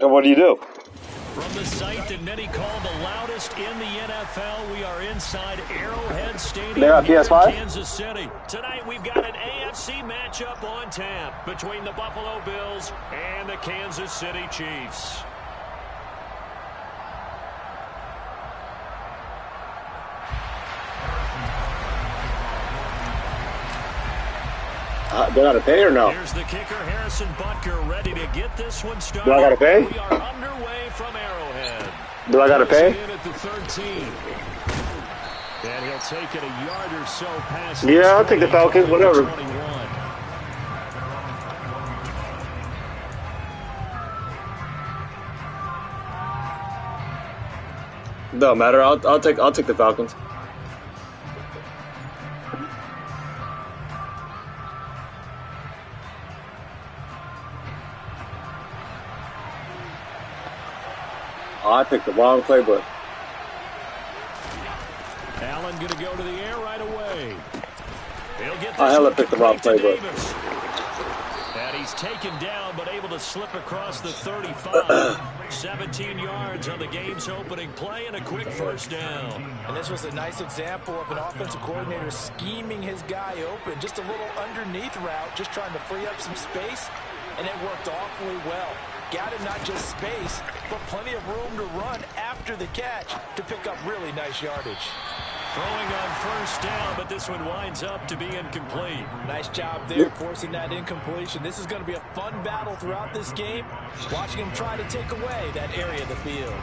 And what do you do? From the site that many call the loudest in the NFL, we are inside Arrowhead Stadium They're on here PS5? in Kansas City. Tonight we've got an AFC matchup on tap between the Buffalo Bills and the Kansas City Chiefs. Do I gotta pay or no? Here's the kicker, Harrison Butker, ready to get this one started. Do I gotta pay? We are underway from Arrowhead. Do I gotta pay? In at the 13. And he'll take it a yard or so past. Yeah, I'll take the Falcons, whatever. 21. Don't matter. I'll take the Falcons. Oh, I picked the wrong playbook. Allen going to go to the air right away. He'll get this. I hella picked the wrong playbook. And he's taken down, but able to slip across the 35. 17 yards on the game's opening play and a quick first down. And this was a nice example of an offensive coordinator scheming his guy open. Just a little underneath route, just trying to free up some space, and it worked awfully well. Got him not just space, but plenty of room to run after the catch to pick up really nice yardage. Throwing on first down, but this one winds up to be incomplete. Nice job there, forcing that incompletion. This is going to be a fun battle throughout this game, watching him try to take away that area of the field.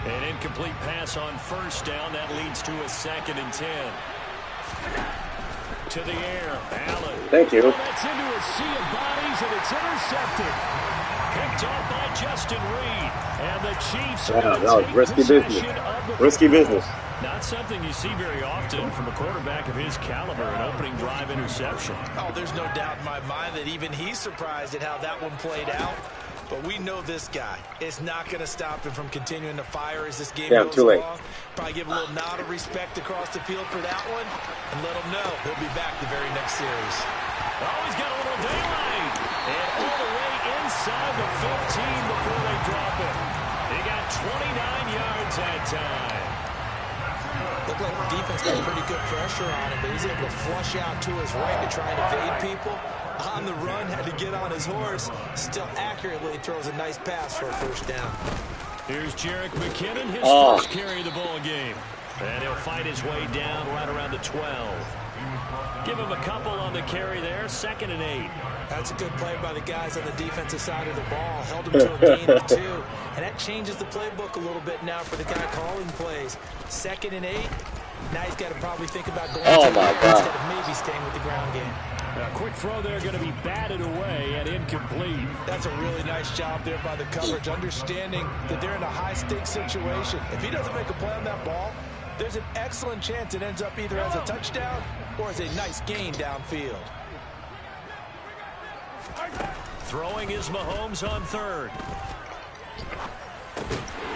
An incomplete pass on first down. That leads to a 2nd and 10. To the air, Allen. Thank you. That's into a sea of bodies, and it's intercepted. Picked off by Justin Reed. And the Chiefs are that was risky business. Risky business. Not something you see very often from a quarterback of his caliber, an opening drive interception. Oh, there's no doubt in my mind that even he's surprised at how that one played out. But we know this guy is not going to stop him from continuing to fire as this game goes along. Probably give a little nod of respect across the field for that one and let him know he'll be back the very next series. Oh, he's got a little daylight. And all the way inside the 15 before they drop it. They got 29 yards that time. Looked like the defense got pretty good pressure on him, but he's able to flush out to his right to try and evade people. On the run, had to get on his horse. Still accurately throws a nice pass for a first down. Here's Jerick McKinnon, his first carry of the ball game. And he'll fight his way down right around the 12. Give him a couple on the carry there, 2nd and 8. That's a good play by the guys on the defensive side of the ball. Held him to a gain of 2. And that changes the playbook a little bit now for the guy calling plays. 2nd and 8. Now he's got to probably think about going instead of maybe staying with the ground game. A quick throw there going to be batted away and incomplete. That's a really nice job there by the coverage, understanding that they're in a high-stakes situation. If he doesn't make a play on that ball, there's an excellent chance it ends up either as a touchdown or as a nice gain downfield. Throwing is Mahomes on 3rd.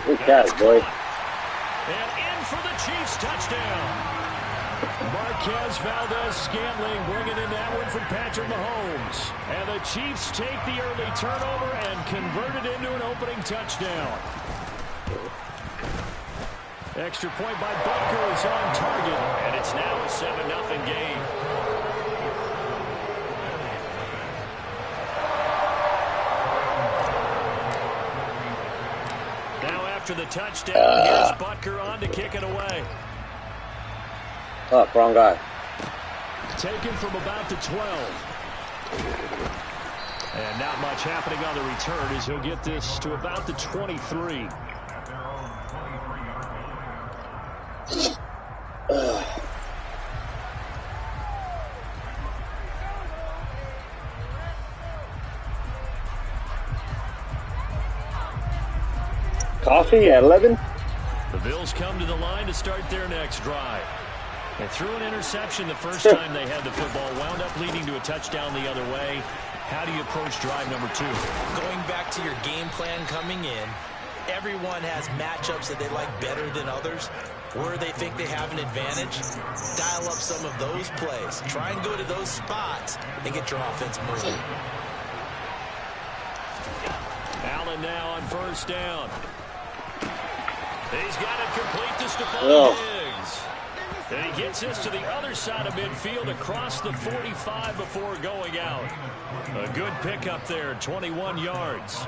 Good catch, boy. And in for the Chiefs touchdown. Marquez Valdez-Scantling bringing in that one from Patrick Mahomes. And the Chiefs take the early turnover and convert it into an opening touchdown. Extra point by Butker is on target. And it's now a 7-0 game. Now after the touchdown, here's Butker on to kick it away. Oh, wrong guy. Taken from about the 12. And not much happening on the return as he'll get this to about the 23. Coffee at 11? The Bills come to the line to start their next drive. They threw an interception the first time they had the football, wound up leading to a touchdown the other way. How do you approach drive number 2? Going back to your game plan coming in, everyone has matchups that they like better than others, where they think they have an advantage. Dial up some of those plays. Try and go to those spots and get your offense moving. Allen now on first down. He's got it complete to Stephon Diggs. And he gets this to the other side of midfield across the 45 before going out. A good pickup there, 21 yards.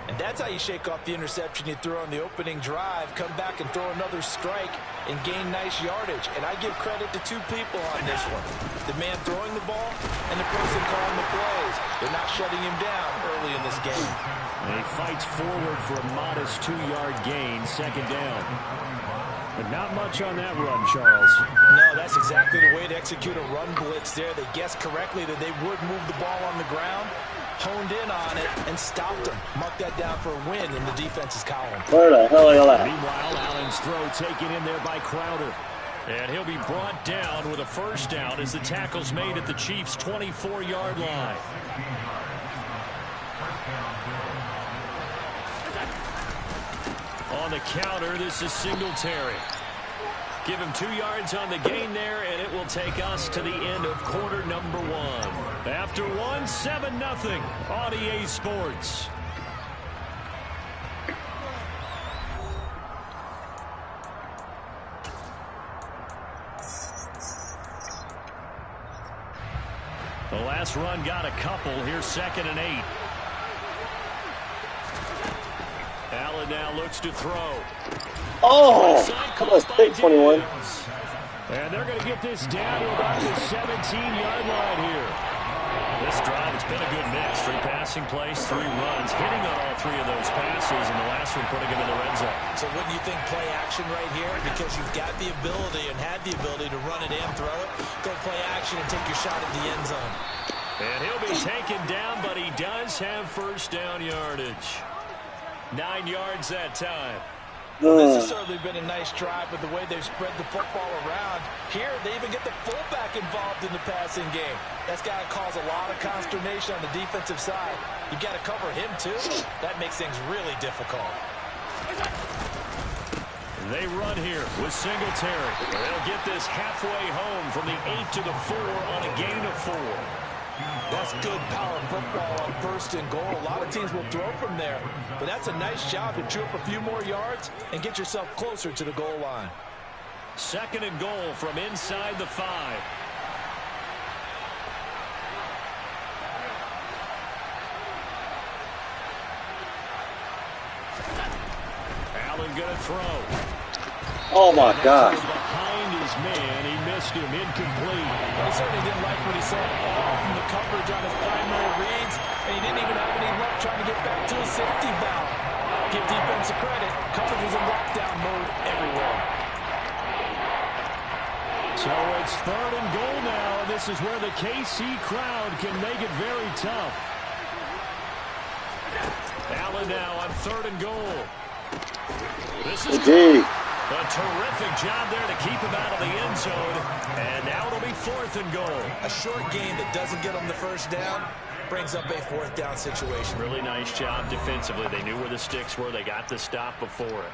And that's how you shake off the interception you threw on the opening drive, come back and throw another strike and gain nice yardage. And I give credit to two people on this one. The man throwing the ball and the person calling the plays. They're not shutting him down early in this game. And he fights forward for a modest 2-yard gain, second down. But not much on that run, Charles. No, that's exactly the way to execute a run blitz there. They guessed correctly that they would move the ball on the ground, honed in on it, and stopped them. Mark that down for a win in the defense's column. Where the hell are you at? Meanwhile, Allen's throw taken in there by Crowder. And he'll be brought down with a first down as the tackle's made at the Chiefs' 24-yard line. On the counter, this is Singletary. Give him 2 yards on the gain there, and it will take us to the end of quarter number 1. After 1, 7-0 on EA Sports. The last run got a couple. Here's 2nd and 8. Allen now looks to throw. Oh, come on, pick 21. And they're going to get this down to about the 17-yard line here. This drive, it's been a good mix. 3 passing plays, 3 runs, hitting on all 3 of those passes, and the last one putting him in the red zone. So wouldn't you think play action right here? Because you've got the ability and had the ability to run it and throw it. Go play action and take your shot at the end zone. And he'll be taken down, but he does have first down yardage. 9 yards that time. This has certainly been a nice drive with the way they've spread the football around. Here, they even get the fullback involved in the passing game. That's got to cause a lot of consternation on the defensive side. You've got to cover him, too. That makes things really difficult. They run here with Singletary. They'll get this halfway home from the 8 to the 4 on a gain of 4. That's good power football on first and goal. A lot of teams will throw from there, but that's a nice job to chew up a few more yards and get yourself closer to the goal line. 2nd and goal from inside the 5. Allen gonna throw. Oh my God. Behind his man, he missed him, incomplete. Well, he certainly didn't like what he saw all from the coverage on his primary reads, and he didn't even have any luck trying to get back to his safety valve. Give defense a credit. Coverage was in lockdown mode everywhere. So it's 3rd and goal now. This is where the KC crowd can make it very tough. Allen now on 3rd and goal. This is a terrific job there to keep him out of the end zone. And now it'll be 4th and goal. A short game that doesn't get them the first down brings up a 4th down situation. Really nice job defensively. They knew where the sticks were. They got the stop before it.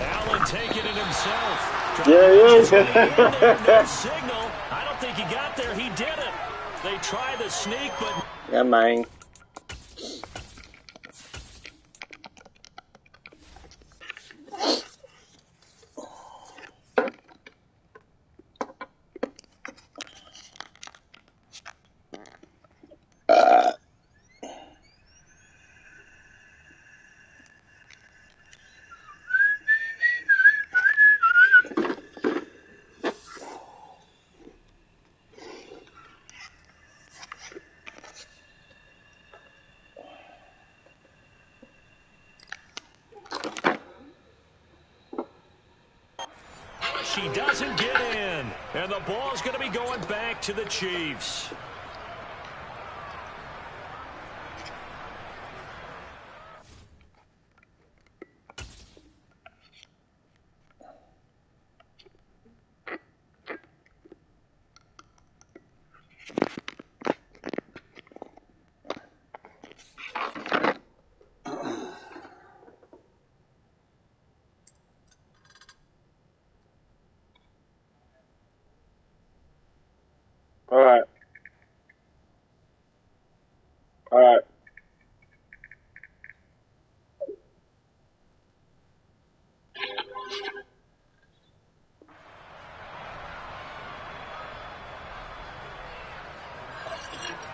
Allen taking it himself. Yeah, he is. No signal. I don't think he got there. He did it. They try the sneak, but... Yeah, man. She doesn't get in. And the ball's going to be going back to the Chiefs.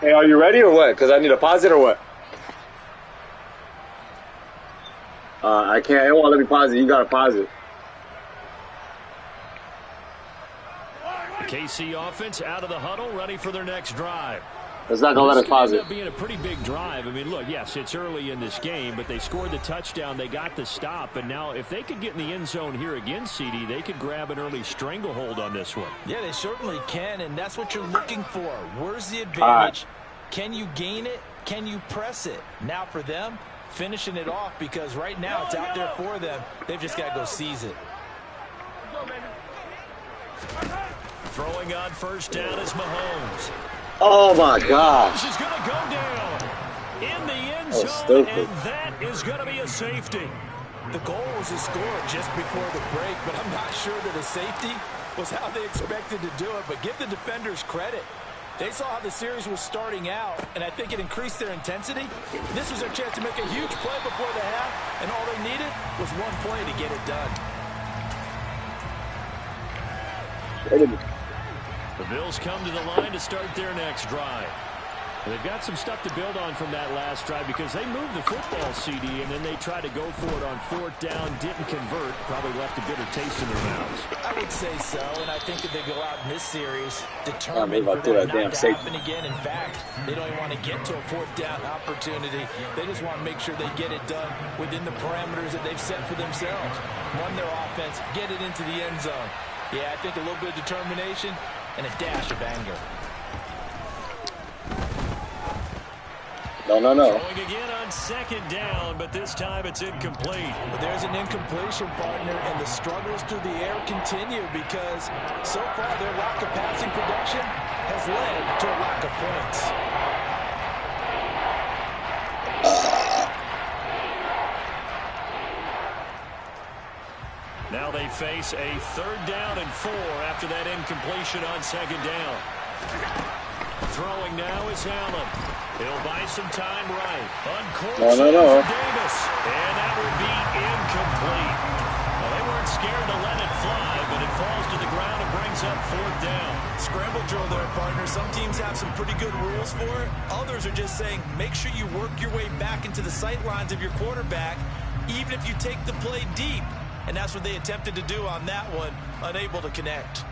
Hey, are you ready or what? Because I need to pause it or what? I can't. It won't let me pause it. You gotta pause it. KC offense out of the huddle, ready for their next drive. It's not gonna let us pause it. This could end up being a pretty big drive. I mean, look, yes, it's early in this game, but they scored the touchdown. They got the stop, and now if they could get in the end zone here again, CD, they could grab an early stranglehold on this one. Yeah, they certainly can, and that's what you're looking for. Where's the advantage? Can you gain it? Can you press it? Now for them, finishing it off, because right now it's out there for them. They've just got to go seize it. Throwing on first down is Mahomes. Oh my gosh. He's going to go down in the end zone, stupid. and that is going to be a safety. The goal was to score just before the break, but I'm not sure that a safety was how they expected to do it. But give the defenders credit. They saw how the series was starting out, and I think it increased their intensity. This was their chance to make a huge play before the half, and all they needed was one play to get it done. The Bills come to the line to start their next drive. They've got some stuff to build on from that last drive because they moved the football, CD, and then they tried to go for it on fourth down, didn't convert, probably left a bitter taste in their mouths. I would say so, and I think that they go out in this series determined for that that not to safety. happen again. In fact, they don't even want to get to a fourth down opportunity. They just want to make sure they get it done within the parameters that they've set for themselves. Run their offense, get it into the end zone. Yeah, I think a little bit of determination and a dash of anger. No. Going again on second down, but this time it's incomplete. But there's an incompletion, partner, and the struggles through the air continue because so far their lack of passing production has led to a lack of points. Now they face a third down and 4 after that incompletion on second down. Throwing now is Allen. He'll buy some time right. Uncorked No. for Davis. And that will be incomplete. Well, they weren't scared to let it fly, but it falls to the ground and brings up fourth down. Scramble drill there, partner. Some teams have some pretty good rules for it. Others are just saying, make sure you work your way back into the sight lines of your quarterback, even if you take the play deep. And that's what they attempted to do on that one, unable to connect.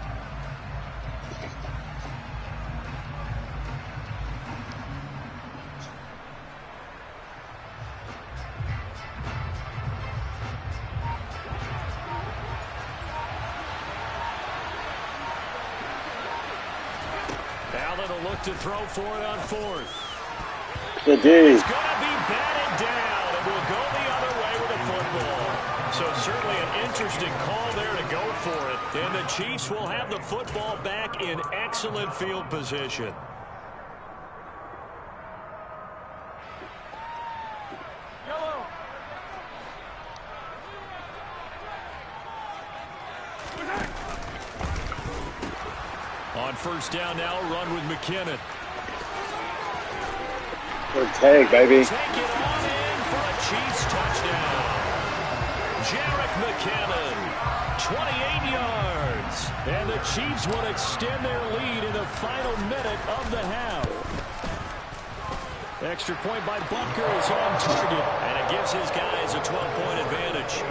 Allen will look to throw for it on fourth. Good D. It's going to be batted down, and will go the other way with the football. So certainly an interesting call there to go for it. And the Chiefs will have the football back in excellent field position. On first down now, run with McKinnon. Good take, baby. Take it on in for a Chiefs touchdown. Jerick McKinnon, 28 yards. And the Chiefs will extend their lead in the final minute of the half. Extra point by Butker is on target, and it gives his guys a 12-point advantage.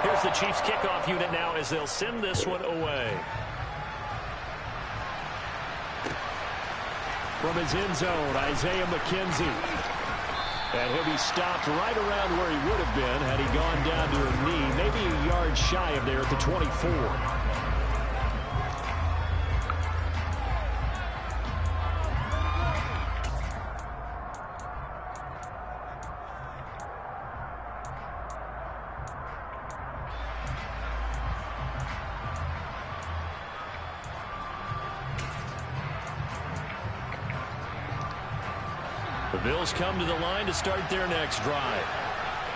Here's the Chiefs kickoff unit now as they'll send this one away. From his end zone, Isaiah McKenzie. And he'll be stopped right around where he would have been had he gone down to a knee, maybe a yard shy of there at the 24. The Bills come to the line to start their next drive.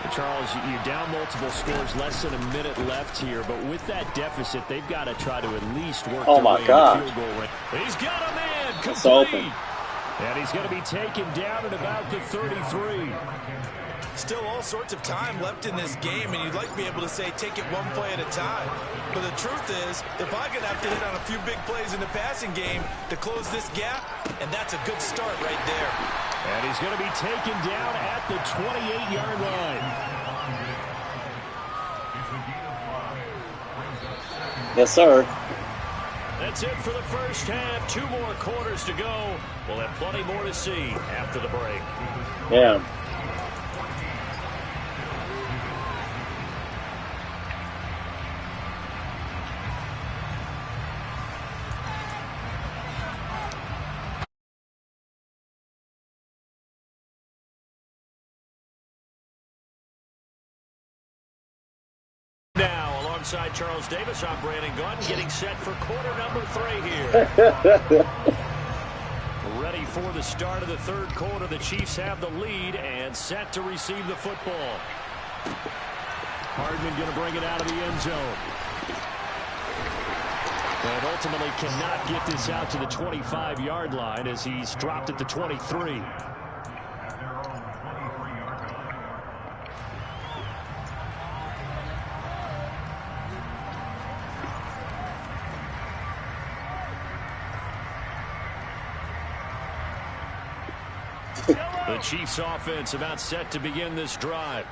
And Charles, you're down multiple scores, less than a minute left here, but with that deficit, they've got to try to at least work their way in the field goal range. He's got a man complete. And he's going to be taken down at about the 33. still all sorts of time left in this game, and you'd like to be able to say take it one play at a time. But the truth is, they're probably going to have to hit on a few big plays in the passing game to close this gap, and that's a good start right there. And he's going to be taken down at the 28-yard line. Yes, sir. That's it for the first half. 2 more quarters to go. We'll have plenty more to see after the break. Yeah. Now, alongside Charles Davis, I'm Brandon Gunn, getting set for quarter number 3 here. Ready for the start of the third quarter. The Chiefs have the lead and set to receive the football. Hardman going to bring it out of the end zone. And ultimately cannot get this out to the 25-yard line as he's dropped at the 23. The Chiefs offense about set to begin this drive.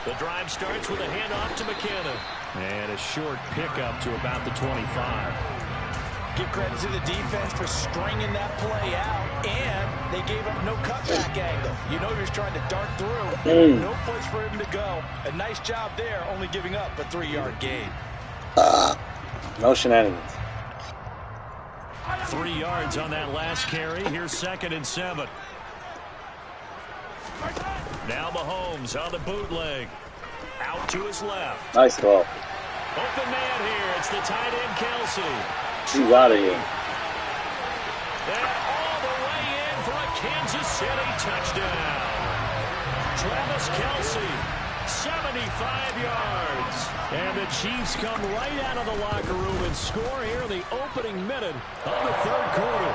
The drive starts with a handoff to McKinnon. And a short pickup to about the 25. Give credit to the defense for stringing that play out, and they gave up no cutback angle. You know you're trying to dart through. No place for him to go. A nice job there, only giving up a 3-yard gain. No shenanigans. 3 yards on that last carry. Here's 2nd and 7. Now Mahomes on the bootleg. Out to his left. Nice ball. Open man here. It's the tight end, Kelsey. He's out of here. And all the way in for a Kansas City touchdown. Travis Kelsey, 75 yards. And the Chiefs come right out of the locker room and score here in the opening minute of the third quarter.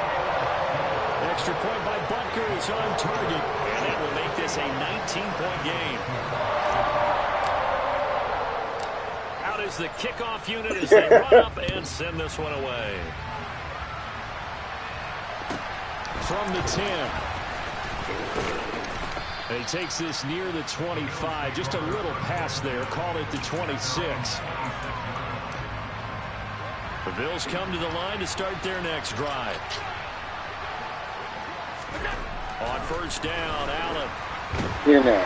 Extra point by Butker is on target. And that will make this a 19-point game. Out is the kickoff unit as they run up and send this one away. From the 10. And he takes this near the 25. Just a little pass there. Call it the 26. The Bills come to the line to start their next drive. On first down, Allen. Here now.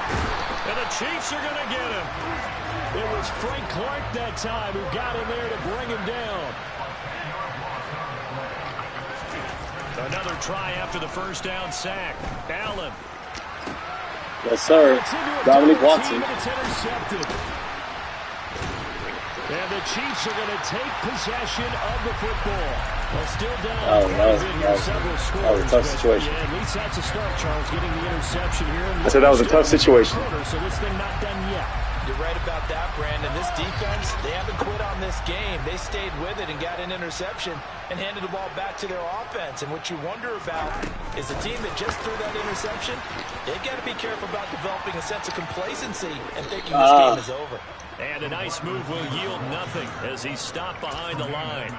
And the Chiefs are going to get him. It was Frank Clark that time who got in there to bring him down. Another try after the first down sack. Allen. Yes, sir. Dominic Watson. It's intercepted. And the Chiefs are going to take possession of the football. Well, still down. That was a tough situation. Yeah, at least that's a start, Charles, getting the interception here. I said that was a tough situation. So this thing not done yet. You're right about that, Brandon. This defense, they haven't quit on this game. They stayed with it and got an interception and handed the ball back to their offense. And what you wonder about is the team that just threw that interception, they've got to be careful about developing a sense of complacency and thinking this game is over. And a nice move will yield nothing as he's stopped behind the line.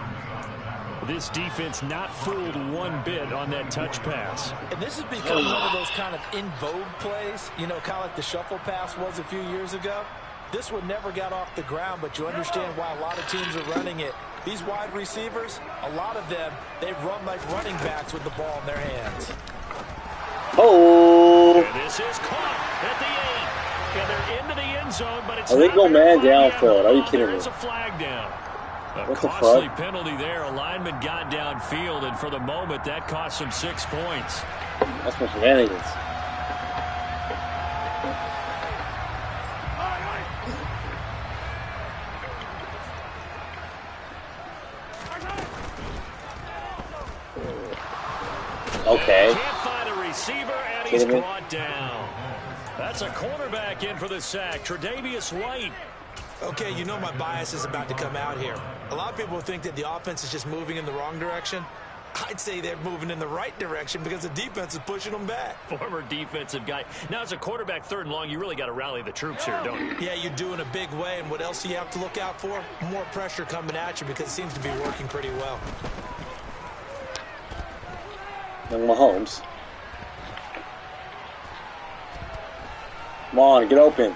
This defense not fooled one bit on that touch pass. And this has become one of those kind of in vogue plays, you know, kind of like the shuffle pass was a few years ago. This one never got off the ground, but you understand why a lot of teams are running it. These wide receivers, a lot of them, they run like running backs with the ball in their hands. Oh! And this is caught at the 8. And they're into the end zone, but it's they go man downfield. Are you kidding me? There's a flag down. A What the costly fuck? penalty there. A lineman got downfield, and for the moment, that cost him 6 points. That's my shenanigans. Okay. Can't find a receiver, and he's brought down. That's a cornerback in for the sack. Tre'Davious White. Okay, you know my bias is about to come out here. A lot of people think that the offense is just moving in the wrong direction. I'd say they're moving in the right direction because the defense is pushing them back. Former defensive guy. Now, as a quarterback, 3rd and long, you really got to rally the troops here, don't you? Yeah, you do in a big way. And what else do you have to look out for? More pressure coming at you because it seems to be working pretty well. Young Mahomes. Come on, get open.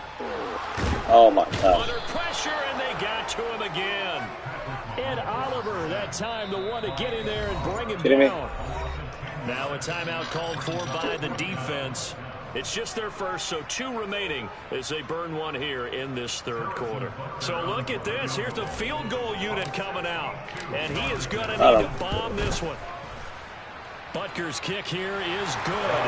Oh, my God. Under pressure, and they got to him again. Ed Oliver, that time, the one to get in there and bring him down. Now a timeout called for by the defense. It's just their first, so 2 remaining as they burn one here in this 3rd quarter. So look at this. Here's the field goal unit coming out, and he is going to need to bomb this one. Butker's kick here is good.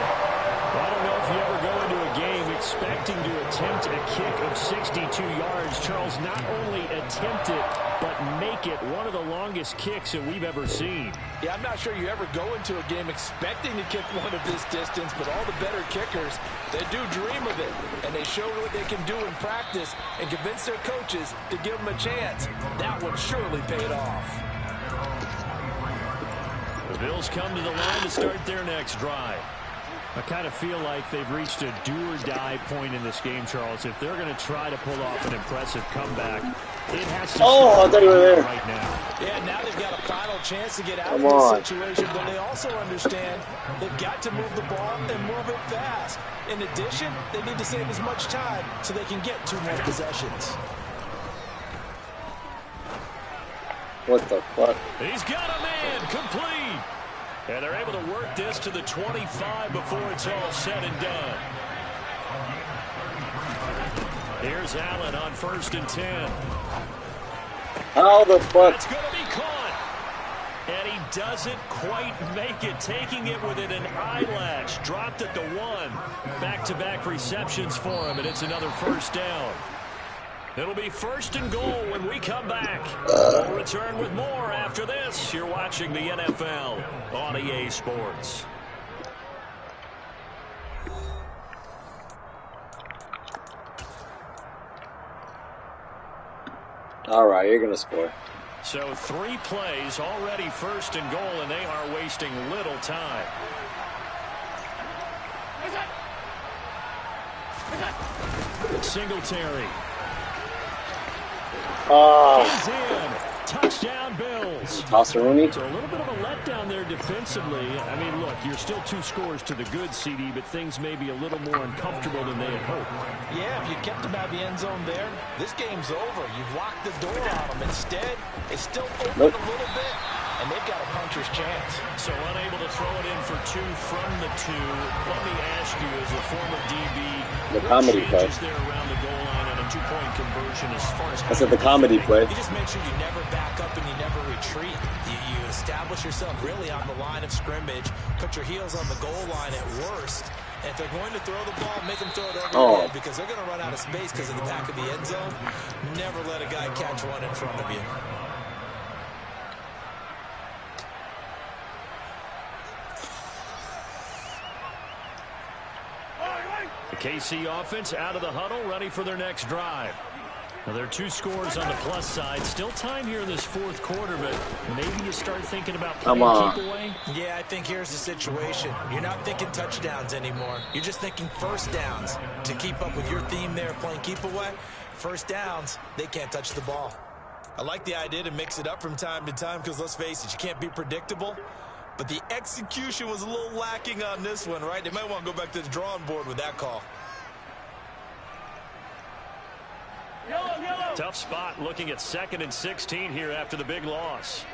I don't know if you ever go into a game expecting to attempt a kick of 62 yards. Charles, not only attempt it, but make it one of the longest kicks that we've ever seen. Yeah, I'm not sure you ever go into a game expecting to kick one of this distance, but all the better kickers, they do dream of it, and they show what they can do in practice and convince their coaches to give them a chance. That one surely paid off. The Bills come to the line to start their next drive. I kind of feel like they've reached a do-or-die point in this game, Charles. If they're going to try to pull off an impressive comeback, it has to start right now. Yeah, now they've got a final chance to get out of this situation, but they also understand they've got to move the ball and move it fast. In addition, they need to save as much time so they can get 2 more possessions. What the fuck? He's got a man complete. And they're able to work this to the 25 before it's all said and done. Here's Allen on 1st and 10. How the fuck? It's going to be caught. And he doesn't quite make it, taking it within an eyelash. Dropped at the 1. Back-to-back receptions for him, and it's another 1st down. It'll be 1st and goal when we come back. We'll return with more after this. You're watching the NFL on EA Sports. All right, you're going to score. So 3 plays, already 1st and goal, and they are wasting little time. Singletary. He's in. Touchdown, Bills. Rooney. So a little bit of a letdown there defensively. I mean, look, you're still 2 scores to the good, CD, but things may be a little more uncomfortable than they had hoped. Yeah, if you kept them out of the end zone there, this game's over. You've locked the door on them. Instead, it's still open a little bit, and they've got a puncher's chance. So unable to throw it in for 2 from the 2. Let me ask you, as a former DB, the comedy play. There around the goal line on a 2-point conversion as far as I said the comedy play. You just make sure you never back up and you never retreat. You establish yourself really on the line of scrimmage, put your heels on the goal line at worst. And if they're going to throw the ball, make them throw it over the head because they're going to run out of space because of the back of the end zone. Never let a guy catch one in front of you. The KC offense out of the huddle, ready for their next drive. Now, there are 2 scores on the plus side. Still time here in this 4th quarter, but maybe you start thinking about playing keep away. Yeah, I think here's the situation. You're not thinking touchdowns anymore. You're just thinking 1st downs. To keep up with your theme there, playing keep away, 1st downs, they can't touch the ball. I like the idea to mix it up from time to time because, let's face it, you can't be predictable. But the execution was a little lacking on this one, right? They might want to go back to the drawing board with that call. Tough spot looking at 2nd and 16 here after the big loss.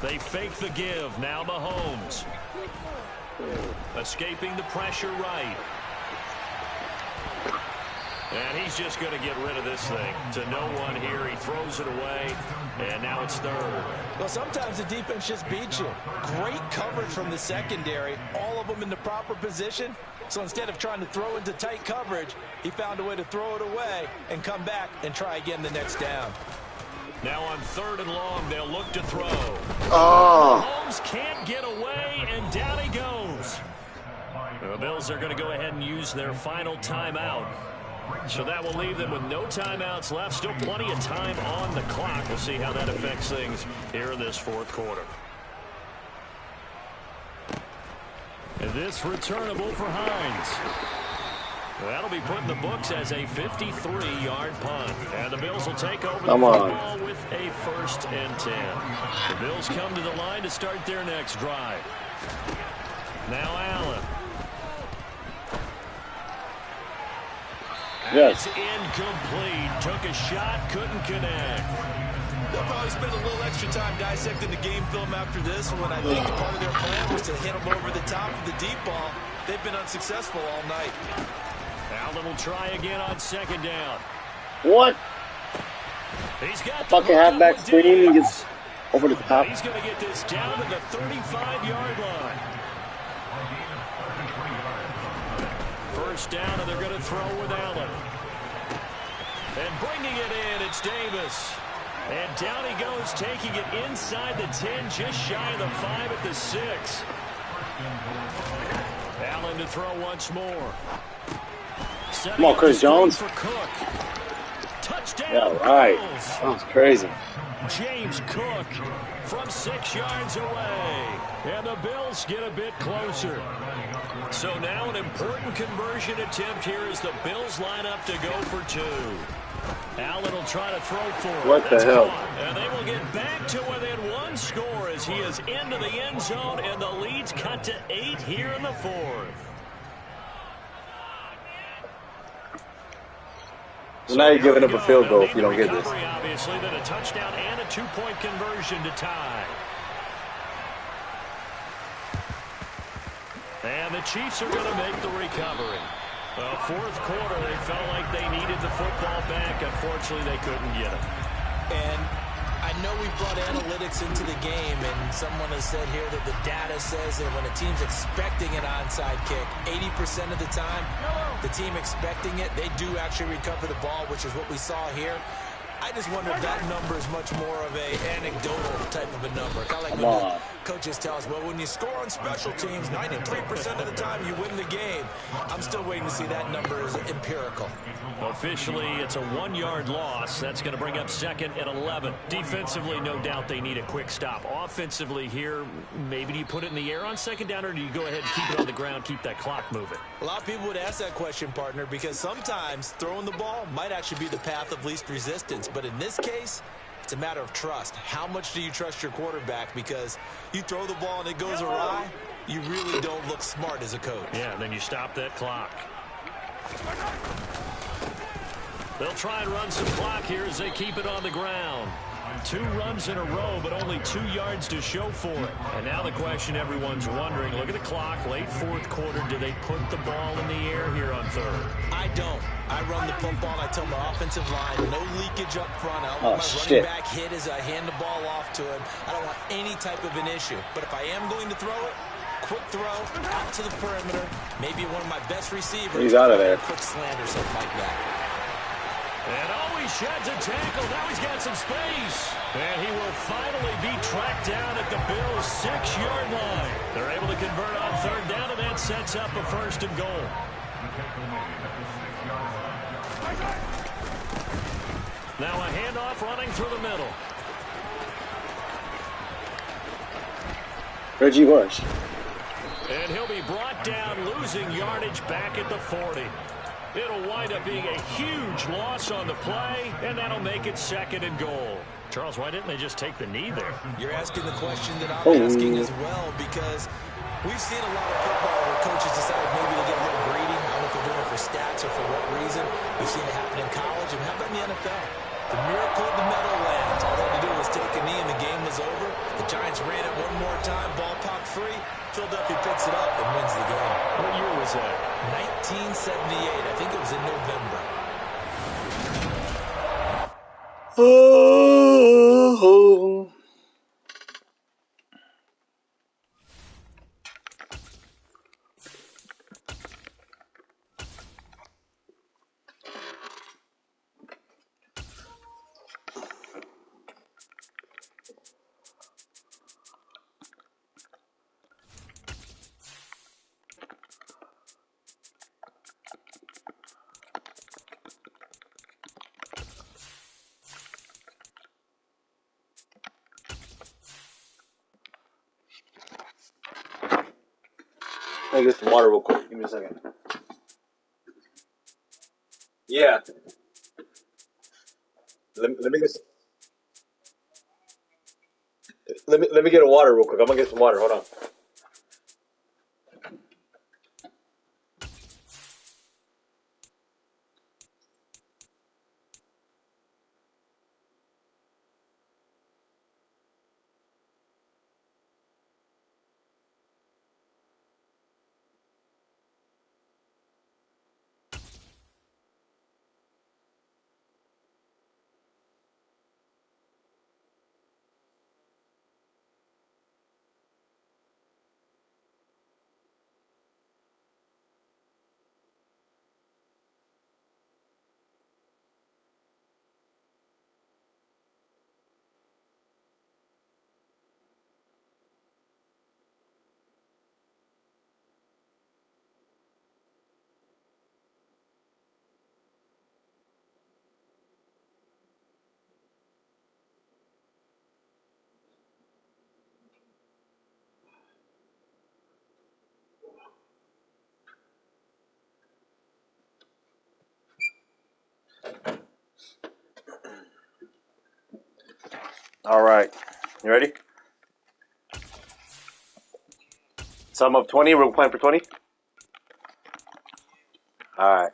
They fake the give. Now Mahomes. Escaping the pressure right. And he's just going to get rid of this thing to no one here. He throws it away, and now it's 3rd. Well, sometimes the defense just beats you. Great coverage from the secondary, all of them in the proper position. So instead of trying to throw into tight coverage, he found a way to throw it away and come back and try again the next down. Now on 3rd and long, they'll look to throw. Mahomes can't get away, and down he goes. The Bills are going to go ahead and use their final timeout. So that will leave them with no timeouts left. Still plenty of time on the clock. We'll see how that affects things here in this 4th quarter. And this returnable for Hines. That'll be put in the books as a 53-yard punt. And the Bills will take over the football with a 1st and 10. The Bills come to the line to start their next drive. Now Allen. Yes. It's incomplete. Took a shot, couldn't connect. They'll probably spend a little extra time dissecting the game film after this one. I think part of their plan was to hit them over the top of the deep ball. They've been unsuccessful all night. Allen will try again on 2nd down. What? He's got Fucking halfback screen. He gets over the top. He's going to get this down to the 35-yard line. 1st down, and they're going to throw with Allen. And bringing it in, it's Davis. And down he goes, taking it inside the 10, just shy of the 5 at the 6. Allen to throw once more. Come on, Chris Jones. For Cook. Touchdown. Yeah, right. That was crazy. James Cook from 6 yards away. And the Bills get a bit closer. So now an important conversion attempt here as the Bills line up to go for 2. Allen will try to throw for it. What the hell? And they will get back to within 1 score as he is into the end zone, and the lead's cut to 8 here in the 4th. So now you're giving up a field goal if you don't get this. Obviously, then a touchdown and a 2-point conversion to tie. And the Chiefs are going to make the recovery. 4th quarter, they felt like they needed the football back. Unfortunately, they couldn't get it. And I know we brought analytics into the game, and someone has said here that the data says that when a team's expecting an onside kick, 80% of the time, the team expecting it, they do actually recover the ball, which is what we saw here. I just wonder if that number is much more of a anecdotal type of a number. Kind of like when the coaches tell us, well, when you score on special teams, 93% of the time you win the game. I'm still waiting to see that number is empirical. Officially, it's a 1-yard loss. That's going to bring up 2nd and 11. Defensively, no doubt they need a quick stop. Offensively here, maybe do you put it in the air on 2nd down, or do you go ahead and keep it on the ground, keep that clock moving? A lot of people would ask that question, partner, because sometimes throwing the ball might actually be the path of least resistance. But in this case, it's a matter of trust. How much do you trust your quarterback? Because you throw the ball and it goes awry, you really don't look smart as a coach. Yeah, and then you stop that clock. They'll try and run some clock here as they keep it on the ground. 2 runs in a row, but only 2 yards to show for it. And now the question everyone's wondering, look at the clock, late 4th quarter, do they put the ball in the air here on 3rd? I don't. I run the football, and I tell my offensive line, no leakage up front. I don't want my running back hit as I hand the ball off to him. I don't want any type of an issue. But if I am going to throw it, quick throw, out to the perimeter, maybe one of my best receivers. He's out of there. Quick slant or something like that. And he sheds a tackle. Now he's got some space. And he will finally be tracked down at the Bills' 6-yard line. They're able to convert on 3rd down, and that sets up a 1st and goal. Now a handoff running through the middle. Reggie Bush. And he'll be brought down, losing yardage back at the 40. It'll wind up being a huge loss on the play, and that'll make it 2nd and goal. Charles, why didn't they just take the knee there? You're asking the question that I'm asking as well, because we've seen a lot of football where coaches decide maybe to get a little greedy. I don't know if they're doing it for stats or for what reason. We've seen it happen in college, and how about in the NFL? The miracle of the Meadowlands. All they had to do was take a knee, and the game was over. The Giants ran it one more time, ball popped free. Philadelphia picks it up and wins the game. What year was that? 1978. I think it was in November. Oh. Let me get some water real quick. Give me a second. Yeah. Let me get let me get a water real quick. I'm gonna get some water. Hold on. All right. You ready? Sum of 20. We're playing for 20. All right.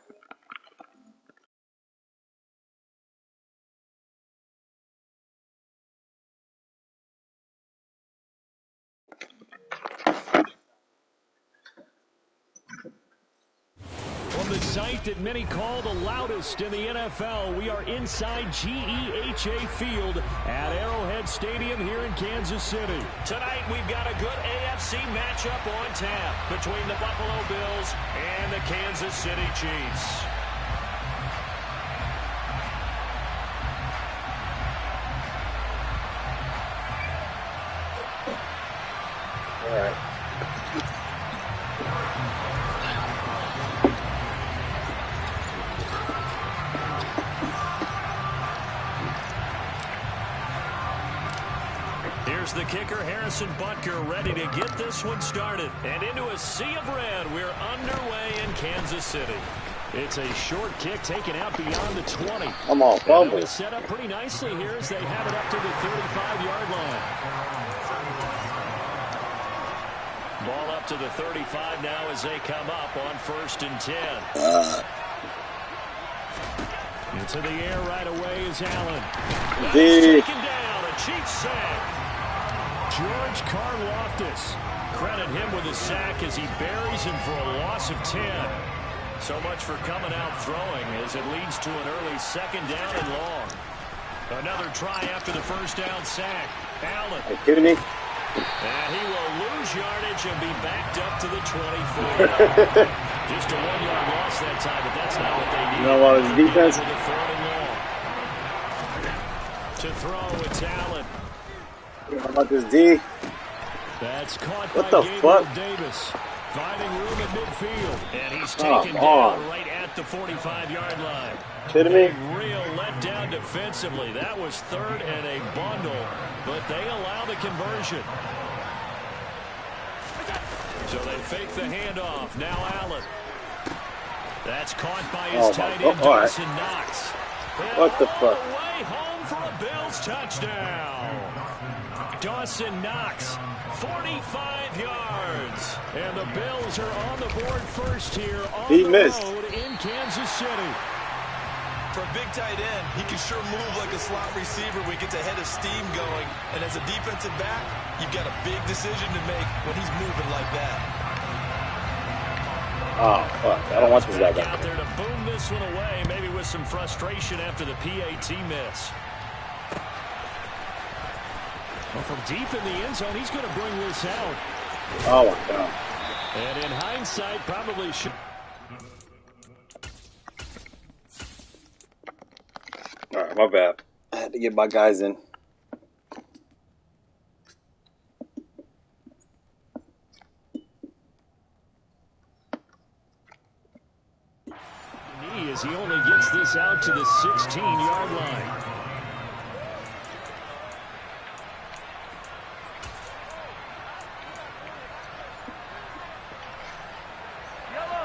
From the site that many call the loudest in the NFL, we are inside GEHA Field at Arrowhead Stadium here in Kansas City. Tonight, we've got a good AFC matchup on tap between the Buffalo Bills and the Kansas City Chiefs. All right. Here's the kicker, Harrison Butker, ready to get this one started. And into a sea of red, we're underway in Kansas City. It's a short kick taken out beyond the 20. Come on, fumble. It's set up pretty nicely here as they have it up to the 35-yard line. Ball up to the 35 now as they come up on 1st and 10. Into the air right away is Allen. That's taken down. A Chiefs sack. George Karlaftis. Credit him with a sack as he buries him for a loss of 10. So much for coming out throwing as it leads to an early 2nd down and long. Another try after the 1st down sack. Allen. Are you kidding me? And he will lose yardage and be backed up to the 24. Just a 1-yard loss that time, but that's not what they need. You know what his defense? To throw, it's Allen. How about this D? That's caught what by the Gabriel fuck? Davis. Finding room at midfield. And he's taken down right at the 45-yard line. Kidding me? A real letdown defensively. That was 3rd and a bundle, but they allow the conversion. So they fake the handoff. Now Allen. That's caught by his tight end, Dawson Knox. What the fuck? Way home for a Bills touchdown. Dawson Knox, 45 yards. And the Bills are on the board first here on the road in Kansas City. For a big tight end, he can sure move like a slot receiver when he gets a head of steam going. And as a defensive back, you've got a big decision to make when he's moving like that. Oh, fuck. I don't want this guy back out there to boom this one away, maybe with some frustration after the PAT miss. Well, from deep in the end zone, he's going to bring this out. Oh, my God. And in hindsight, probably should. All right, my bad. I had to get my guys in. As he only gets this out to the 16-yard line.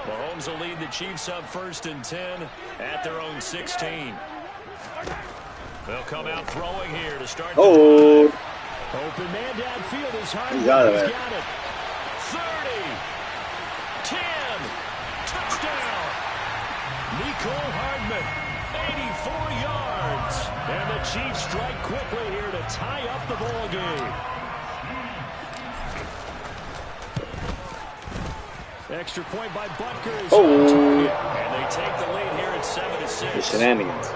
Mahomes will lead the Chiefs up 1st and 10 at their own 16. They'll come out throwing here to start the drive. Open man downfield is Hardman. He's got it. 30, 10, touchdown. Nicole Hardman, 84 yards. And the Chiefs strike quickly here to tie up the ball game. Extra point by Butker is on target. And they take the lead here at 7-6. The shenanigans.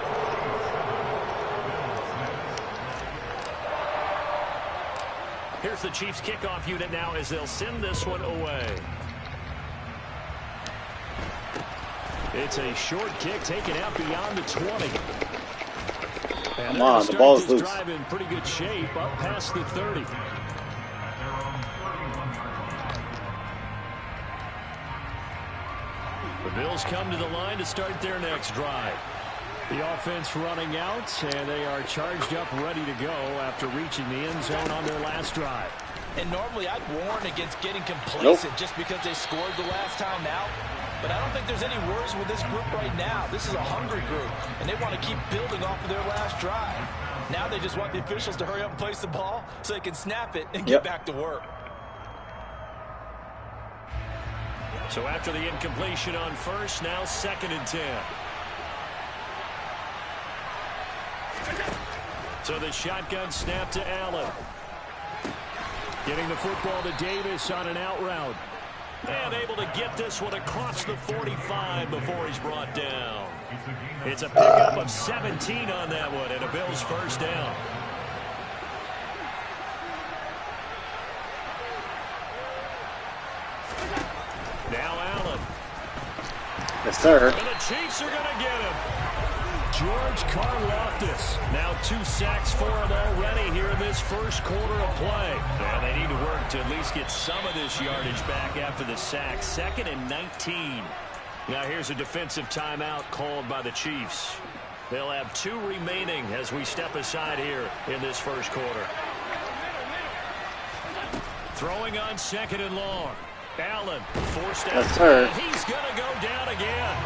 Here's the Chiefs kickoff unit now as they'll send this one away. It's a short kick taken out beyond the 20. And come on, the ball's loose. Drive in pretty good shape up past the 30. The Bills come to the line to start their next drive. The offense running out, and they are charged up, ready to go after reaching the end zone on their last drive. And normally I'd warn against getting complacent just because they scored the last time out. But I don't think there's any worries with this group right now. This is a hungry group, and they want to keep building off of their last drive. Now they just want the officials to hurry up and place the ball so they can snap it and get back to work. So after the incompletion on first, now 2nd and 10. So the shotgun snap to Allen. Getting the football to Davis on an out route. And able to get this one across the 45 before he's brought down. It's a pickup of 17 on that one and a Bills 1st down. Now Allen. Yes, sir. And the Chiefs are going to get him. George Karlaftis. Now 2 sacks for him already here in this first quarter of play. And they need to work to at least get some of this yardage back after the sack. 2nd and 19. Now here's a defensive timeout called by the Chiefs. They'll have 2 remaining as we step aside here in this first quarter. Throwing on 2nd and long. Allen forced out. Yes, sir. He's going to go down again.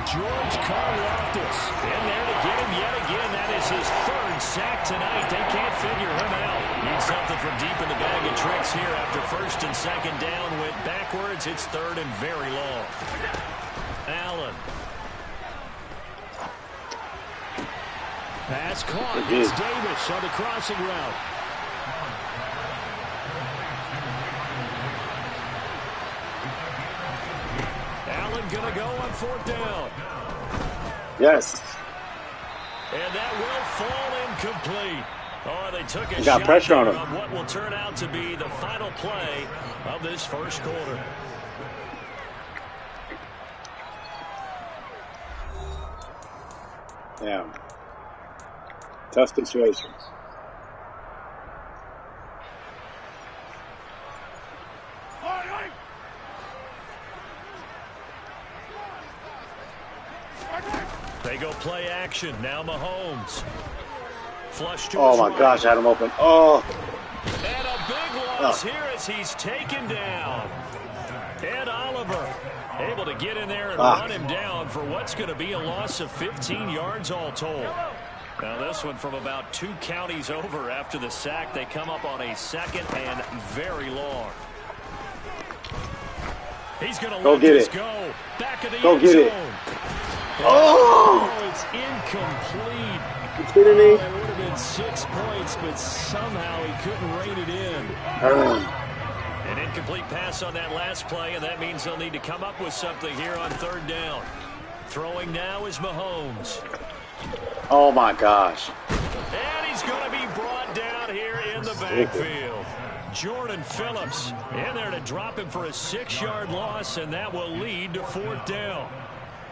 George Karlaftis in there to get him yet again. That is his 3rd sack tonight. They can't figure him out. Need something from deep in the bag of tricks here after 1st and 2nd down. Went backwards. It's 3rd and very long. Allen. Pass caught. It's Davis on the crossing route. Allen gonna go on 4th down. Yes. And that will fall incomplete. Oh, they took a got shot pressure on him. what will turn out to be the final play of this first quarter. Yeah. Tough situation. They go play action. Now Mahomes. Flush to oh, my right. gosh, I had him open. Oh. And a big loss here as he's taken down. Ed Oliver able to get in there and run him down for what's going to be a loss of 15 yards all told. Now this one from about 2 counties over after the sack. They come up on a 2nd and very long. He's going to let this go. Back of the end zone. Oh! It's incomplete. You kidding me? It would have been 6 points, but somehow he couldn't rein it in. An incomplete pass on that last play, and that means they'll need to come up with something here on 3rd down. Throwing now is Mahomes. Oh, my gosh. And he's going to be brought down here in the backfield. Jordan Phillips in there to drop him for a 6-yard loss, and that will lead to 4th down.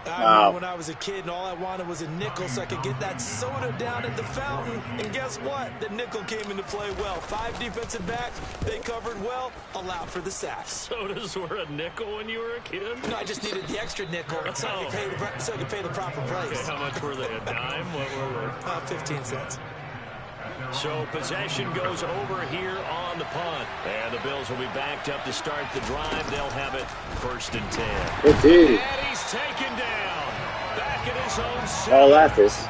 I remember when I was a kid and all I wanted was a nickel so I could get that soda down at the fountain. And guess what? The nickel came into play well. 5 defensive backs. They covered well. Allowed for the sacks. Sodas were a nickel when you were a kid? No, I just needed the extra nickel so I could pay the proper price. Okay, how much were they? A dime? What were they? 15 cents. So possession goes over here on the punt. And the Bills will be backed up to start the drive. They'll have it 1st and 10. Indeed. And he's taken down. Back at his own set. All at this.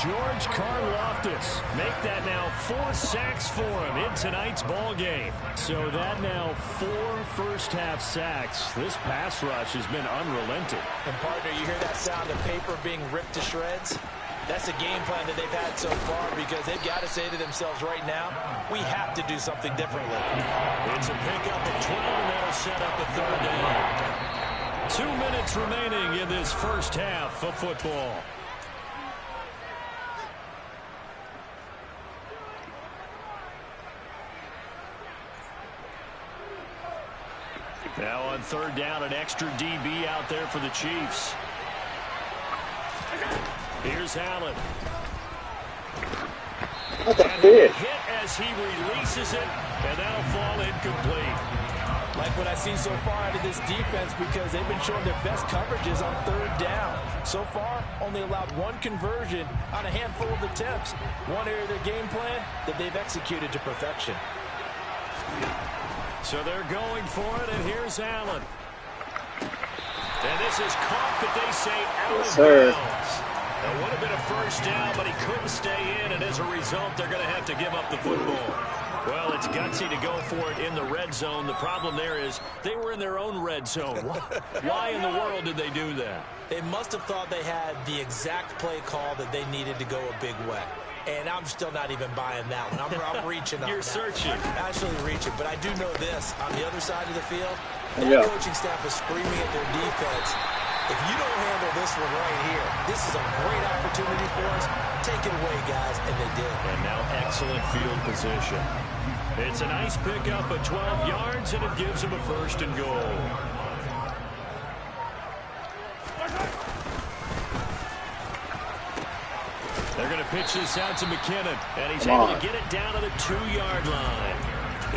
George Karlaftis make that now 4 sacks for him in tonight's ball game. So that now 4 first-half sacks. This pass rush has been unrelenting. And partner, you hear that sound of paper being ripped to shreds? That's a game plan that they've had so far because they've got to say to themselves right now, we have to do something differently. It's a pickup of 12, and that'll set up a 3rd down. 2 minutes remaining in this first half of football. Now on 3rd down, an extra DB out there for the Chiefs. Here's Allen. What the And heck? hit as he releases it, and that'll fall incomplete. Like what I've seen so far out of this defense because they've been showing their best coverages on 3rd down. So far, only allowed 1 conversion on a handful of attempts. One area of their game plan that they've executed to perfection. So they're going for it, and here's Allen. And this is caught, but they say out Yes, of sir. bounds. It would have been a 1st down, but he couldn't stay in, and as a result, they're going to have to give up the football. Well, it's gutsy to go for it in the red zone. The problem there is they were in their own red zone. Why in the world did they do that? They must have thought they had the exact play call that they needed to go a big way. And I'm still not even buying that one. I'm reaching on You're that. searching. Actually reaching. But I do know this. On the other side of the field, that Yeah. coaching staff is screaming at their defense. If you don't handle this one right here, this is a great opportunity for us. Take it away, guys. And they did. And now excellent field position. It's a nice pickup of 12 yards, and it gives them a 1st and goal. They're going to pitch this out to McKinnon, and he's able to get it down to the 2-yard line.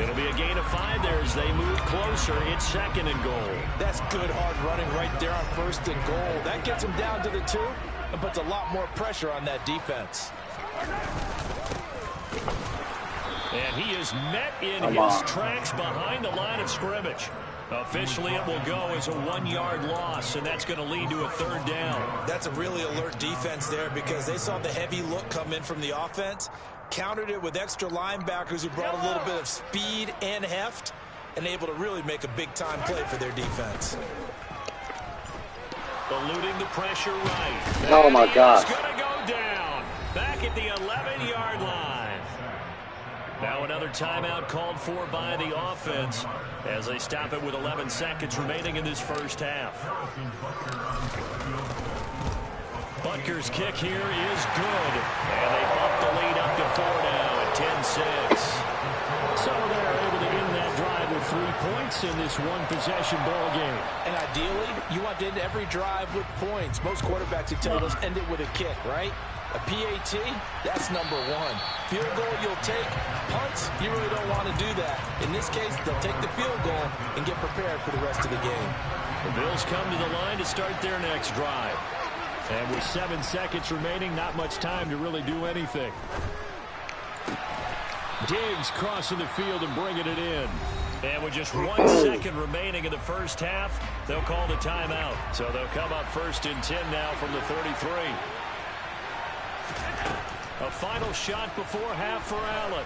It'll be a gain of 5 there as they move closer. It's 2nd and goal. That's good hard running right there on 1st and goal. That gets them down to the 2 and puts a lot more pressure on that defense. And he is met in his tracks behind the line of scrimmage. Officially, it will go as a 1-yard loss, and that's going to lead to a 3rd down. That's a really alert defense there because they saw the heavy look come in from the offense, countered it with extra linebackers who brought a little bit of speed and heft, and able to really make a big-time play for their defense. Eluding the pressure right. Oh, my God. He's going to go down. Back at the 11-yard line. Now another timeout called for by the offense as they stop it with 11 seconds remaining in this first half. Butker's kick here is good. And they bump the lead up to 4 now at 10-6. So they're able to end that drive with 3 points in this one-possession ball game. And ideally, you want to end every drive with points. Most quarterbacks would tell us end it with a kick, right? A PAT, that's number 1. Field goal you'll take. Punts, you really don't want to do that. In this case, they'll take the field goal and get prepared for the rest of the game. The Bills come to the line to start their next drive. And with 7 seconds remaining, not much time to really do anything. Diggs crossing the field and bringing it in. And with just 1 second remaining in the first half, they'll call the timeout. So they'll come up 1st and 10 now from the 33. A final shot before half for Allen.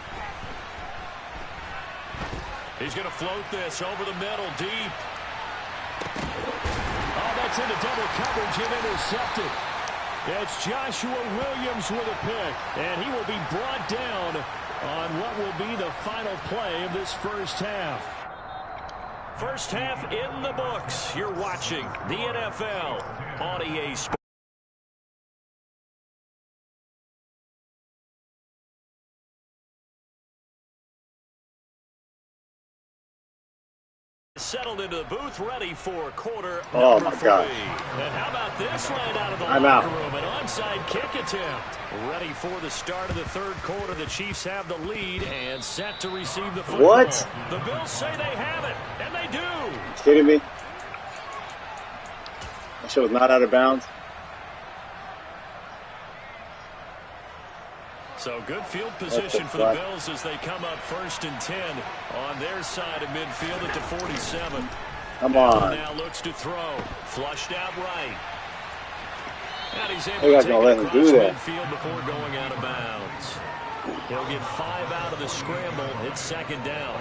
He's going to float this over the middle, deep. Oh, that's into double coverage and intercepted. It's Joshua Williams with a pick, and he will be brought down on what will be the final play of this first half. First half in the books. You're watching the NFL on EA Sports. Settled into the booth, ready for quarter number 3. And how about this right out of the locker room? An onside kick attempt. Ready for the start of the 3rd quarter. The Chiefs have the lead and set to receive the football. What? The Bills say they have it, and they do. You kidding me? That shit was not out of bounds. So good field position for the Bills as they come up 1st and 10 on their side of midfield at the 47. Come on. Now looks to throw. Flushed out right. And he's able You to guys take gonna let it him across do that. midfield before going out of bounds. He'll get 5 out of the scramble. It's 2nd down.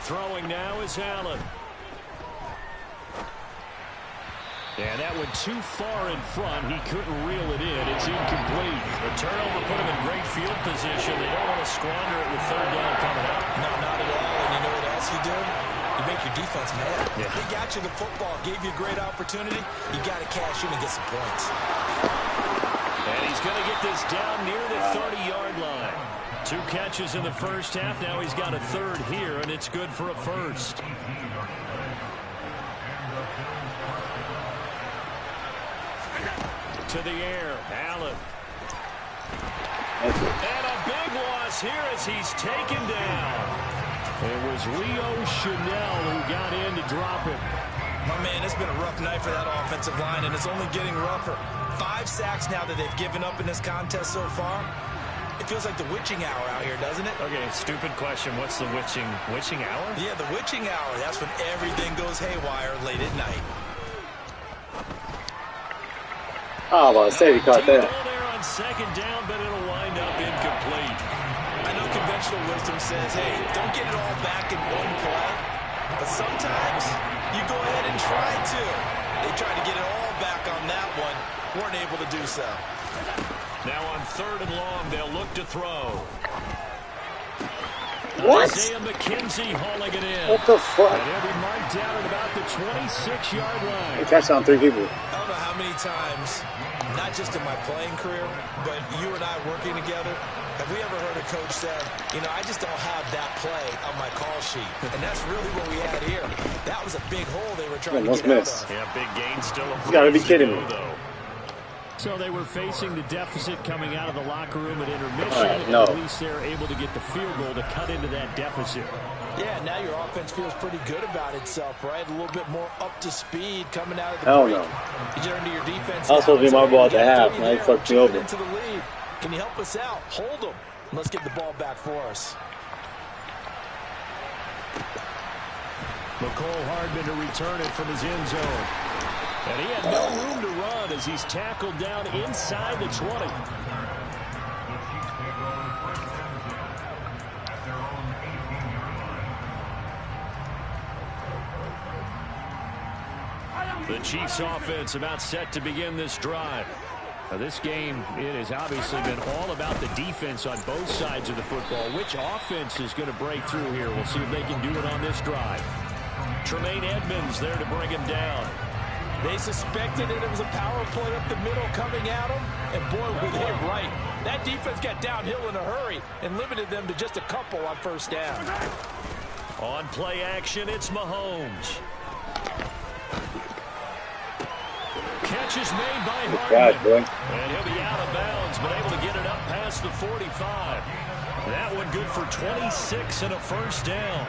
Throwing now is Allen. And that went too far in front. He couldn't reel it in. It's incomplete. The turnover put him in great field position. They don't want to squander it with 3rd down coming up. No, not at all. And you know what else you do? You make your defense mad. Yeah. They got you the football, gave you a great opportunity. You got to cash in and get some points. And he's going to get this down near the 30-yard line. 2 catches in the first half. Now he's got a 3rd here, and it's good for a 1st. To the air, Allen. And a big loss here as he's taken down. It was Leo Chanel who got in to drop it. My man, it's been a rough night for that offensive line, and it's only getting rougher. 5 sacks now that they've given up in this contest so far. It feels like the witching hour out here, doesn't it? Okay, stupid question. What's the witching hour? Yeah, the witching hour. That's when everything goes haywire late at night. Oh, well, say he caught that. There on 2nd down, but it'll wind up incomplete. I know conventional wisdom says, hey, don't get it all back in one play. But sometimes you go ahead and try to. They tried to get it all back on that one. Weren't able to do so. Now on 3rd and long, they'll look to throw. What? Isaiah McKenzie hauling it in. What the fuck? And he'll be marked down at about the 26-yard line. He touched on 3 people. I don't know how many times, not just in my playing career, but you and I working together, have we ever heard a coach say, you know, I just don't have that play on my call sheet. And that's really what we had here. That was a big hole they were trying to get out of. Yeah, big gain still. You gotta be kidding me. Though. So they were facing the deficit coming out of the locker room at intermission. Right, no. At least they're able to get the field goal to cut into that deficit. Yeah, now your offense feels pretty good about itself, right? A little bit more up to speed coming out of the Hell break. no. You get into your defense. That was supposed to be my ball at the half, man. He fucked me over. Into the lead. Can you help us out? Hold them. Let's get the ball back for us. McCole Hardman to return it from his end zone. And he had no room to run as he's tackled down inside the 20. The Chiefs offense about set to begin this drive. Now this game, it has obviously been all about the defense on both sides of the football. Which offense is going to break through here? We'll see if they can do it on this drive. Tremaine Edmonds there to bring him down. They suspected it was a power play up the middle coming at them, and boy, were they right. That defense got downhill in a hurry and limited them to just a couple on 1st down. On play action, it's Mahomes. Catch is made by Hardman. And he'll be out of bounds, but able to get it up past the 45. That one good for 26 and a 1st down.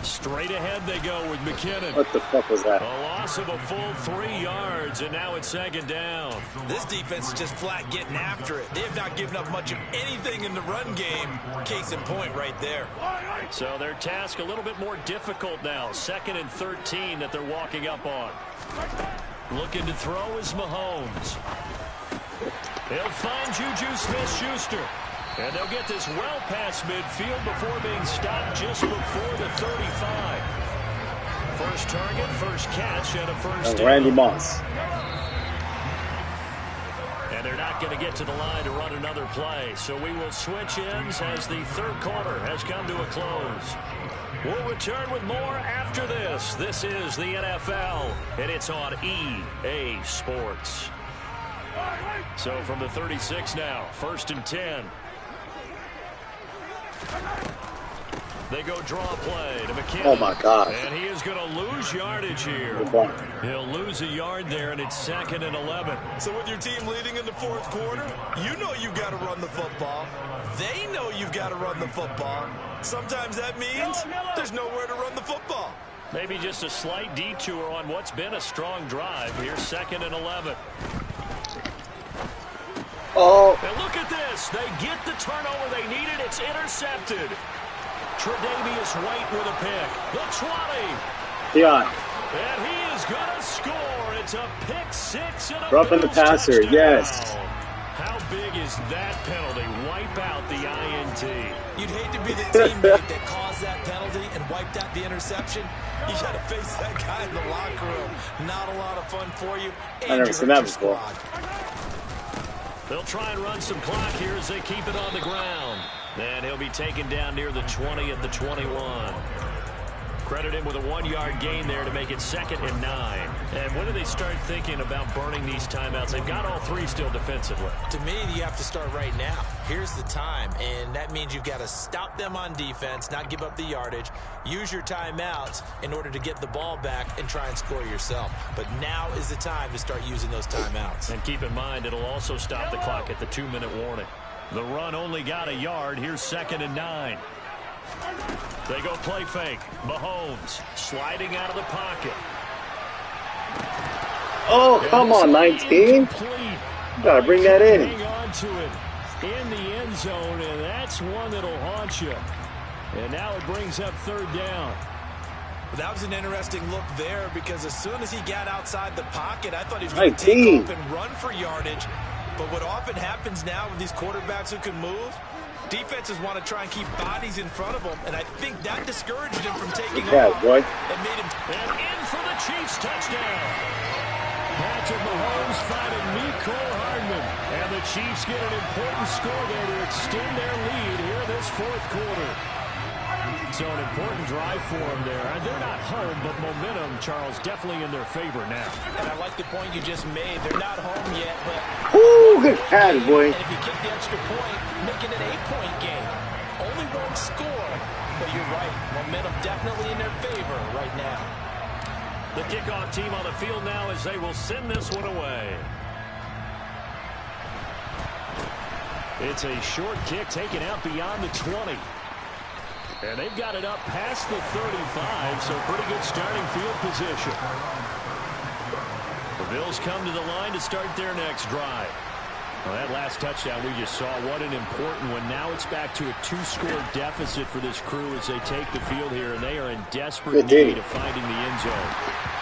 Straight ahead they go with McKinnon. What the fuck was that? A loss of a full 3 yards, and now it's 2nd down. This defense is just flat getting after it. They have not given up much of anything in the run game. Case in point right there. So their task a little bit more difficult now. 2nd and 13 that they're walking up on. Looking to throw is Mahomes. He'll find Juju Smith-Schuster. And they'll get this well past midfield before being stopped just before the 35. First target, first catch, and a 1st down. Randy Moss. And they're not going to get to the line to run another play. So we will switch ends as the 3rd quarter has come to a close. We'll return with more after this. This is the NFL, and it's on EA Sports. So from the 36 now, 1st and 10. They go draw play to McKinnon. Oh, my God. And he is going to lose yardage here. He'll lose a yard there, and it's 2nd and 11. So with your team leading in the 4th quarter, you know you've got to run the football. They know you've got to run the football. Sometimes that means there's nowhere to run the football. Maybe just a slight detour on what's been a strong drive. Here's 2nd and 11. Oh. And look at this. They get the turnover they needed. It's intercepted. Tre'Davious White with a pick. The 20. Deion. And he is going to score. It's a pick 6 and a Roughing the passer, touchdown. yes. How big is that penalty? Wipe out the INT. You'd hate to be the teammate that caused that penalty and wiped out the interception. You got to face that guy in the locker room. Not a lot of fun for you. I've never seen that before. They'll try and run some clock here as they keep it on the ground. And he'll be taken down near the 20 at the 21. Credit him with a 1-yard gain there to make it 2nd and 9. And when do they start thinking about burning these timeouts? They've got all 3 still defensively. To me, you have to start right now. Here's the time, and that means you've got to stop them on defense, not give up the yardage, use your timeouts in order to get the ball back and try and score yourself. But now is the time to start using those timeouts. And keep in mind, it'll also stop the clock at the 2-minute warning. The run only got a yard. Here's 2nd and 9. They go play fake. Mahomes sliding out of the pocket. Oh, come on, 19. Gotta bring that in. Hang on to it in the end zone, and that's one that'll haunt you. And now it brings up 3rd down. That was an interesting look there because as soon as he got outside the pocket, I thought he was going to take off and run for yardage. But what often happens now with these quarterbacks who can move, defenses want to try and keep bodies in front of them, and I think that discouraged him from taking off. Boy. And made him in for the Chiefs touchdown. Patrick Mahomes finding Mecole Hardman. And the Chiefs get an important score there to extend their lead here in this 4th quarter. So an important drive for them there. They're not home, but momentum, Charles, definitely in their favor now. And I like the point you just made. They're not home yet, but... Ooh, good pass, boy. And if you kick the extra point, make it an 8-point game. Only 1 score. But you're right. Momentum definitely in their favor right now. The kickoff team on the field now as they will send this one away. It's a short kick taken out beyond the 20. And they've got it up past the 35, so pretty good starting field position. The Bills come to the line to start their next drive. Well, that last touchdown we just saw, what an important one. Now it's back to a 2-score deficit for this crew as they take the field here, and they are in desperate need of finding the end zone.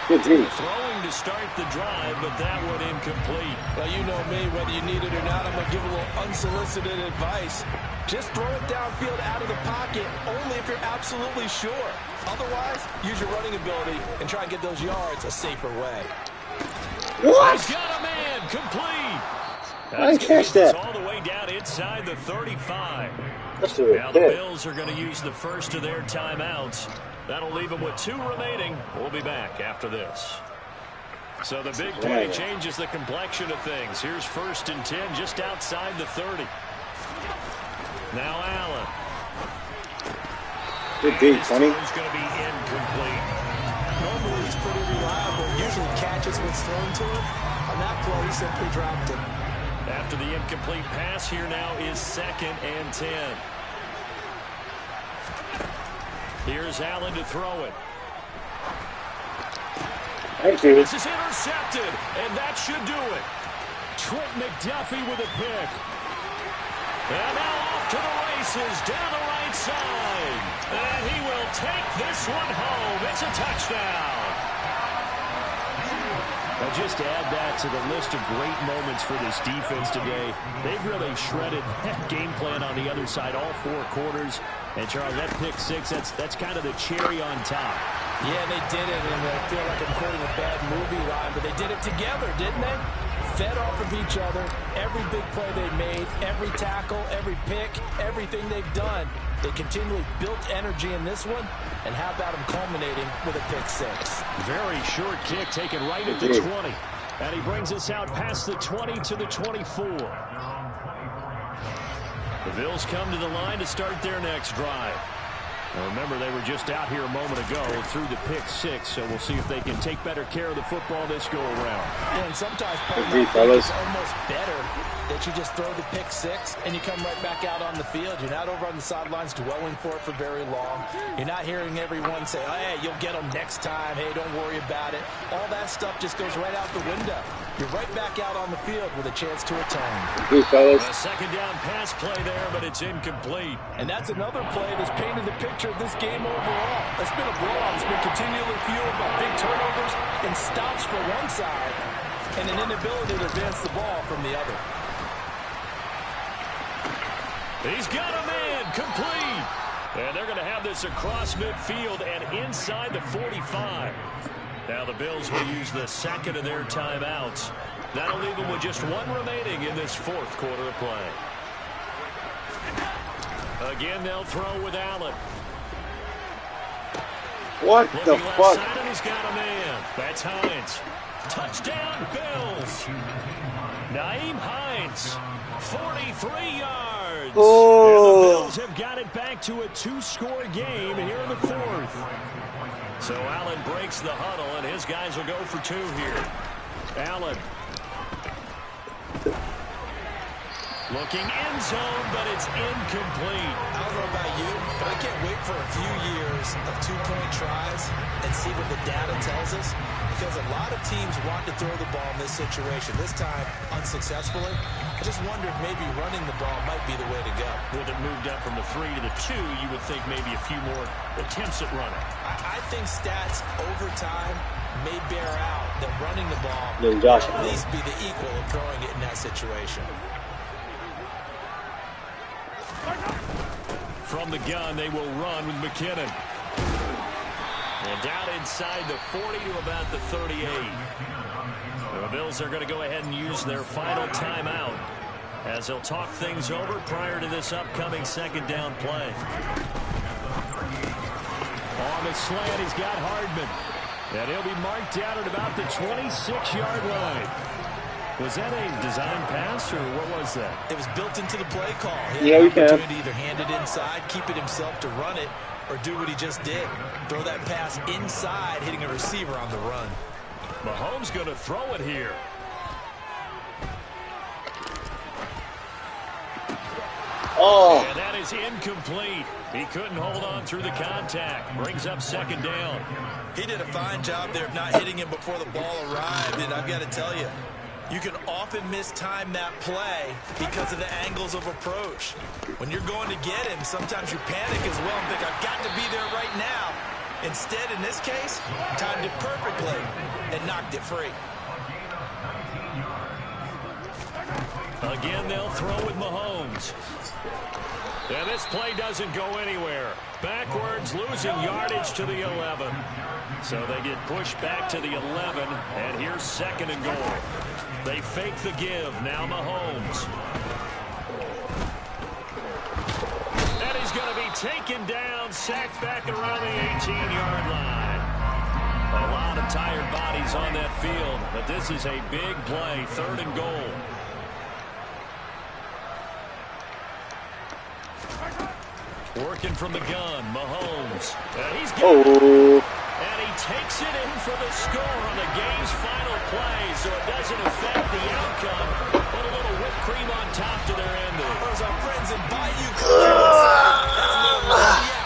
Good team. Throwing to start the drive, but that one incomplete. Well, you know me, whether you need it or not, I'm going to give a little unsolicited advice. Just throw it downfield out of the pocket, only if you're absolutely sure. Otherwise, use your running ability and try and get those yards a safer way. What? He's got a man, complete. I didn't catch that. All the way down inside the 35. That's Now the Bills are going to use the first of their timeouts. That'll leave them with 2 remaining. We'll be back after this. So the big play changes the complexion of things. Here's 1st and 10 just outside the 30. Now Allen. Good deep, Sonny. He's going to be incomplete. Normally he's pretty reliable. Usually catches what's thrown to him. On that play, he simply dropped it. After the incomplete pass, here now is 2nd and 10. Here's Allen to throw it. Thank you. This is intercepted, and that should do it. Trent McDuffie with a pick. And now off to the races, down the right side. And he will take this one home. It's a touchdown. Now just add that to the list of great moments for this defense today. They've really shredded that game plan on the other side all 4 quarters. And, Charles, that pick 6, that's kind of the cherry on top. Yeah, they did it, and I feel like I'm quoting a bad movie line, but they did it together, didn't they? Fed off of each other, every big play they made, every tackle, every pick, everything they've done. They continually built energy in this one, and how about them culminating with a pick 6? Very short kick taken right at the 20. And he brings us out past the 20 to the 24. The Bills come to the line to start their next drive. Now remember, they were just out here a moment ago through the pick 6, so we'll see if they can take better care of the football this go around. And sometimes it's almost better that that you just throw the pick six and you come right back out on the field. You're not over on the sidelines dwelling for it for very long. You're not hearing everyone say, oh, hey, you'll get them next time. Hey, don't worry about it. All that stuff just goes right out the window. You're right back out on the field with a chance to atone. A second down pass play there, but it's incomplete. And that's another play that's painted the picture of this game overall. It's been a blowout. It's been continually fueled by big turnovers and stops for one side and an inability to advance the ball from the other. He's got a man, complete. And they're going to have this across midfield and inside the 45. Now the Bills will use the second of their timeouts. That'll leave them with just one remaining in this fourth quarter of play. Again, they'll throw with Allen. What the fuck? And he's got a man. That's Hines. Touchdown, Bills. Nyheim Hines, 43 yards. Oh. And the Bills have got it back to a two-score game here in the fourth. So Allen breaks the huddle, and his guys will go for two here. Allen. Looking end zone, but it's incomplete. I don't know about you, but I can't wait for a few years of two-point tries and see what the data tells us. Because a lot of teams want to throw the ball in this situation. This time, unsuccessfully. I just wonder if maybe running the ball might be the way to go. With it moved up from the 3 to the 2, you would think maybe a few more attempts at running. I think stats over time may bear out that running the ball Then Josh, will at least be the equal of throwing it in that situation. From the gun, they will run with McKinnon. And down inside the 40 to about the 38. The Bills are going to go ahead and use their final timeout as they'll talk things over prior to this upcoming second down play. On the slant, he's got Hardman. And he'll be marked down at about the 26-yard line. Was that a design pass, or what was that? It was built into the play call. He had an opportunity to either hand it inside, keep it himself to run it, or do what he just did. Throw that pass inside, hitting a receiver on the run. Mahomes going to throw it here. Oh. And that is incomplete. He couldn't hold on through the contact. Brings up second down. He did a fine job there of not hitting him before the ball arrived, and I've got to tell you, you can often mistime that play because of the angles of approach. When you're going to get him, sometimes you panic as well and think, I've got to be there right now. Instead, in this case, timed it perfectly and knocked it free. Again, they'll throw with Mahomes. And this play doesn't go anywhere. Backwards, losing yardage to the 11. So they get pushed back to the 11, and here's second and goal. They fake the give. Now Mahomes. And he's going to be taken down, sacked back around the 18-yard line. A lot of tired bodies on that field, but this is a big play, third and goal. Working from the gun, Mahomes. And he's got it. And he takes it in for the score on the game's final play, so it doesn't affect the outcome. Put a little whipped cream on top to their ending. Those are friends in Bayou Country. That's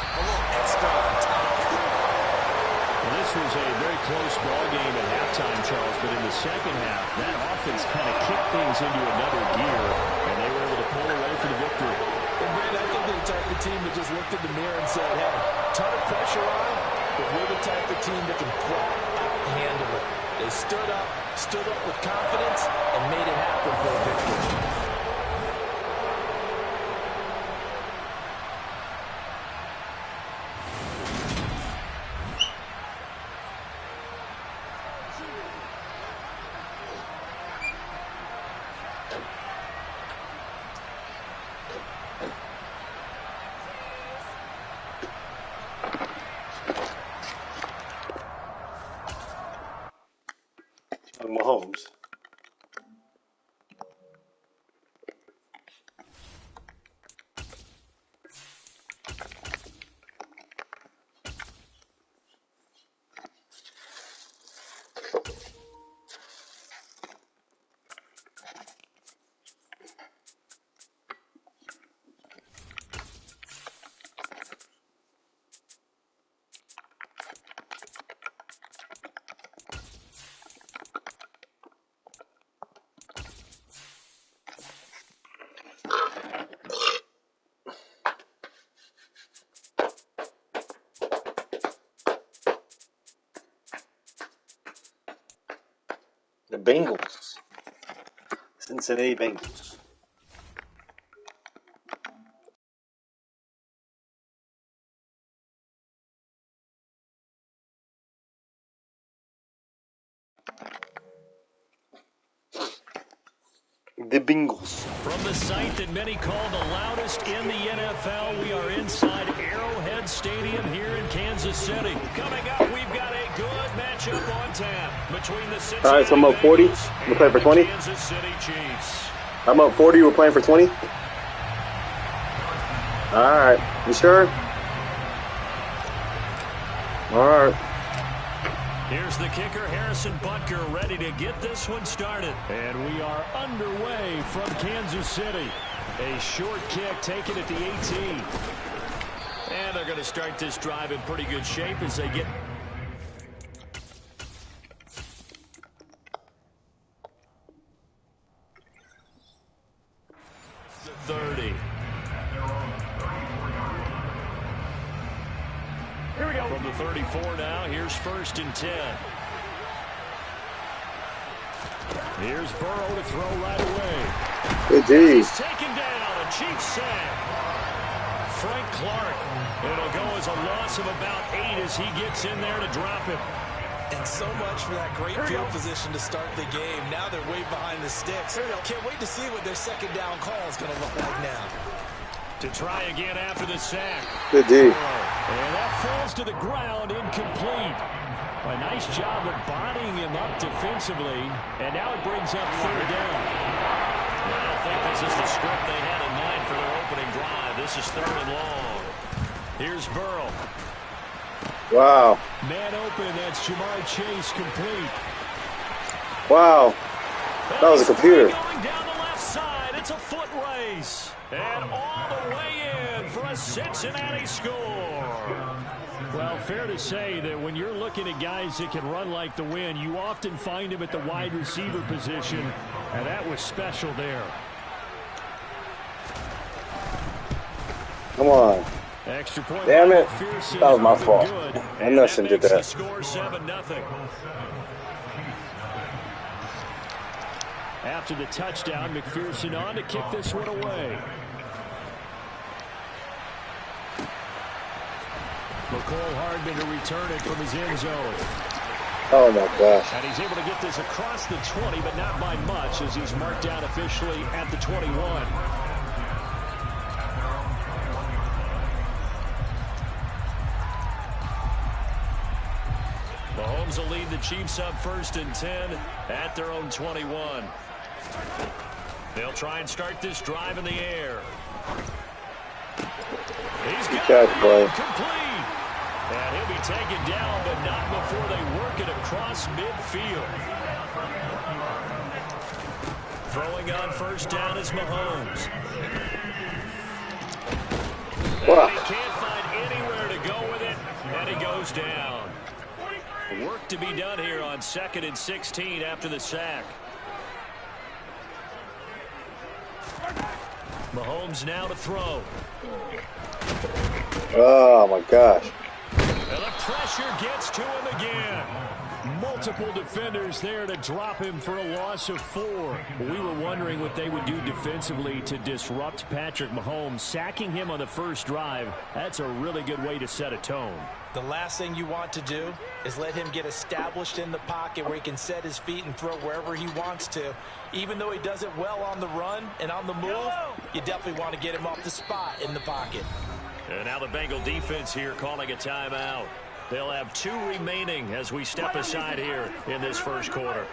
a little extra on top. Well, this was a very close ball game at halftime, Charles, but in the second half, that offense kind of kicked things into another gear, and they were able to pull away for the victory. And Brad, I think they're the type of team that just looked in the mirror and said, hey, ton of pressure on, but we're the type of team that can flat out handle it. They stood up with confidence, and made it happen for a victory. Mahomes. Bengals. Cincinnati Bengals. The Bengals. From the site that many call the loudest in the NFL, we are inside Arrowhead Stadium here in Kansas City. Coming up, we've got a good matchup on tap between the Cincinnati All right, so I'm up 40. We're playing for 20. Kansas City Chiefs. I'm up 40. We're playing for 20. All right. You sure? All right. Here's the kicker, Harrison Butker, ready to get this one started. And we are underway from Kansas City. A short kick taken at the 18. And they're going to start this drive in pretty good shape as they get... the 30. Here we go. From the 34 now, here's 1st and 10. Here's Burrow to throw right away. Good D. He's taken down, a Chiefs sack. Frank Clark. It'll go as a loss of about 8 as he gets in there to drop him. And so much for that great field position to start the game. Now they're way behind the sticks. Can't wait to see what their second down call is going to look like now. To try again after the sack. Good D. And that falls to the ground, incomplete. A nice job of bodying him up defensively. And now it brings up 3rd down. I don't think this is the script they had in mind for their opening drive. This is 3rd and long. Here's Burrow. Wow. Man open, that's Jamar Chase complete. Wow. That was a computer. Going down the left side, it's a foot race. And all the way in for a Cincinnati score. Well, fair to say that when you're looking at guys that can run like the wind, you often find them at the wide receiver position, and that was special there. Come on. Extra point. Damn it. McPherson. That was my fault. Good. I know shouldn't did that. Score 7-0. After the touchdown, McPherson on to kick this one away. McCole Hardman to return it from his end zone. Oh, my gosh. And he's able to get this across the 20, but not by much as he's marked down officially at the 21. Mahomes will lead the Chiefs up 1st and 10 at their own 21. They'll try and start this drive in the air. He's got it complete. And he'll be taken down, but not before they work it across midfield. Throwing on 1st down is Mahomes. Wow. And he can't find anywhere to go with it, and he goes down. Work to be done here on 2nd and 16 after the sack. Mahomes now to throw. Oh, my gosh. And the pressure gets to him again. Multiple defenders there to drop him for a loss of 4. We were wondering what they would do defensively to disrupt Patrick Mahomes. Sacking him on the first drive, that's a really good way to set a tone. The last thing you want to do is let him get established in the pocket where he can set his feet and throw wherever he wants to. Even though he does it well on the run and on the move, you definitely want to get him off the spot in the pocket. And now the Bengal defense here calling a timeout. They'll have 2 remaining as we step aside here in this first quarter.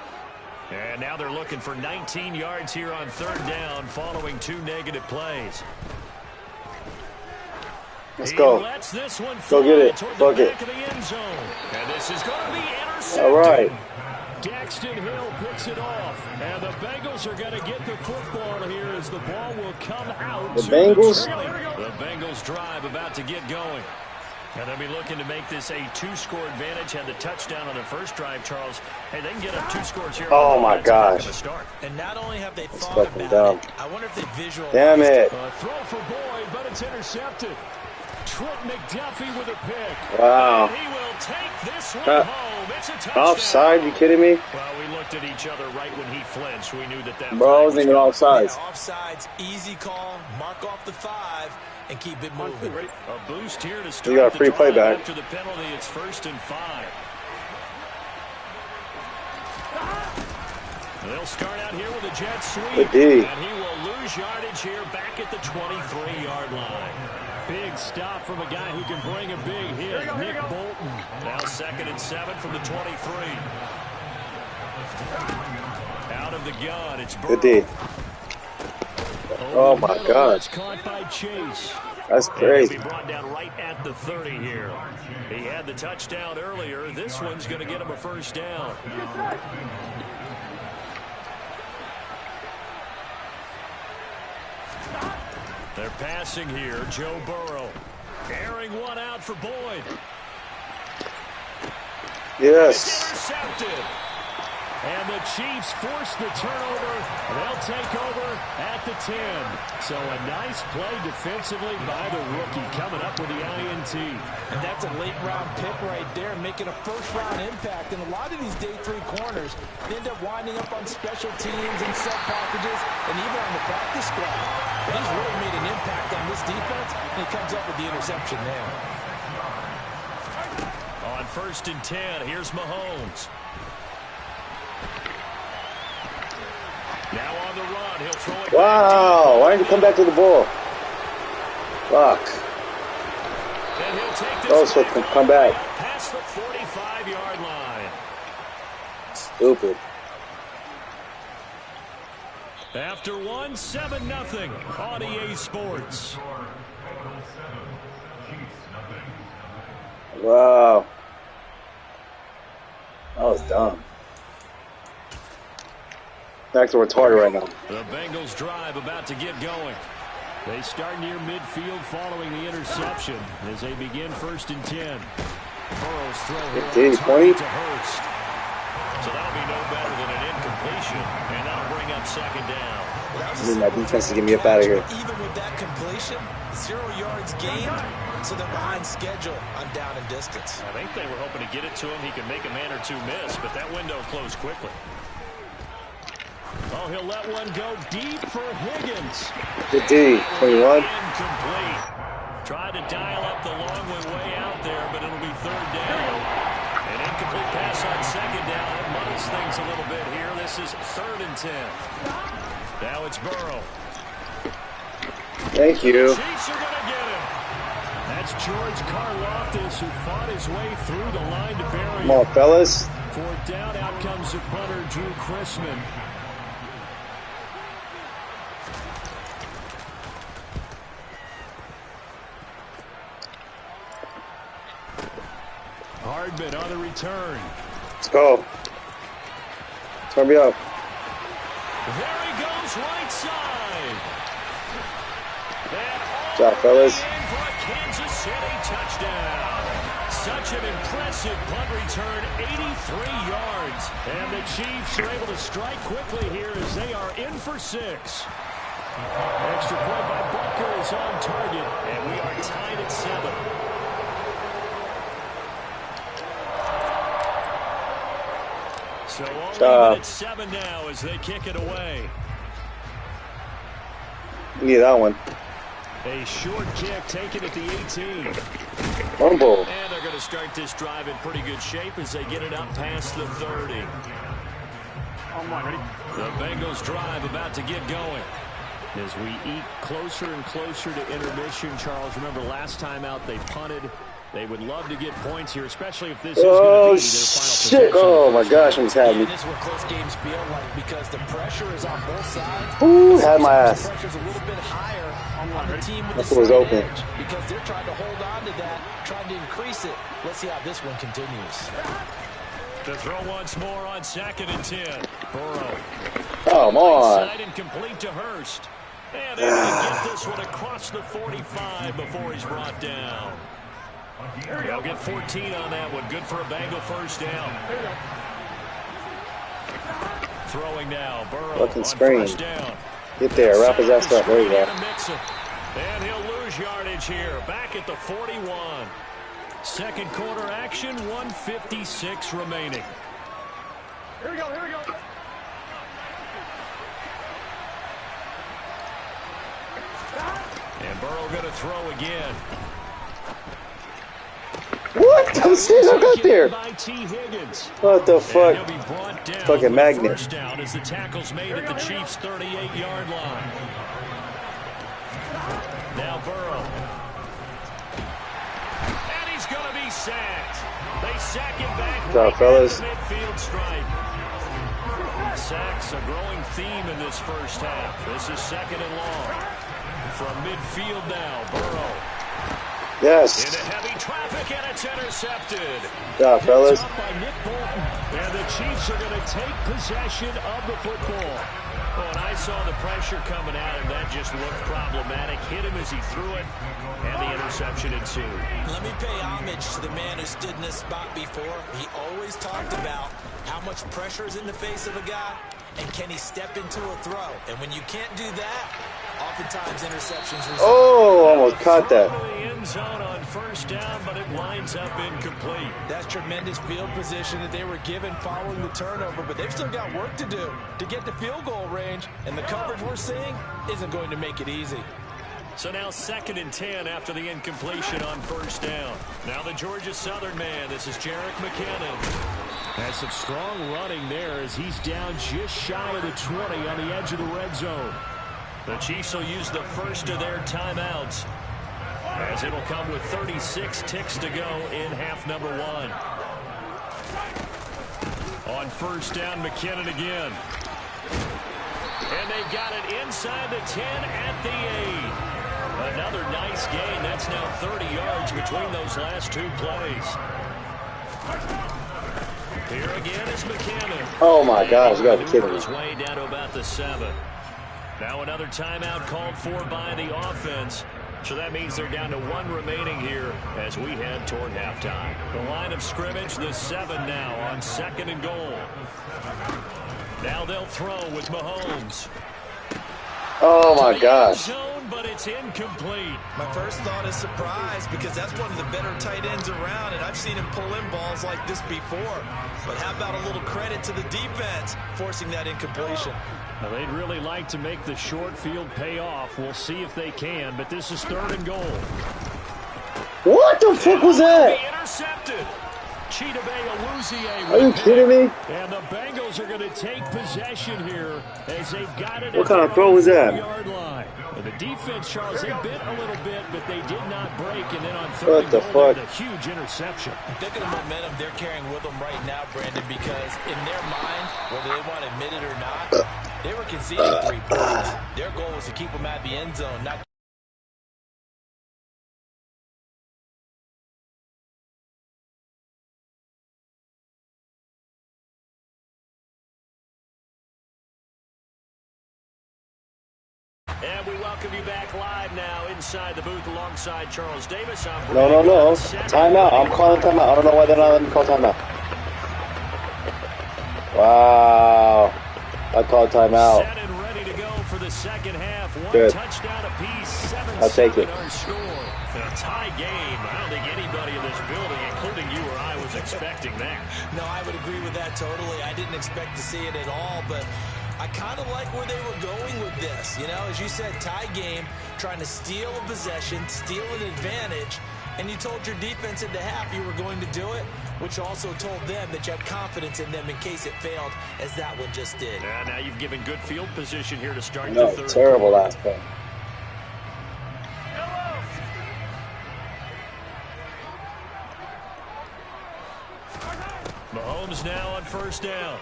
And now they're looking for 19 yards here on 3rd down following 2 negative plays. Let's go. Lets this one Go get it. Fuck it. Of the end zone. And this is going to be intercepted. All right. Daxton Hill picks it off. And the Bengals are going to get the football here as the ball will come out. The Bengals? The Bengals drive about to get going. And they'll be looking to make this a 2-score advantage. Had the touchdown on their first drive, Charles. Hey, they can get up 2 scores here. Oh, my gosh. And not only have they thought about it, I wonder if they visualize. Damn it. Throw for Boyd, but it's intercepted. Trent McDuffie with a pick. Wow. And he will take this one home. It's a touchdown. Offside? You kidding me? Well, we looked at each other right when he flinched. We knew that Bro, I wasn't even offsides. Yeah, offsides, easy call. Mark off the 5 and keep it moving. A boost here to start. You got a free playback. After the penalty, it's 1st and 5. They'll start out here with a jet sweep. And he will lose yardage here back at the 23-yard line. Big stop from a guy who can bring a big hit, Nick Bolton. Now 2nd and 7 from the 23. Out of the gun, it's Burrow. Good D. Oh my God. Caught by Chase. That's crazy. He'll be brought down right at the 30 here. He had the touchdown earlier. This one's going to get him a 1st down. They're passing here. Joe Burrow. Airing one out for Boyd. Yes. It's intercepted. And the Chiefs force the turnover. They'll take over at the 10. So a nice play defensively by the rookie coming up with the INT. And that's a late-round pick right there, making a first-round impact. And a lot of these day 3 corners, they end up winding up on special teams and sub packages and even on the practice squad. But he's really made an impact on this defense, and he comes up with the interception there. On 1st and 10, here's Mahomes. Now on the run, he'll throw it. Wow, why didn't you come back to the ball? Fuck. And he'll take this Oh, so come back. past the 45-yard line. Stupid. After one, 7-0 on EA Sports. Wow. That was dumb. Back to retarded right now. The Bengals drive about to get going. They start near midfield following the interception as they begin 1st and 10. Burrow's throw here to Hurst. So that'll be no better than an incompletion, and that'll bring up 2nd down. I need my defense to get me up out of here. Even with that completion, 0 yards gained, so they're behind schedule on down and distance. I think they were hoping to get it to him. He could make a man or two miss, but that window closed quickly. Oh, he'll let one go deep for Higgins. Good D, 21. Incomplete. Tried to dial up the long way out there, but it'll be 3rd down. An incomplete pass on 2nd down. It muddles things a little bit here. This is 3rd and 10. Now it's Burrow. Thank you. Chiefs are going to get him. That's George Karlaftis, who fought his way through the line to bury Come on, fellas. 4th down, out comes the punter, Drew Chrisman. Hardman on the return. Let's go. Turn me up. There he goes, right side. Good job, fellas. For a Kansas City touchdown. Such an impressive punt return, 83 yards. And the Chiefs are able to strike quickly here as they are in for 6. Extra point by Butker is on target. And we are tied at 7. So only at 7 now as they kick it away. Need that one. A short kick taken at the 18. Fumble. And they're going to start this drive in pretty good shape as they get it up past the 30. The Bengals drive about to get going. As we eke closer and closer to intermission, Charles, remember last time out they punted. They would love to get points here, especially if this is going to be their final possession. Oh my gosh, I'm just happy. This is what close games feel like because the pressure is on both sides. Ooh, had my ass. The pressure's a little bit higher on the team with That's the what was slight open. edge because they're trying to hold on to that, trying to increase it. Let's see how this one continues. To throw once more on 2nd and 10. Burrow. Come on. Side and complete to Hurst. And able to get this one across the 45 before he's brought down. They'll get 14 on that one. Good for a Bengal 1st down. Throwing now. Burrow Fucking on screen. 1st down. Get there. Wrap his ass up. There you go. And he'll lose scrimmage yardage here, back at the 41. Second quarter action, 1:56 remaining. Here we go, here we go. And Burrow going to throw again. What the shit I got there? What the fuck? Fucking magnet. First down as the tackle's made at the Chiefs' 38-yard line. Now Burrow. And he's going to be sacked. They sack him back right at the midfield stripe. Sacks a growing theme in this first half. This is second and long. From midfield now, Burrow. Yes. Into heavy traffic, and it's intercepted. Yeah, fellas. By Nick Bolton. And the Chiefs are going to take possession of the football. Oh, and I saw the pressure coming at him. That just looked problematic. Hit him as he threw it, and the interception ensued. Let me pay homage to the man who stood in this spot before. He always talked about how much pressure is in the face of a guy, and can he step into a throw. And when you can't do that, oftentimes interceptions result. Oh, almost caught that. End zone on first down, but it winds up incomplete. That's tremendous field position that they were given following the turnover, but they've still got work to do to get to field goal range, and the coverage we're seeing isn't going to make it easy. So now 2nd and 10 after the incompletion on first down. Now the Georgia Southern man. This is Jerick McKinnon. Has some strong running there as he's down just shy of the 20 on the edge of the red zone. The Chiefs will use the first of their timeouts, as it'll come with 36 ticks to go in half number 1. On first down, McKinnon again. And they got it inside the 10 at the 8. Another nice gain. That's now 30 yards between those last two plays. Here again is McKinnon. Oh my gosh, you gotta be kidding me. His way down to about the 7. Now another timeout called for by the offense. So that means they're down to 1 remaining here as we head toward halftime. The line of scrimmage, the 7 now on 2nd and goal. Now they'll throw with Mahomes. Oh my gosh. Zone, but it's incomplete. My first thought is surprise, because that's one of the better tight ends around, and I've seen him pull in balls like this before. But how about a little credit to the defense forcing that incompletion? Now, they'd really like to make the short field pay off. We'll see if they can, but this is 3rd and goal. What the fuck was that? Intercepted. Are you kidding me? And the Bengals are going to take possession here as they've got it. What kind of throw was that? Yard line. And the defense, Charles, they bit a little bit, but they did not break. And then on 3rd and goal, a huge interception. Look at the momentum they're carrying with them right now, Brandon, because in their mind, whether they want to admit it or not, they were conceding 3 points. Their goal was to keep them at the end zone, not. And we welcome you back live now inside the booth alongside Charles Davis. No. Timeout. I'm calling timeout. I don't know why they're not letting me call timeout. Wow. I called timeout. Set and ready to go for the second half. One Good. touchdown apiece. I'll take it. Our score. A tie game. I don't think anybody in this building, including you or I, was expecting that. No, I would agree with that totally. I didn't expect to see it at all, but I kind of like where they were going with this. You know, as you said, tie game, trying to steal a possession, steal an advantage, and you told your defense at the half you were going to do it, which also told them that you had confidence in them in case it failed, as that one just did. Yeah, now you've given good field position here to start No, the 3rd. terrible last play. Mahomes now on first down.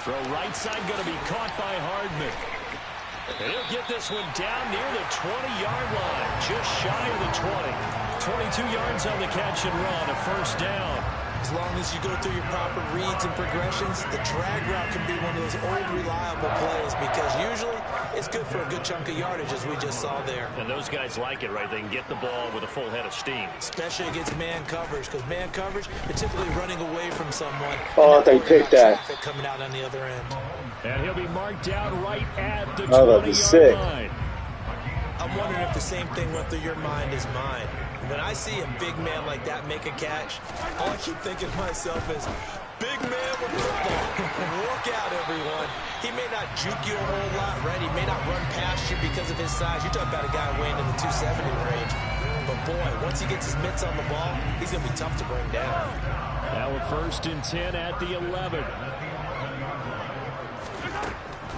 Throw right side, going to be caught by Hardman. And he'll get this one down near the 20-yard line, just shy of the 20. 22 yards on the catch and run, a first down. As long as you go through your proper reads and progressions, the drag route can be one of those old reliable plays, because usually it's good for a good chunk of yardage, as we just saw there. And those guys like it, right? They can get the ball with a full head of steam. Especially against man coverage, because man coverage, they're typically running away from someone. Oh, they picked that. Coming out on the other end. And he'll be marked down right at the Oh, that'd be 20-yard sick. line. I I'm wondering if the same thing went through your mind as mine. When I see a big man like that make a catch, all I keep thinking to myself is, big man with football. Look out, everyone. He may not juke you a whole lot, right? He may not run past you because of his size. You talk about a guy weighing in the 270 range. But, boy, once he gets his mitts on the ball, he's going to be tough to bring down. Now a 1st and 10 at the 11.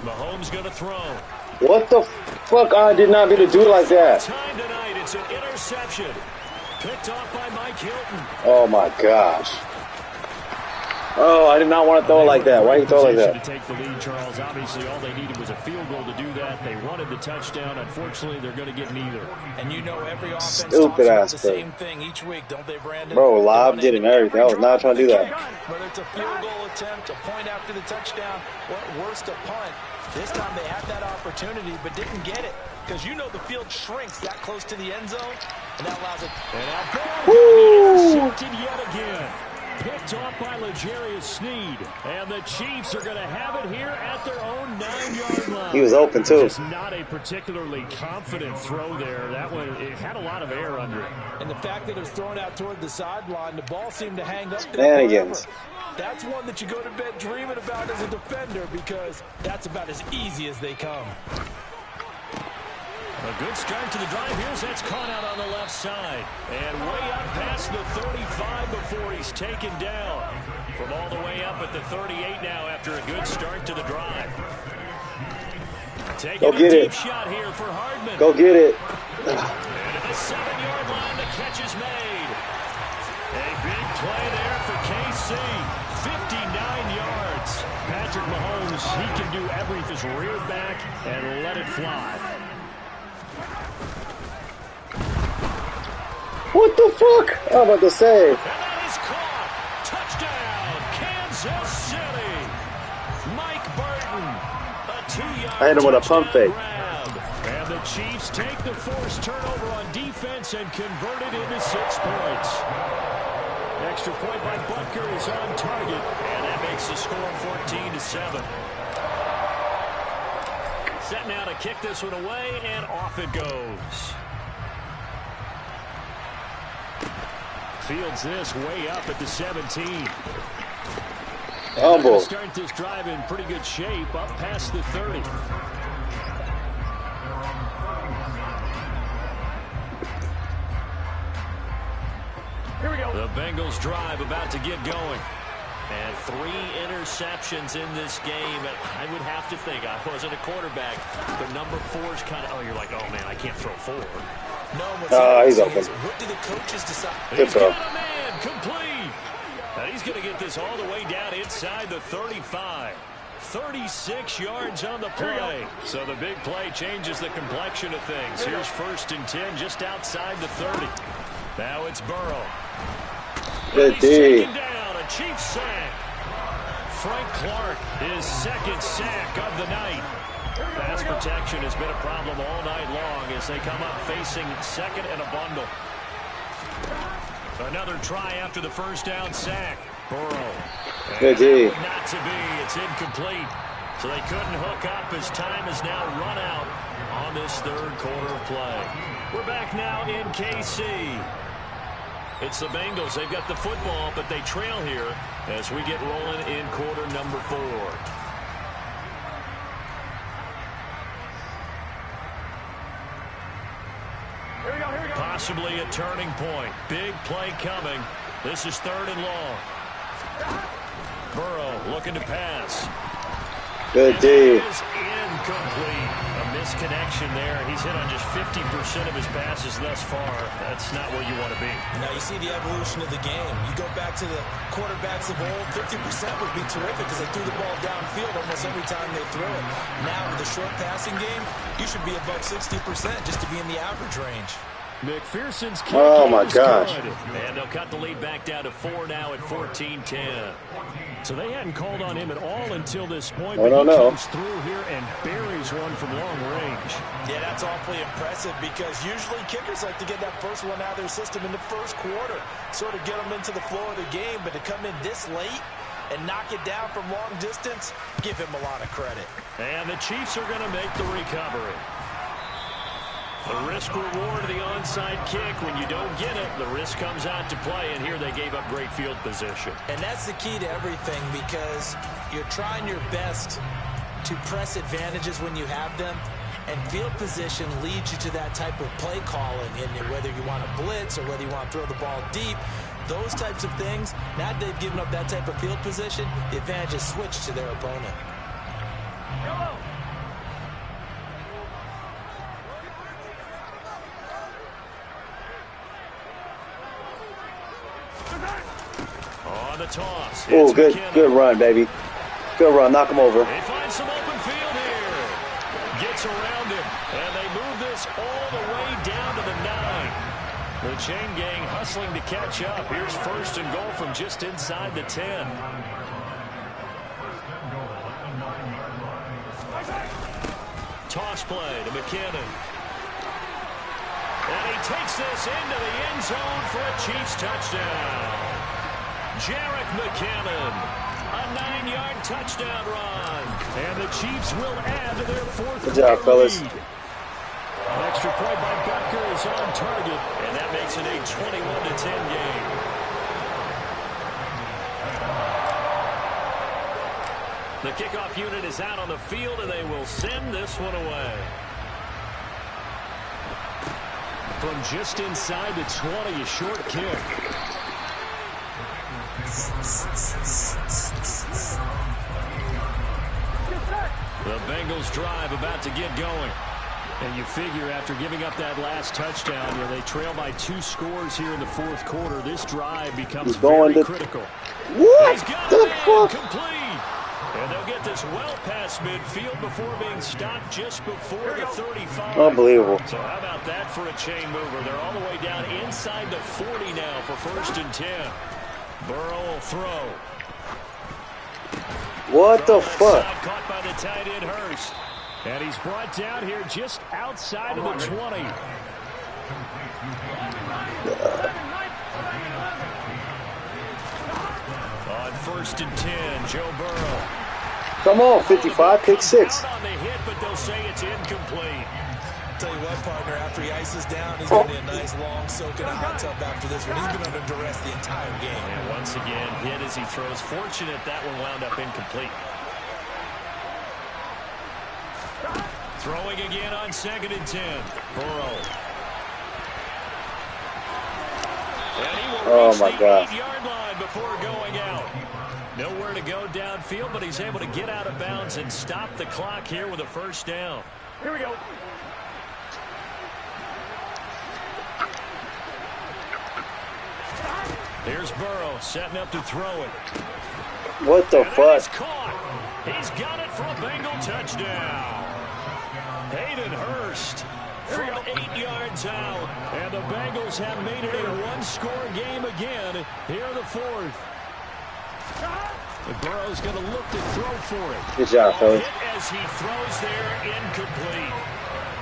Mahomes going to throw. What the fuck? I did not mean to do it like that. Time tonight. It's an interception. Picked off by Mike Hilton. Oh, my gosh. Oh, I did not want to throw it like that. Why you throw it like that? To take the lead, Charles. Obviously, all they needed was a field goal to do that. They wanted the touchdown. Unfortunately, they're going to get neither. And you know every offense Stupid ass the same thing each week, don't they, Brandon? Bro, live did it and everything. I was not trying to do that. Whether it's a field goal attempt, a point after the touchdown, or at worst, a punt. This time they had that opportunity but didn't get it because you know the field shrinks that close to the end zone, and that allows it. And that ball intercepted yet again. Picked off by L'Jarius Sneed. And the Chiefs are going to have it here at their own 9-yard line. He was open, too. Just not a particularly confident throw there. That one, it had a lot of air under it. And the fact that it was thrown out toward the sideline, the ball seemed to hang up there. Shenanigans. That's one that you go to bed dreaming about as a defender because that's about as easy as they come. A good start to the drive. Here's that's caught out on the left side. And way up past the 35 before he's taken down. From all the way up at the 38 now after a good start to the drive. Taking Go get a deep it. shot here for Hardman. Go get it. And at the 7-yard line, the catch is made. A big play there for KC. 59 yards. Patrick Mahomes, he can do everything. His rear back and let it fly. What the fuck? I'm about to say. And that is caught. Touchdown, Kansas City. Mike Burton, a 2-yard I hit him with a pump fake. grab. And the Chiefs take the forced turnover on defense and convert it into 6 points. Extra point by Butker is on target, and that makes the score 14-7. Set now to kick this one away, and off it goes. Fields this way up at the 17. Humble. Start this drive in pretty good shape, up past the 30. Here we go. The Bengals drive about to get going. And 3 interceptions in this game. And I would have to think, I wasn't a quarterback, but number 4 is kind of, you're like, oh man, I can't throw 4. No, he's open. What do the coaches decide? He's got a man complete. And he's going to get this all the way down inside the 35. 36 yards on the play. So the big play changes the complexion of things. Here's 1st and 10 just outside the 30. Now it's Burrow. Good He's D. taken down. A Chiefs sack. Frank Clark, his 2nd sack of the night. Pass protection has been a problem all night long as they come up facing 2nd and a bundle. Another try after the 1st down sack. Burrow. Good D. Not to be. It's incomplete. So they couldn't hook up as time has now run out on this 3rd quarter of play. We're back now in KC. It's the Bengals. They've got the football, but they trail here as we get rolling in quarter number 4. Here we go. Possibly a turning point. Big play coming. This is 3rd and long. Burrow looking to pass. Good D. Is incomplete. A misconnection there. He's hit on just 50% of his passes thus far. That's not where you want to be. Now you see the evolution of the game. You go back to the quarterbacks of old, 50% would be terrific because they threw the ball downfield almost every time they throw it. Now with the short passing game, you should be above 60% just to be in the average range. McPherson's kick Oh, my is gosh. good. And they'll cut the lead back down to 4 now at 14-10. So they hadn't called on him at all until this point. I don't but he know. comes through here and buries one from long range. Yeah, that's awfully impressive because usually kickers like to get that first one out of their system in the 1st quarter, sort of get them into the flow of the game. But to come in this late and knock it down from long distance, give him a lot of credit. And the Chiefs are going to make the recovery. The risk reward of the onside kick. When you don't get it, the risk comes out to play, and here they gave up great field position. And that's the key to everything, because you're trying your best to press advantages when you have them, and field position leads you to that type of play calling. And whether you want to blitz or whether you want to throw the ball deep, those types of things, now that they've given up that type of field position, the advantage is switched to their opponent. On the toss. Oh, good run, baby. Good run. Knock him over. They find some open field here. Gets around him, and they move this all the way down to the 9. The chain gang hustling to catch up. Here's first and goal from just inside the 10. Toss play to McKinnon. And he takes this into the end zone for a Chiefs touchdown. Jarek McKinnon, a 9-yard touchdown run. And the Chiefs will add to their fourth Good job, fellas. lead. An extra point by Becker is on target, and that makes it a 21-10 game. The kickoff unit is out on the field, and they will send this one away. From just inside the 20, a short kick. The Bengals drive about to get going. And you figure after giving up that last touchdown, they trail by 2 scores here in the fourth quarter. This drive becomes very critical. What He's got the it in, fuck? complete. And they'll get this well past midfield before being stopped just before the 35. Unbelievable. So how about that for a chain mover? They're all the way down inside the 40 now for first and 10. Burrow will throw. What the fuck? Caught by the tight end Hurst. And he's brought down here just outside of the 20. On first and 10, Joe Burrow. Come on, 55, pick 6. On the hit, but they'll say it's incomplete. Tell you what, partner, after he ices down, he's going to need a nice long soak in a hot tub after this one. He's been under duress the entire game. And once again, hit as he throws. Fortunate that one wound up incomplete. Throwing again on second and 10. Burrow. And he will reach the 8-yard line before going out. Nowhere to go downfield, but he's able to get out of bounds and stop the clock here with a first down. Here we go. Here's Burrow setting up to throw it. What the fuck? He's caught. He's got it for a Bengal touchdown. Hayden Hurst from 8 yards out. And the Bengals have made it a one-score game again here in the fourth. And Burrow's going to look to throw for it. Good job, fellas. Hit as he throws there, incomplete.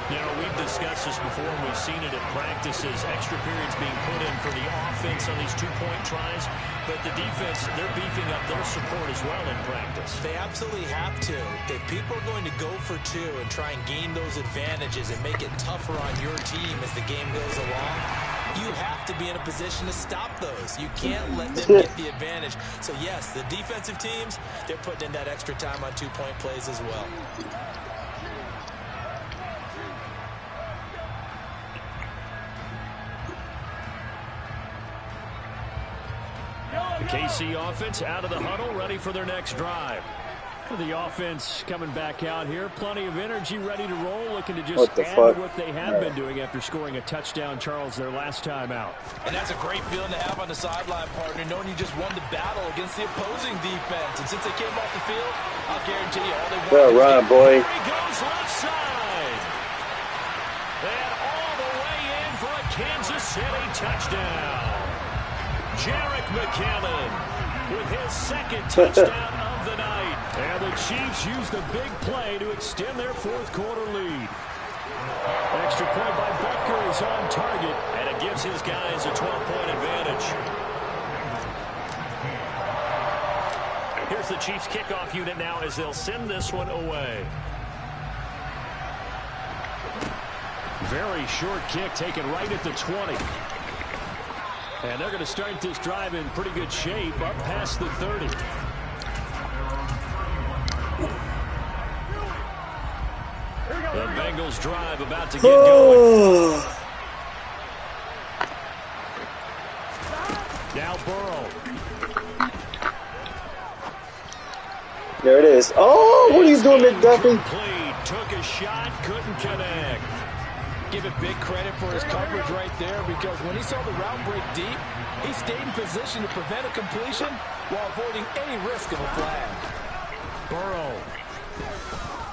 You know, we've discussed this before, and we've seen it at practices. Extra periods being put in for the offense on these two-point tries. But the defense, they're beefing up their support as well in practice. They absolutely have to. If people are going to go for 2 and try and gain those advantages and make it tougher on your team as the game goes along, you have to be in a position to stop those. You can't let them get the advantage. So, yes, the defensive teams, they're putting in that extra time on two-point plays as well. The KC offense out of the huddle, ready for their next drive. The offense coming back out here. Plenty of energy, ready to roll, looking to just add to what they have been doing after scoring a touchdown, Charles, their last time out. And that's a great feeling to have on the sideline, partner, knowing you just won the battle against the opposing defense. And since they came off the field, I'll guarantee you all they want Well run, boy. Here he goes left side. And all the way in for a Kansas City touchdown. Jarek McKinnon with his second touchdown of the night. And the Chiefs use the big play to extend their fourth quarter lead. Extra point by Becker is on target, and it gives his guys a 12-point advantage. Here's the Chiefs kickoff unit now as they'll send this one away. Very short kick taken right at the 20. And they're going to start this drive in pretty good shape up past the 30. The Bengals drive about to get going. Now Burrow. There it is. Oh, what are you doing, McDuffie? Took a shot, couldn't connect. Give it big credit for his coverage right there, because when he saw the route break deep, he stayed in position to prevent a completion while avoiding any risk of a flag. Burrow.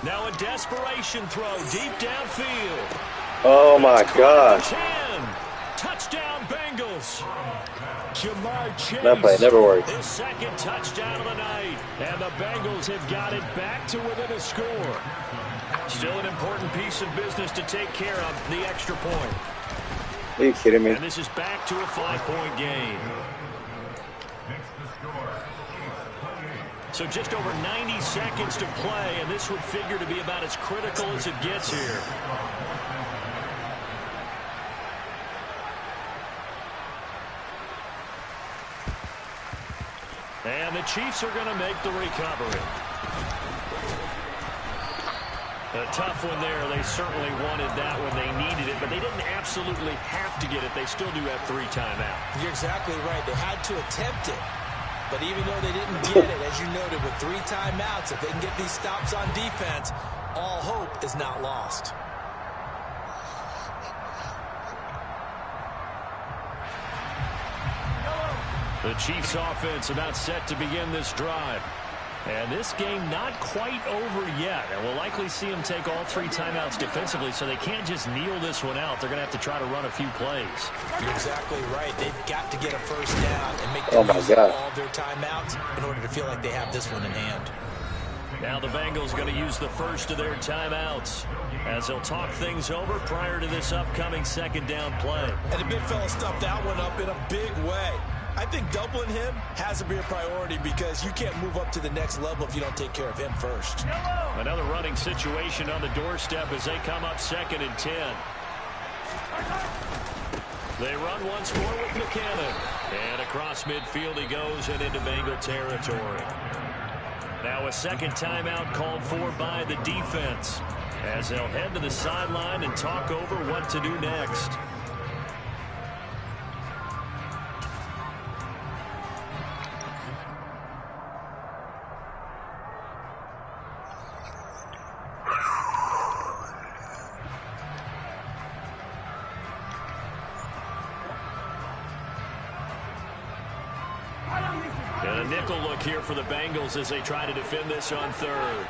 Now a desperation throw deep downfield. Oh my gosh. 10. Touchdown Bengals. Jamar Chase. That play never worked. His second touchdown of the night. And the Bengals have got it back to within a score. Still an important piece of business to take care of, the extra point. Are you kidding me? And this is back to a 5-point game. So just over 90 seconds to play, and this would figure to be about as critical as it gets here. And the Chiefs are going to make the recovery. A tough one there. They certainly wanted that when they needed it, but they didn't absolutely have to get it. They still do have 3 timeouts. You're exactly right. They had to attempt it. But even though they didn't get it, as you noted, with 3 timeouts, if they can get these stops on defense, all hope is not lost. The Chiefs offense about set to begin this drive. And this game not quite over yet. And we'll likely see them take all 3 timeouts defensively, so they can't just kneel this one out. They're going to have to try to run a few plays. You're exactly right. They've got to get a first down and make them use all their timeouts in order to feel like they have this one in hand. Now the Bengals going to use the first of their timeouts as they'll talk things over prior to this upcoming second down play. And the big fella stuffed that one up in a big way. I think doubling him has to be a priority, because you can't move up to the next level if you don't take care of him first. Another running situation on the doorstep as they come up 2nd and 10. They run once more with McKinnon. And across midfield he goes and into Bengal territory. Now a second timeout called for by the defense as they'll head to the sideline and talk over what to do next. And a nickel look here for the Bengals as they try to defend this on 3rd.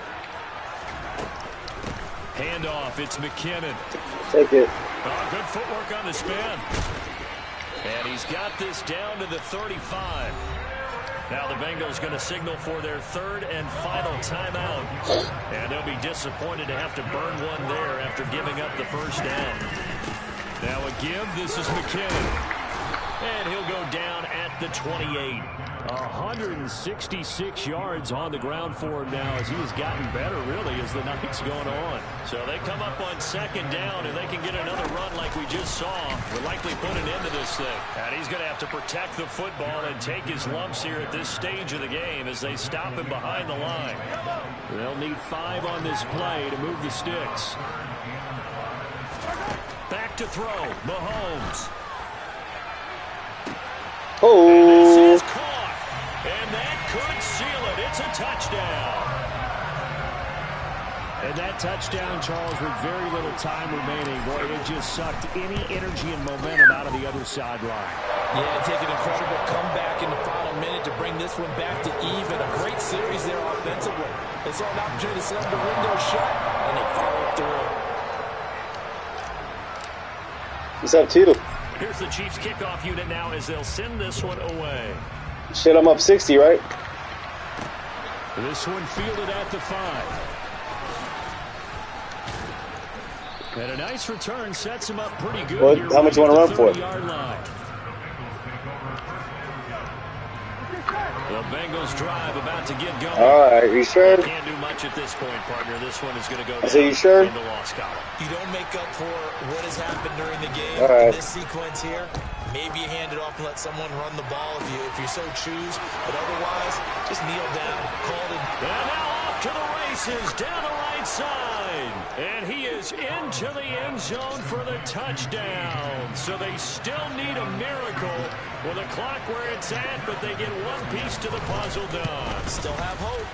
Handoff, it's McKinnon. Take it. Oh, good footwork on the spin. And he's got this down to the 35. Now the Bengals going to signal for their 3rd and final timeout. And they'll be disappointed to have to burn one there after giving up the first down. Now a give, this is McKinnon. And he'll go down at the 28. 166 yards on the ground for him now as he has gotten better, really, as the night's going on. So they come up on 2nd down, and they can get another run like we just saw. We'll likely put an end to this thing. And he's going to have to protect the football and take his lumps here at this stage of the game as they stop him behind the line. They'll need 5 on this play to move the sticks. Back to throw, Mahomes. Oh. And this is caught. And that could seal it. It's a touchdown. And that touchdown, Charles, with very little time remaining. Boy, it just sucked any energy and momentum out of the other sideline. Yeah, take an incredible comeback in the final minute to bring this one back to even. A great series there offensively. They saw an opportunity to slam the window shut, and they followed through. What's up, Tito? Here's the Chiefs kickoff unit now as they'll send this one away. Shit, I'm up 60, right? This one fielded at the 5. And a nice return sets him up pretty good. What? Here How much you want to run for? The The Bengals drive about to get going. All right, you sure? They can't do much at this point, partner. This one is going to go down you sure? in the loss column. You don't make up for what has happened during the game. All right. In this sequence here, maybe you hand it off and let someone run the ball if you so choose. But otherwise, just kneel down, call it. And now off to the races down the right side. And he is into the end zone for the touchdown. So they still need a miracle with the clock where it's at, but they get one piece to the puzzle done. Still have hope.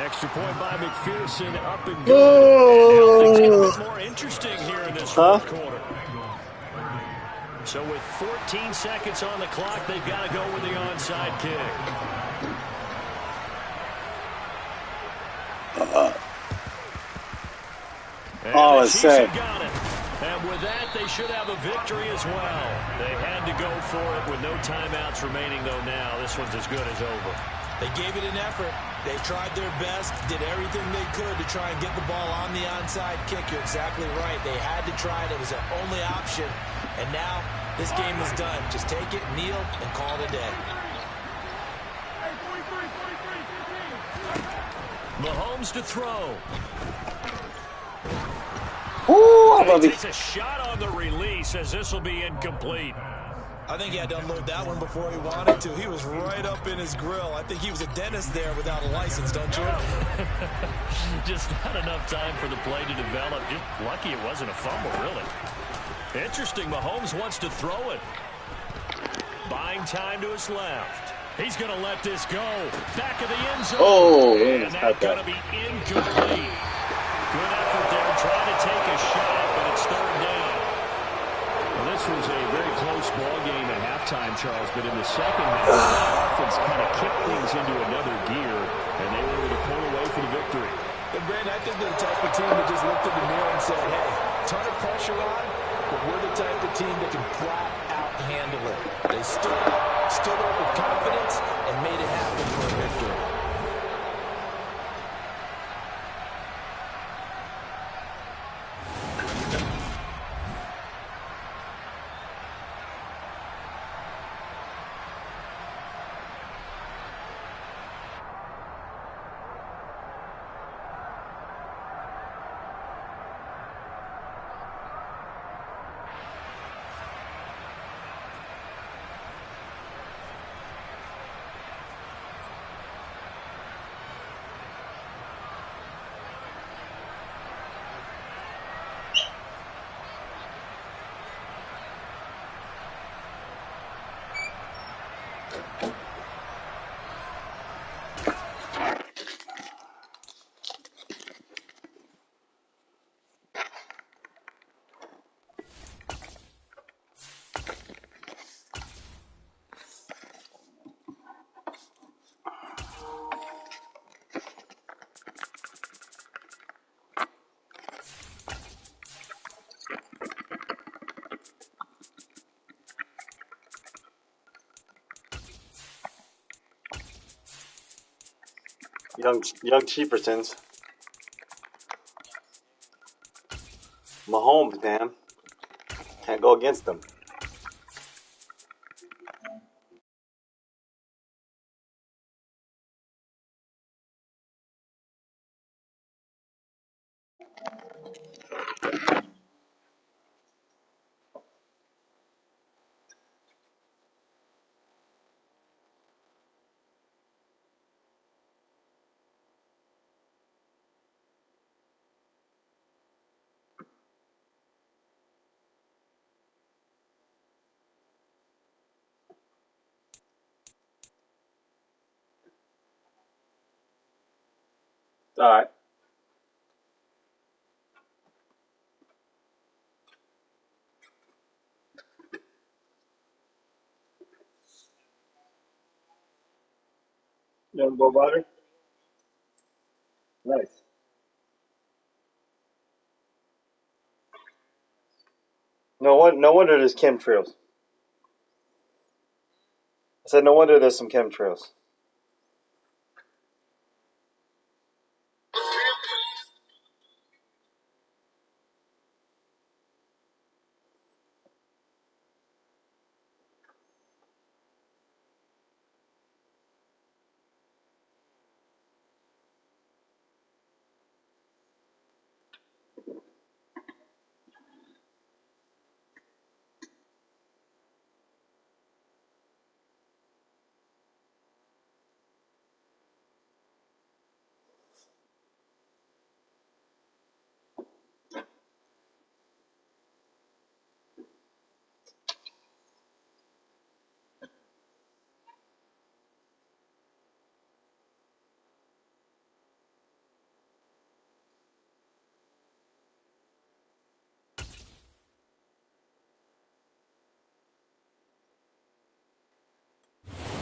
Extra point by McPherson, up and good. And now things get a bit more interesting here in this fourth quarter. So with 14 seconds on the clock, they've got to go with the onside kick. Oh, it's safe. Got it. And with that, they should have a victory as well. They had to go for it with no timeouts remaining, though now. This one's as good as over. They gave it an effort. They tried their best, did everything they could to try and get the ball on the onside kick. You're exactly right. They had to try it. It was their only option. And now this game is done. Just take it, kneel, and call it a day. Mahomes to throw. Ooh, He takes a shot on the release as this will be incomplete. I think he had to unload that one before he wanted to. He was right up in his grill. I think he was a dentist there without a license, don't you? Just not enough time for the play to develop. Just lucky it wasn't a fumble, really. Interesting. Mahomes wants to throw it. Buying time to his left. He's going to let this go. Back of the end zone. Oh, and that's going to be incomplete. Good effort there trying to take a shot, but it's third down. Well, this was a very close ball game at halftime, Charles, but in the second half, the offense kind of kicked things into another gear, and they were able to pull away for the victory. And Brandon, I think they're the type of team that just looked in the mirror and said, hey, ton of pressure on, but we're the type of team that can flat out handle it. They stood up with confidence and made it happen for a victory. Young Cheapersons. Mahomes, man. Can't go against them. All right. You want to go butter? Nice. No wonder there's chemtrails. I said no wonder there's some chemtrails.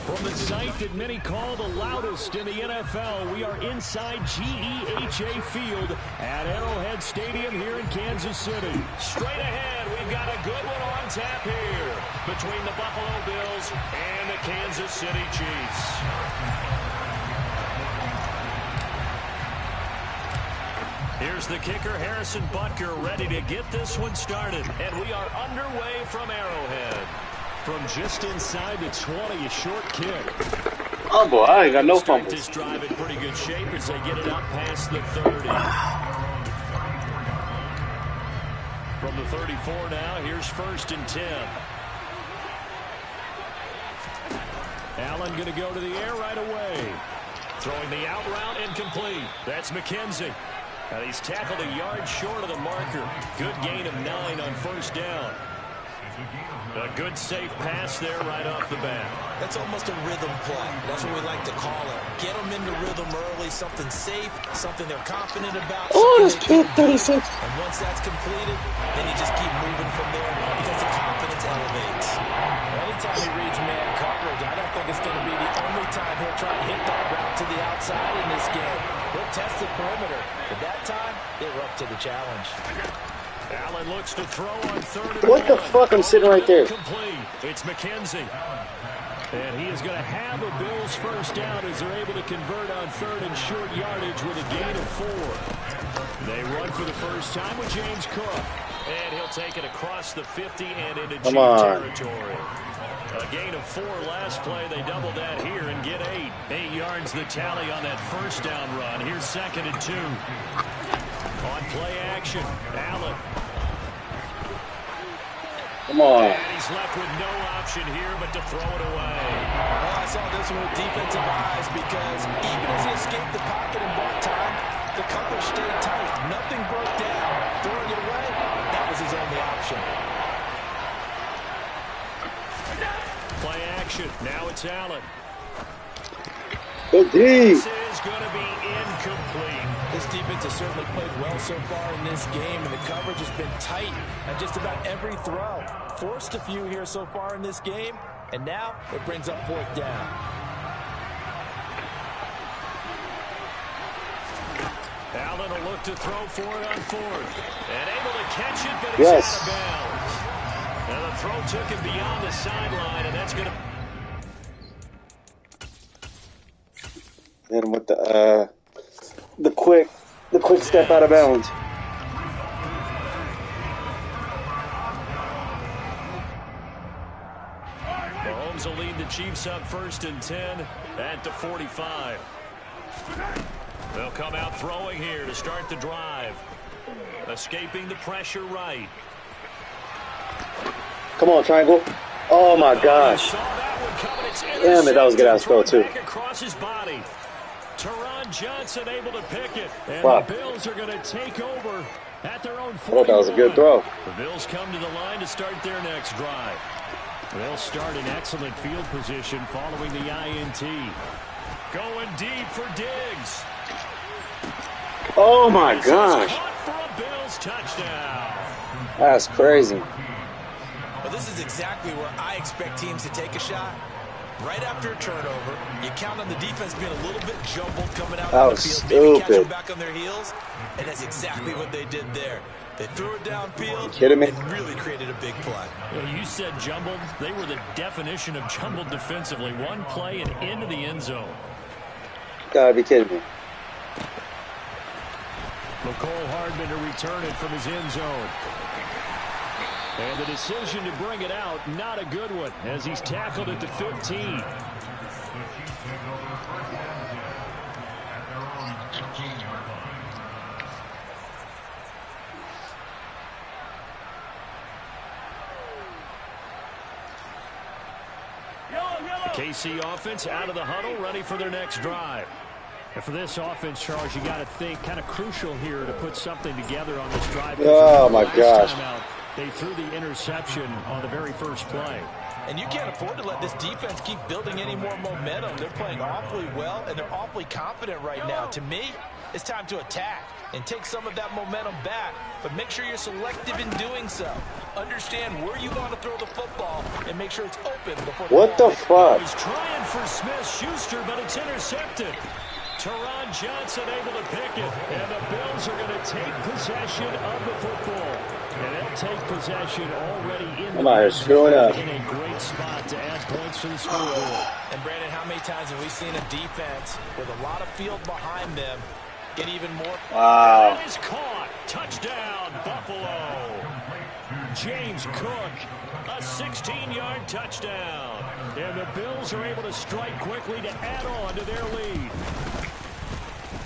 From the site that many call the loudest in the NFL, we are inside GEHA Field at Arrowhead Stadium here in Kansas City. Straight ahead, we've got a good one on tap here between the Buffalo Bills and the Kansas City Chiefs. Here's the kicker, Harrison Butker, ready to get this one started. And we are underway from Arrowhead. From just inside the 20, a short kick. Oh, boy, I ain't got no Start fumbles. this drive in pretty good shape as they get it up past the 30. From the 34 now, here's 1st and 10. Allen going to go to the air right away. Throwing the out route incomplete. That's McKenzie. And he's tackled a yard short of the marker. Good gain of 9 on 1st down. A good safe pass there right off the bat. That's almost a rhythm play. That's what we like to call it. Get them into rhythm early, something safe, something they're confident about. Oh, that's kid 36. And once that's completed, then you just keep moving from there because the confidence elevates. Anytime he reads man coverage, I don't think it's going to be the only time he'll try and hit that route to the outside in this game. He'll test the perimeter, but that time, they were up to the challenge. Allen looks to throw on 3rd and 1. What the fuck? I'm sitting right there. Complete. It's McKenzie. And he is going to have a Bills 1st down as they're able to convert on 3rd and short yardage with a gain of 4. They run for the first time with James Cook. And he'll take it across the 50 and into Come Chief on. territory. A gain of 4 last play. They double that here and get 8. 8 yards the tally on that 1st down run. Here's 2nd and 2. On play action, Allen. Come on. And he's left with no option here but to throw it away. Well, I saw this one with defensive eyes because even as he escaped the pocket and bought time, the coverage stayed tight. Nothing broke down. Throwing it away, that was his only option. Play action. Now it's Allen. Good D. This is going to be incomplete. This defense has certainly played well so far in this game, and the coverage has been tight on just about every throw. Forced a few here so far in this game, and now it brings up 4th down. Allen will look to throw for it on 4th. And able to catch it, but he's out of bounds. Now the throw took him beyond the sideline, and that's going to... Hit him with the quick step out of bounds. Mahomes will lead the Chiefs up 1st and 10 at the 45. They'll come out throwing here to start the drive. Escaping the pressure right. Come on, triangle. Oh my gosh. Damn it, that was a good ass throw too. Across his body. Teron Johnson able to pick it. And Wow. the Bills are going to take over at their own 41. I thought that was a good throw. The Bills come to the line to start their next drive. They'll start in excellent field position following the INT. Going deep for Diggs. Oh my This is gosh. caught for a Bills touchdown. That's crazy. Well, this is exactly where I expect teams to take a shot. Right after a turnover, you count on the defense being a little bit jumbled coming out on the field. Maybe catch them back on their heels, and that's exactly what they did there. They threw it downfield Kidding me? and really created a big play. Well, you said jumbled. They were the definition of jumbled defensively. One play and into the end zone. Gotta be kidding me. McCole Hardman to return it from his end zone. And the decision to bring it out, not a good one, as he's tackled at the 15. KC offense out of the huddle, ready for their next drive. And for this offense, Charles, you got to think kind of crucial here to put something together on this drive. Oh, my gosh. They threw the interception on the very first play. And you can't afford to let this defense keep building any more momentum. They're playing awfully well, and they're awfully confident right now. To me, it's time to attack. and take some of that momentum back, but make sure you're selective in doing so. Understand where you want to throw the football and make sure it's open before what the fuck? He's trying for Smith-Schuster, but it's intercepted. Teron Johnson able to pick it, and the Bills are going to take possession of the football. And they'll take possession already in the I'm screwing up. in a great spot to add points to the scoreboard. And Brandon, how many times have we seen a defense with a lot of field behind them get even more? Wow. That is caught. Touchdown, Buffalo. James Cook, a 16-yard touchdown. And the Bills are able to strike quickly to add on to their lead.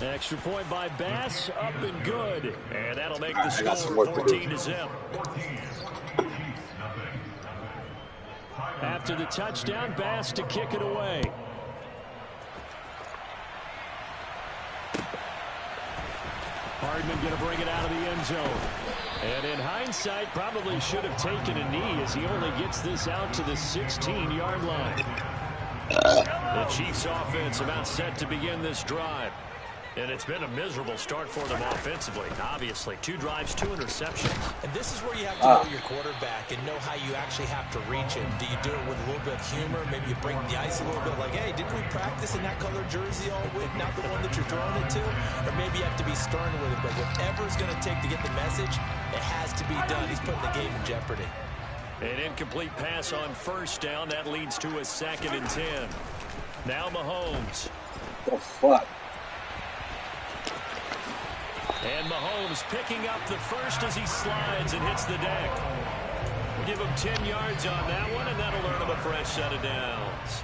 Extra point by Bass, up and good. And that'll make the score 14-0. After the touchdown, Bass to kick it away. Hardman going to bring it out of the end zone. And in hindsight, probably should have taken a knee as he only gets this out to the 16-yard line. The Chiefs offense about set to begin this drive. And it's been a miserable start for them offensively. Obviously, 2 drives, 2 interceptions. And this is where you have to know your quarterback and know how you actually have to reach him. Do you do it with a little bit of humor? Maybe you break the ice a little bit, like, hey, didn't we practice in that color jersey all week, not the one that you're throwing it to? Or maybe you have to be stern with it, but whatever it's going to take to get the message, it has to be done. He's putting the game in jeopardy. An incomplete pass on first down. That leads to a 2nd and 10. Now Mahomes. What the fuck? And Mahomes picking up the first as he slides and hits the deck. We'll give him 10 yards on that one, and that'll earn him a fresh set of downs.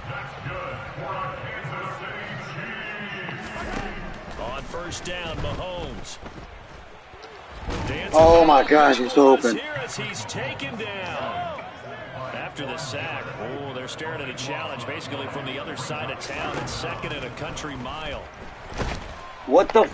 On first down, Mahomes. Oh my gosh, he's so open. Here as he's taken down. After the sack, oh, they're staring at a challenge basically from the other side of town. It's 2nd and a country mile. What the?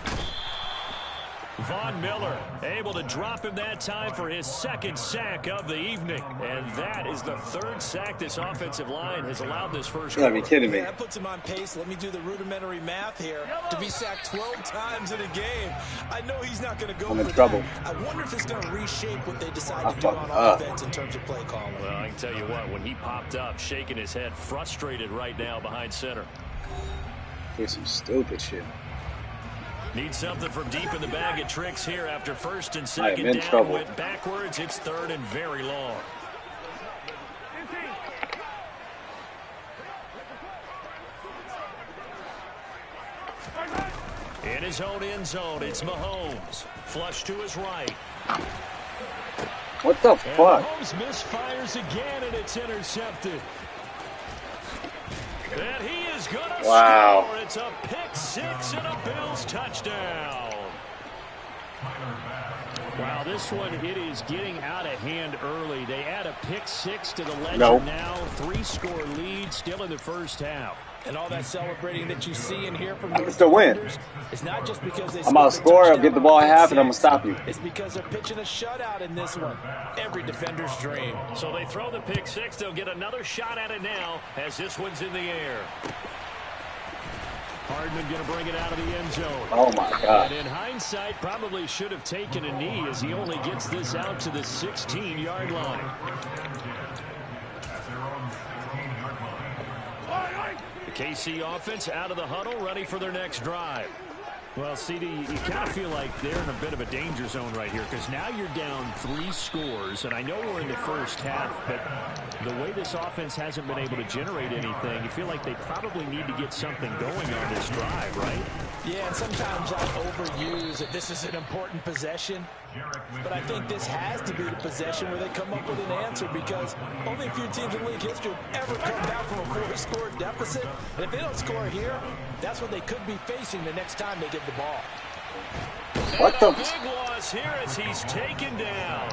Von Miller able to drop him that time for his 2nd sack of the evening. And that is the 3rd sack this offensive line has allowed this first quarter. You gotta be kidding me. That puts him on pace. Let me do the rudimentary math here. To be sacked 12 times in a game. I know he's not going to go I'm in for trouble. that. I wonder if it's going to reshape what they decide to do on offense in terms of play calling. Well, I can tell you what, when he popped up, shaking his head, frustrated right now behind center. Here's some stupid shit. Need something from deep in the bag of tricks here after 1st and 2nd down. Trouble. Went backwards. It's 3rd and very long. In his own end zone, it's Mahomes. Flush to his right. What the fuck? Mahomes misfires again, and it's intercepted. And he is going to score. It's a pick 6 and a Bills touchdown. Wow, this one, it is getting out of hand early. They add a pick 6 to the ledger now. 3-score lead still in the first half. And all that celebrating that you see and hear from the It's the win. It's not just because they I'm going to score, I'll get the ball at half, and I'm going to stop you. It's because they're pitching a shutout in this one. Every defender's dream. So they throw the pick 6. They'll get another shot at it now as this one's in the air. Hardman going to bring it out of the end zone. Oh, my God. And in hindsight, probably should have taken a knee as he only gets this out to the 16-yard line. The KC offense out of the huddle, ready for their next drive. Well, CD, you kind of feel like they're in a bit of a danger zone right here because now you're down 3 scores, and I know we're in the first half, but the way this offense hasn't been able to generate anything, you feel like they probably need to get something going on this drive, right? Yeah, and sometimes I overuse it. This is an important possession, but I think this has to be the possession where they come up with an answer because only a few teams in league history have ever come back from a 4-score deficit. And if they don't score here, that's what they could be facing the next time they get the ball. What the? Big loss here as he's taken down.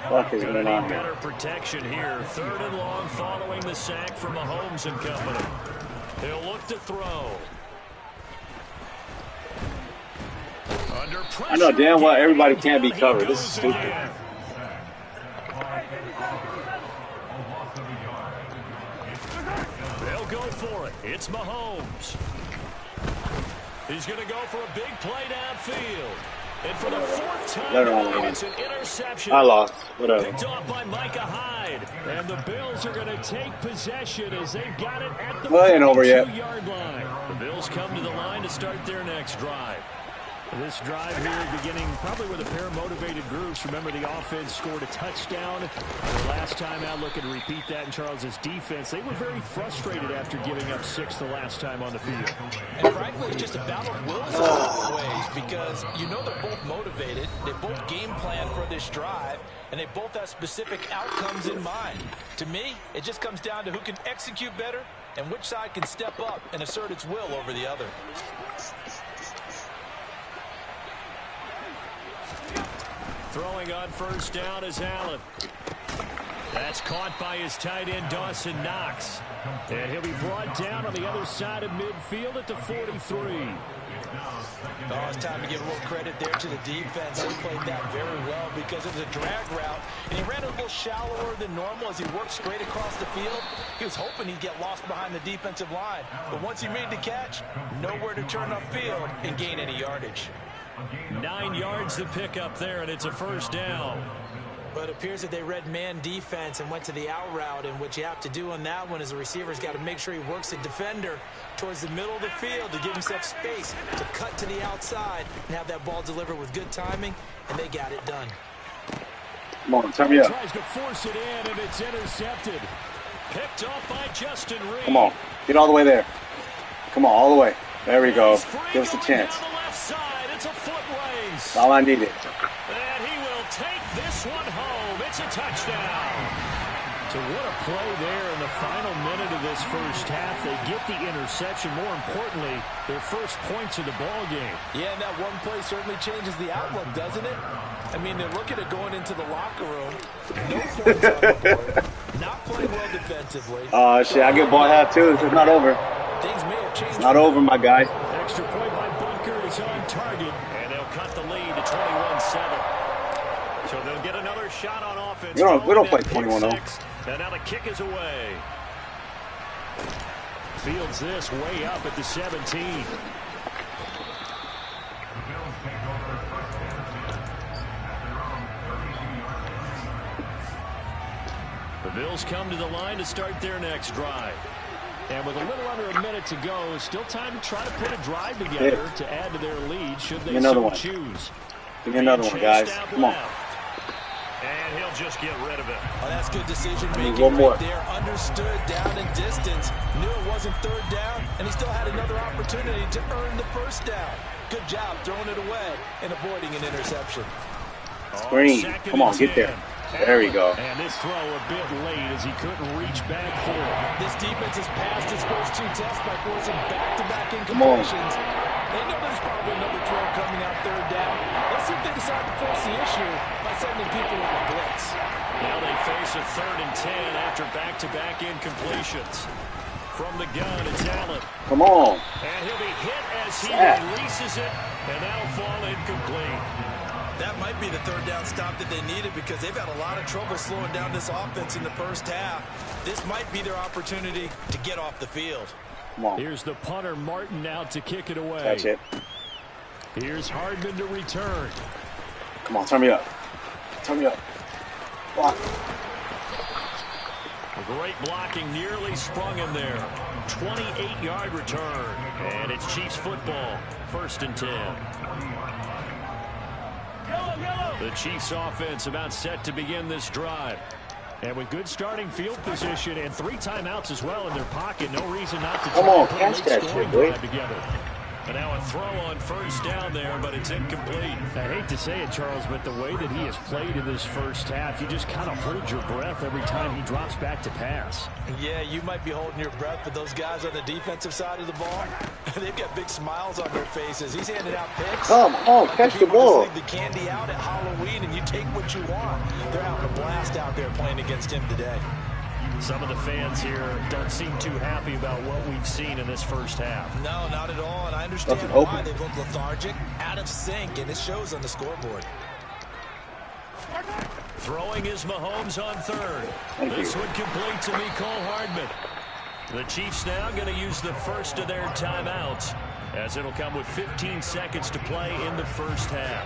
Fuck is Gonna going need on better here? protection here. 3rd and long following the sack from Mahomes and company. He'll look to throw. Under pressure. I know damn well everybody can't be covered. This is stupid. Again. They'll go for it. It's Mahomes. He's going to go for a big play downfield. And for the fourth time tonight, it's an interception. I lost. Whatever. Picked off by Micah Hyde. And the Bills are going to take possession as they've got it at the 42-yard line. The Bills come to the line to start their next drive. This drive here beginning probably with a pair of motivated groups. Remember, the offense scored a touchdown. The last time out, looking to repeat that in Charles's defense. They were very frustrated after giving up 6 the last time on the field. And frankly, it's just a battle of wills in a lot of ways because you know they're both motivated. They both game plan for this drive, and they both have specific outcomes in mind. To me, it just comes down to who can execute better and which side can step up and assert its will over the other. Throwing on first down is Allen. That's caught by his tight end, Dawson Knox. And he'll be brought down on the other side of midfield at the 43. Oh, it's time to give a little credit there to the defense. They played that very well because it was a drag route, and he ran a little shallower than normal as he worked straight across the field. He was hoping he'd get lost behind the defensive line, but once he made the catch, nowhere to turn upfield and gain any yardage. 9 yards to pick up there, and it's a first down. But it appears that they read man defense and went to the out route, and what you have to do on that one is the receiver's got to make sure he works the defender towards the middle of the field to give himself space to cut to the outside and have that ball delivered with good timing, and they got it done. Come on, turn me up. Tries to force it in, and it's intercepted. Picked off by Justin Reed. Come on, get all the way there. Come on, all the way. There we go. Give us a chance. It's a foot race. That's all I needed. And he will take this one home. It's a touchdown. So what a play there in the final minute of this first half. They get the interception. More importantly, their first points of the ball game. Yeah, and that one play certainly changes the outlook, doesn't it? I mean, they're looking at going into the locker room. No points on the board. Not playing well defensively. Oh, shit. I get ball half, too. It's not over. Things may have changed. It's not over, my guy. Extra point by Bunker is on target. And they'll cut the lead to 21-7. So they'll get another shot on offense. We don't play 21-0. And now the kick is away. Fields this way up at the 17. The Bills come to the line to start their next drive. And with a little under a minute to go, still time to try to put a drive together to add to their lead should they so choose. Give me another one, guys. Come on. And he'll just get rid of it. Oh, that's good decision making right there. Understood down and distance. Knew it wasn't third down, and he still had another opportunity to earn the first down. Good job throwing it away and avoiding an interception. Screen. Come on, get there. There we go. And this throw a bit late as he couldn't reach back for it. This defense has passed its first 2 tests by forcing back-to-back incompletions. They know there's probably another throw coming out third down. Let's see if they decide to force the issue by sending people on a blitz. Now they face a 3rd and 10 after back-to-back incompletions. From the gun, it's Allen. Come on. And he'll be hit as he releases it, and that'll fall incomplete. That might be the third down stop that they needed because they've had a lot of trouble slowing down this offense in the first half. This might be their opportunity to get off the field. Come on. Here's the punter, Martin, out to kick it away. That's it. Here's Hardman to return. Come on, turn me up. Turn me up. Block. Great blocking, nearly sprung him there. 28-yard return. And it's Chiefs football, 1st and 10. The Chiefs offense about set to begin this drive. And with good starting field position and 3 timeouts as well in their pocket, no reason not to try to put a late scoring drive together. And now a throw on first down there, but it's incomplete. I hate to say it, Charles, but the way that he has played in this first half, you just kind of hold your breath every time he drops back to pass. Yeah, you might be holding your breath, but those guys on the defensive side of the ball, they've got big smiles on their faces. He's handing out picks. Come on, catch the ball. Leave the candy out at Halloween, and you take what you want. They're having a blast out there playing against him today. Some of the fans here don't seem too happy about what we've seen in this first half. No, not at all, and I understand why they look lethargic, out of sync, and it shows on the scoreboard. Throwing is Mahomes on 3rd. This one complete to Mecole Hardman. The Chiefs now going to use the first of their timeouts, as it'll come with 15 seconds to play in the first half.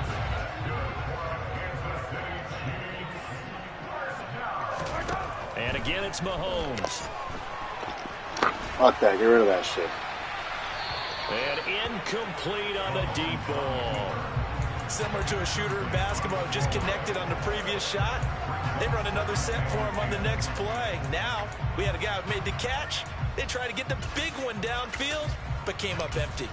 And again, it's Mahomes. Fuck that. Get rid of that shit. And incomplete on the deep ball. Similar to a shooter in basketball, just connected on the previous shot. They run another set for him on the next play. Now, we had a guy who made the catch. They tried to get the big one downfield, but came up empty.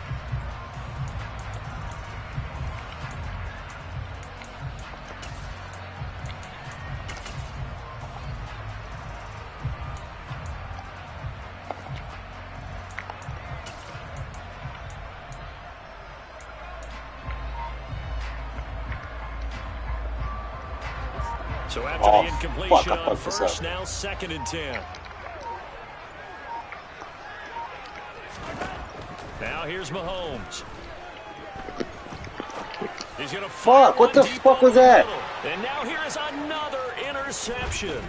So after the incompletion on first, now 2nd and 10. Now here's Mahomes. He's going to fuck. What the fuck was that? And now here is another interception.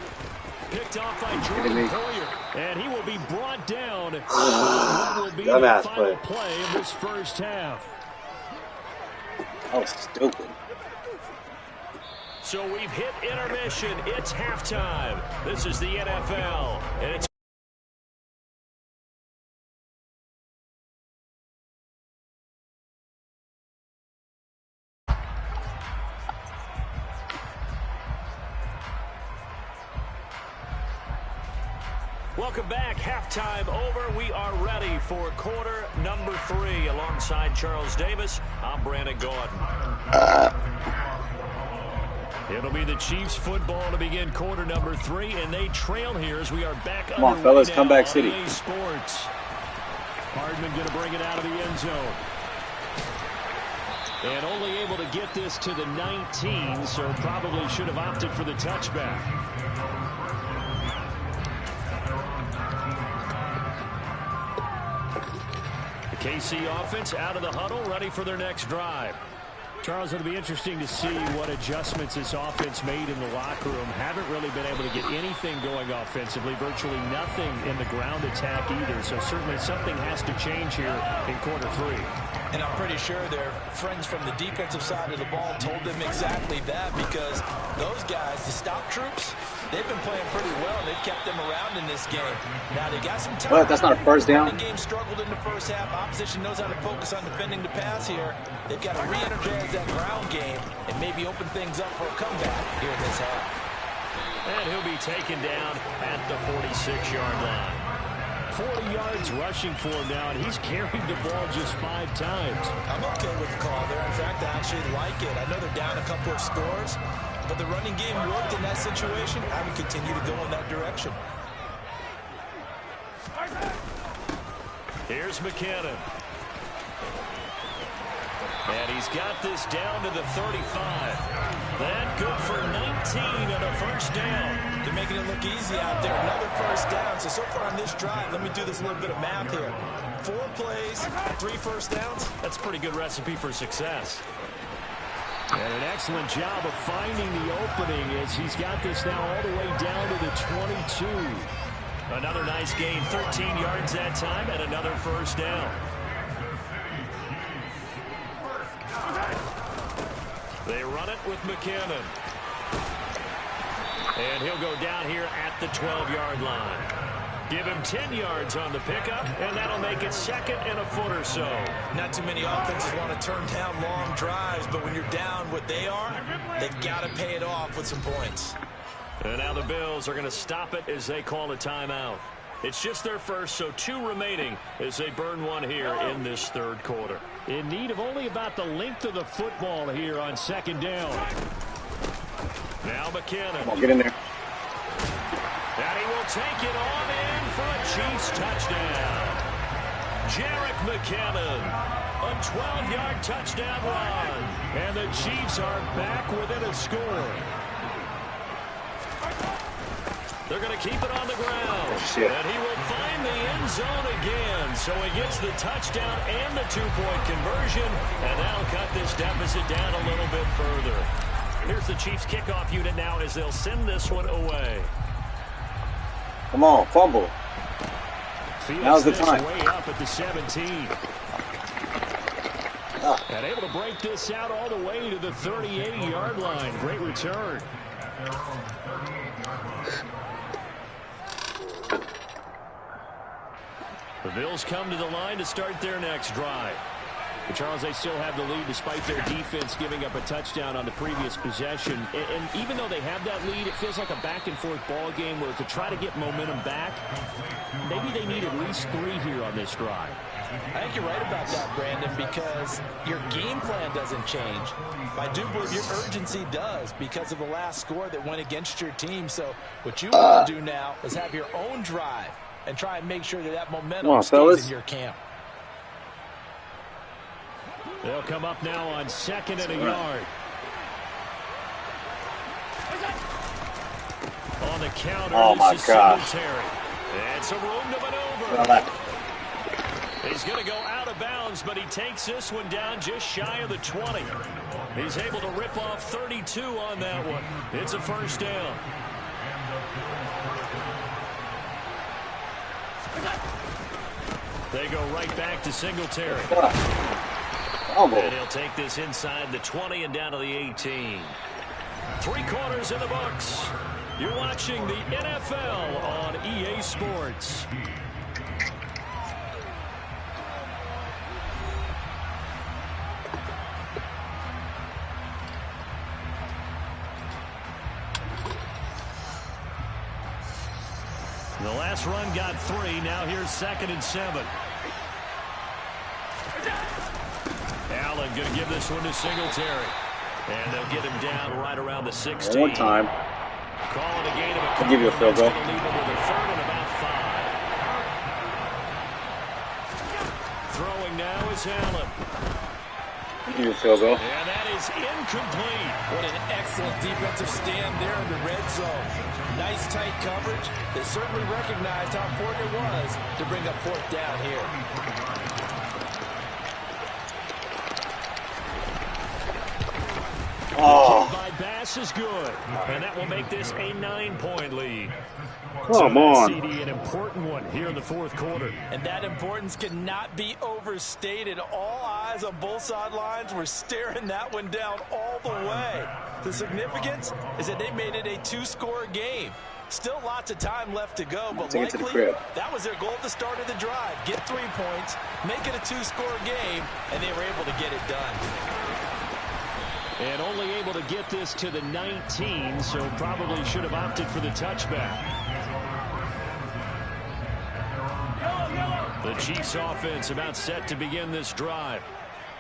Picked off by Jordan Collier. And he will be brought down. What will be the final play of this first half? That was stupid. So we've hit intermission. It's halftime. This is the NFL. And it's welcome back. Halftime over. We are ready for quarter number 3. Alongside Charles Davis, I'm Brandon Gordon. It'll be the Chiefs football to begin quarter number 3, and they trail here as we are back. Come on, fellas, come back city. Sports. Hardman going to bring it out of the end zone. And only able to get this to the 19, so probably should have opted for the touchback. The KC offense out of the huddle, ready for their next drive. Charles, it'll be interesting to see what adjustments this offense made in the locker room. Haven't really been able to get anything going offensively, virtually nothing in the ground attack either. So certainly something has to change here in quarter 3. And I'm pretty sure their friends from the defensive side of the ball told them exactly that, because those guys, the stop troops, they've been playing pretty well. They've kept them around in this game. Now, they got some time. What? That's not a first down? The game struggled in the first half. Opposition knows how to focus on defending the pass here. They've got to re-energize that ground game and maybe open things up for a comeback here in this half. And he'll be taken down at the 46-yard line. 40 yards rushing for him now, and he's carried the ball just 5 times. I'm okay with the call there. In fact, I actually like it. I know they're down a couple of scores, but the running game worked in that situation. I would continue to go in that direction. Here's McKinnon. And he's got this down to the 35. That good for 19 and a first down. They're making it look easy out there. Another first down. So far on this drive, let me do this little bit of math here. 4 plays, 3 first downs. That's a pretty good recipe for success. And an excellent job of finding the opening as he's got this now all the way down to the 22. Another nice gain, 13 yards that time, and another first down. They run it with McKinnon. And he'll go down here at the 12-yard line. Give him 10 yards on the pickup, and that'll make it 2nd and a foot or so. Not too many offenses want to turn down long drives, but when you're down what they are, they've got to pay it off with some points. And now the Bills are going to stop it as they call a timeout. It's just their first, so 2 remaining as they burn one here in this 3rd quarter. In need of only about the length of the football here on 2nd down. Now McKinnon. Come on, get in there. And he will take it on in for a Chiefs touchdown. Jerick McKinnon, a 12-yard touchdown run. And the Chiefs are back within a score. They're going to keep it on the ground. And he will find the end zone again. So he gets the touchdown and the 2-point conversion. And that'll cut this deficit down a little bit further. Here's the Chiefs kickoff unit now as they'll send this one away. Come on, fumble. Now's the time. Way up at the 17. And able to break this out all the way to the 38-yard line. Great return. The Bills come to the line to start their next drive. But Charles, they still have the lead despite their defense giving up a touchdown on the previous possession. And even though they have that lead, it feels like a back-and-forth ball game where to try to get momentum back, maybe they need at least 3 here on this drive. I think you're right about that, Brandon, because your game plan doesn't change. I do believe your urgency does because of the last score that went against your team. So what you want to do now is have your own drive and try and make sure that momentum stays in your camp. They'll come up now on 2nd and a yard. On the counter, oh my gosh. And some room to maneuver. He's going to go out of bounds, but he takes this one down just shy of the 20. He's able to rip off 32 on that one. It's a first down. They go right back to Singletary. And he'll take this inside the 20 and down to the 18. 3 quarters in the books. You're watching the NFL on EA Sports. The last run got 3. Now here's 2nd and 7. Allen going to give this one to Singletary. And they'll get him down right around the 16. One time. Calling a gain of a couple. I'll give you a field goal. Leave him with a 3rd and about 5. Throwing now is Allen. I'll give you a field goal. And that is incomplete. What an excellent defensive stand there in the red zone. Nice tight coverage. They certainly recognized how important it was to bring up 4th down here. Oh. The kick by Bass is good, and that will make this a 9-point lead. Come on. CD, an important one here in the 4th quarter. And that importance cannot be overstated. All eyes on both sidelines were staring that one down all the way. The significance is that they made it a 2-score game. Still lots of time left to go, but likely that was their goal at the start of the drive. Get 3 points, make it a 2-score game, and they were able to get it done. And only able to get this to the 19, so probably should have opted for the touchback. The Chiefs offense about set to begin this drive.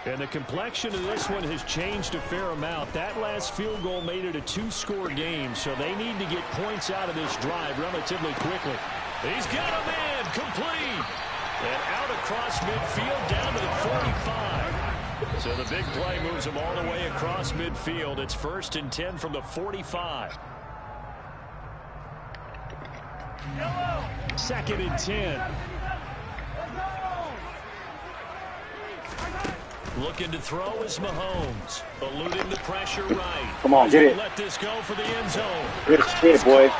And the complexion of this one has changed a fair amount. That last field goal made it a 2-score game, so they need to get points out of this drive relatively quickly. He's got a man complete. And out across midfield down to the 45. So the big play moves him all the way across midfield. It's 1st and 10 from the 45. 2nd and 10. Looking to throw is Mahomes. Eluding the pressure right. Come on, get it. Let this go for the end zone. Good shit, boy.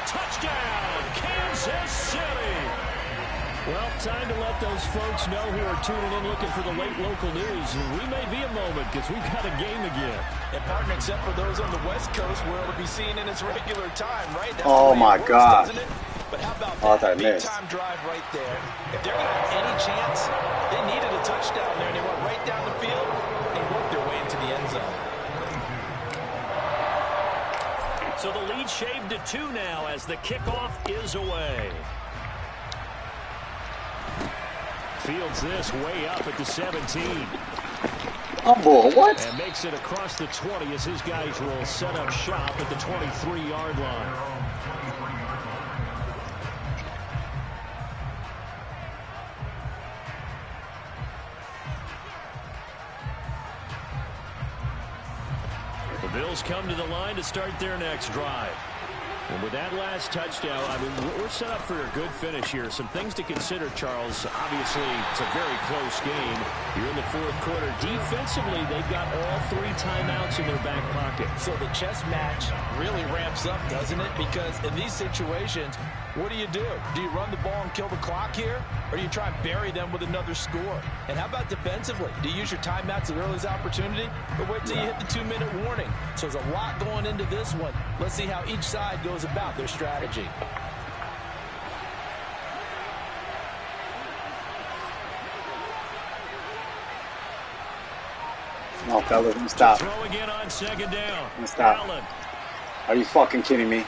Touchdown, Kansas City. Well, time to let those folks know who are tuning in looking for the late local news. We may be a moment because we've got a game again. And partner, except for those on the West Coast where it'll be seen in its regular time, right? That's oh my God. But how about that big time drive right there? If they're going to have any chance, they needed a touchdown there, and they went right down the field and worked their way into the end zone. So the lead shaved to 2 now as the kickoff is away. Fields this way up at the 17. Oh, what? And makes it across the 20 as his guys will set up shop at the 23-yard line. The Bills come to the line to start their next drive. And with that last touchdown, I mean, we're set up for a good finish here. Some things to consider, Charles. Obviously, it's a very close game. You're in the 4th quarter. Defensively, they've got all 3 timeouts in their back pocket. So the chess match really ramps up, doesn't it? Because in these situations, what do? Do you run the ball and kill the clock here? Or do you try and bury them with another score? And how about defensively? Do you use your timeouts at earliest opportunity? Or wait till you hit the 2-minute warning? So there's a lot going into this one. Let's see how each side goes about their strategy. Come on, fellas. Let me stop. Throw again on second down. Let me stop. Allen. Are you fucking kidding me?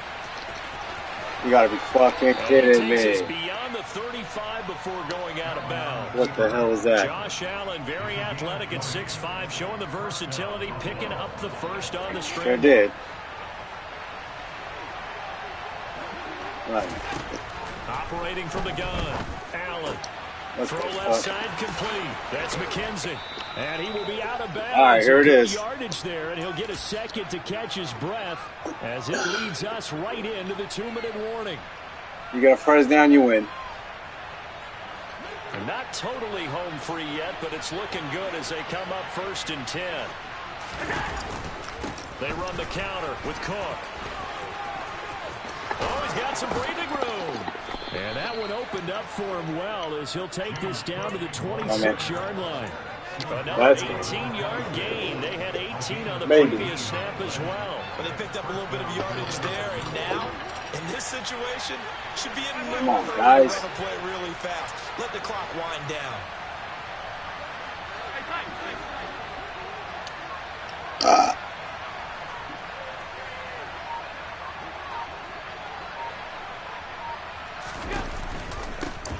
You gotta be fucking kidding me. Beyond the 35 before going out of bounds. What the hell is that? Josh Allen, very athletic at 6'5", showing the versatility, picking up the first on the scramble. Sure did. Right. Operating from the gun. Allen. Let's Throw go, left side complete. That's McKenzie. And he will be out of bounds. All right, here it is. Yardage there, and he'll get a second to catch his breath as it leads us right into the 2-minute warning. You got a first down, you win. And not totally home free yet, but it's looking good as they come up 1st and 10. They run the counter with Cook. Oh, he's got some breathing room. And that one opened up for him well as he'll take this down to the 26-yard line. Another 18-yard gain. They had 18 on the previous snap as well. But they picked up a little bit of yardage there, and now, in this situation, should be in no hurry to run a play really fast. Let the clock wind down.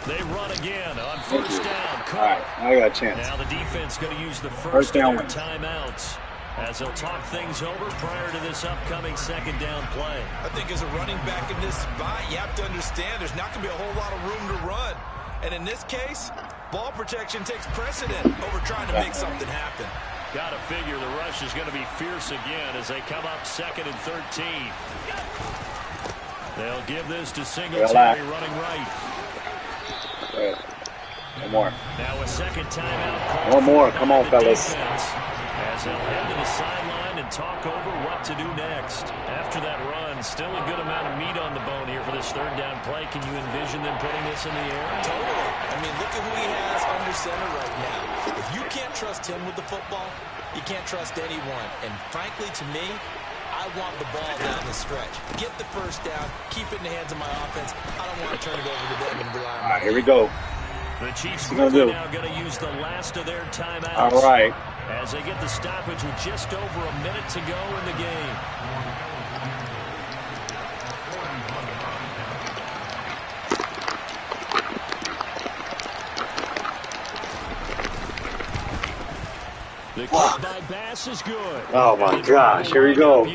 They run again on 1st down. All right, I got a chance. Now the defense going to use the first down timeouts as they'll talk things over prior to this upcoming 2nd down play. I think as a running back in this spot, you have to understand there's not going to be a whole lot of room to run. And in this case, ball protection takes precedent over trying to make something happen. Got to figure the rush is going to be fierce again as they come up 2nd and 13. They'll give this to Singletary running right. One more. Now a second timeout. One more. Come on, fellas. As they'll head to the sideline and talk over what to do next. After that run, still a good amount of meat on the bone here for this 3rd down play. Can you envision them putting this in the air? Totally. I mean, look at who he has under center right now. If you can't trust him with the football, you can't trust anyone. And frankly, to me, I want the ball down the stretch. Get the first down. Keep it in the hands of my offense. I don't want to turn it over to them and rely on my Here we go. The Chiefs are now going to use the last of their timeouts. All right. As they get the stoppage with just over a minute to go in the game. The kick by Bass is good. Oh my gosh, here we go. So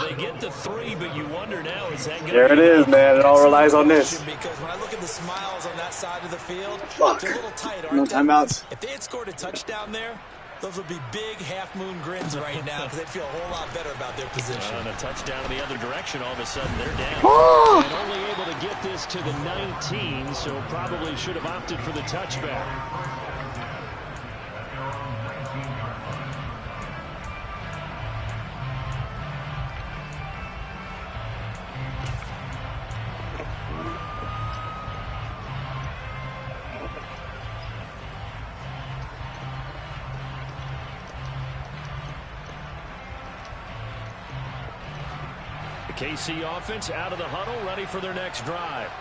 they get the 3, but you wonder now, is that going to There it is, man. It all relies on this. Because when I look at the smiles on that side of the field, they're a little tight, aren't No they? timeouts. If they had scored a touchdown there, those would be big half-moon grins right now because they'd feel a whole lot better about their position. And a touchdown in the other direction, all of a sudden they're down. And only able to get this to the 19, so probably should have opted for the touchback. KC offense out of the huddle, ready for their next drive.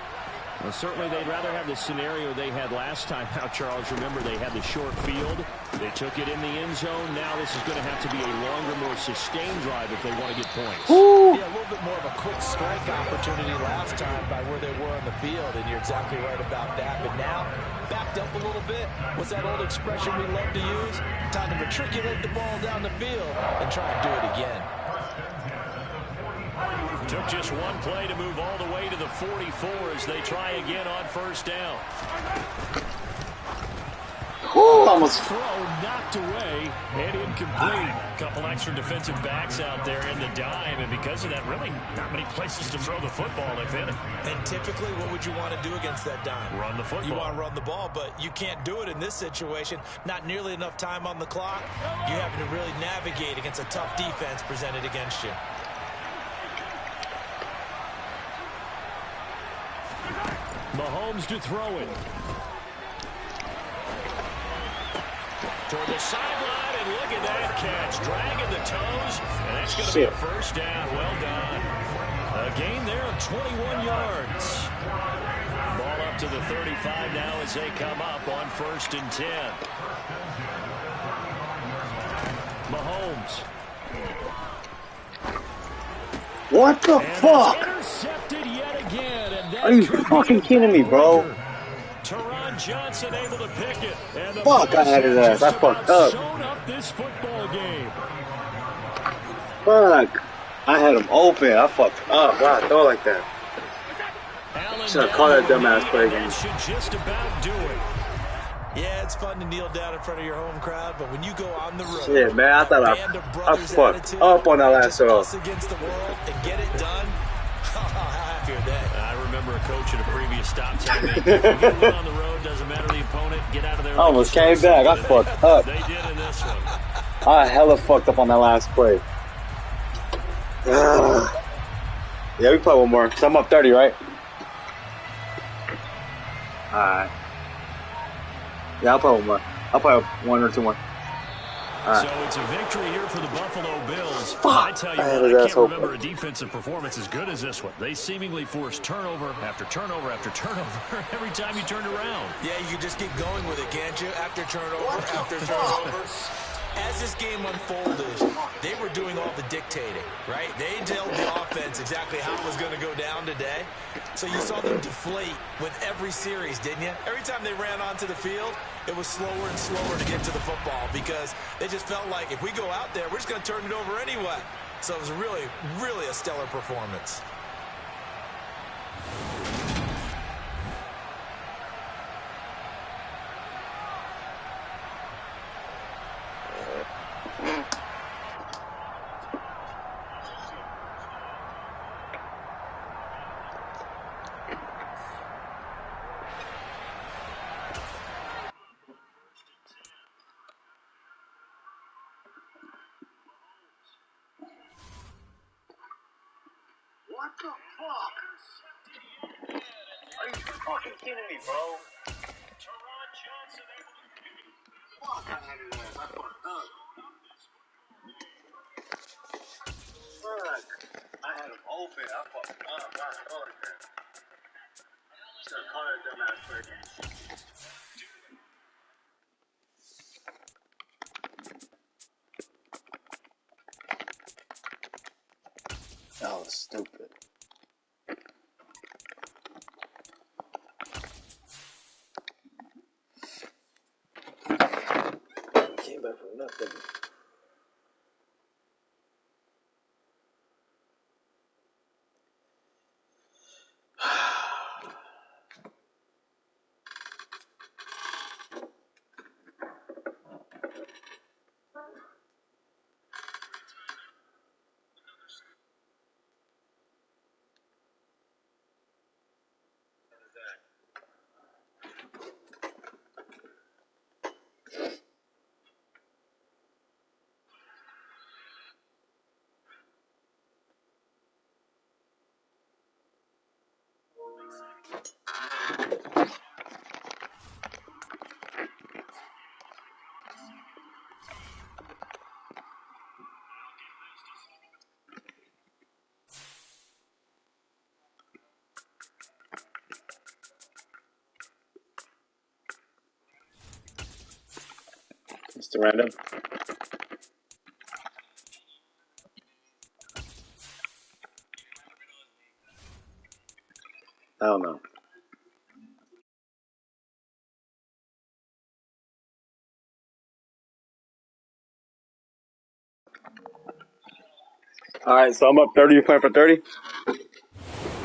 Well, certainly they'd rather have the scenario they had last time out, Charles. Remember, they had the short field. They took it in the end zone. Now this is going to have to be a longer, more sustained drive if they want to get points. Yeah, a little bit more of a quick strike opportunity last time by where they were on the field, and you're exactly right about that. But now, backed up a little bit. What's that old expression we love to use? Time to matriculate the ball down the field and try and do it again. Took just one play to move all the way to the 44 as they try again on 1st down. Almost. Throw knocked away and incomplete. A couple extra defensive backs out there in the dime, and because of that, really not many places to throw the football if any. And typically, what would you want to do against that dime? Run the football. You want to run the ball, but you can't do it in this situation. Not nearly enough time on the clock. You're having to really navigate against a tough defense presented against you. Mahomes to throw it. Toward the sideline, and look at that catch. Dragging the toes, and that's going to be a first down. Well done. A gain there of 21 yards. Ball up to the 35 now as they come up on 1st and 10. Mahomes. What the fuck? Intercepted yet again, and that Are you fucking kidding me, bro? Teron Johnson able to pick it. And the Fuck, I had his ass. I fucked up. Sewn up this football game. Fuck. I had him open. I fucked up. Why I throw like that? Should have called that dumbass play again. Should just about do it. Yeah, it's fun to kneel down in front of your home crowd, but when you go on the road, shit, man, I thought I fucked up on that last throw. Against the world and get it done. How happy are they? I remember a coach at a previous stop telling me, you get one on the road, doesn't matter the opponent, get out of there. I almost came back. I fucked up. They did in this one. I hella fucked up on that last play. Yeah, we play one more. So I'm up 30, right? Alright. Yeah, I'll play one more. I'll play one or two more. Right. So it's a victory here for the Buffalo Bills. Fuck. I tell you what, I can't remember a defensive performance as good as this one. They seemingly forced turnover after turnover after turnover every time you turned around. Yeah, you can just keep going with it, can't you? After turnover, after turnover. As this game unfolded, they were doing all the dictating, right? They told the offense exactly how it was going to go down today. So you saw them deflate with every series, didn't you? Every time they ran onto the field, it was slower and slower to get to the football because they just felt like if we go out there, we're just going to turn it over anyway. So it was really, really a stellar performance. What the fuck? Are you fucking kidding me, bro? Teron Johnson able to pick it. Fuck, I had his ass. I fucked up. Fuck. I had him open. I fucked up. Why I throw like that? Should have called that dumbass play again. That was stupid. Came back from nothing. Mr. Random. I don't know. Alright, so I'm up 30. You playing for 30?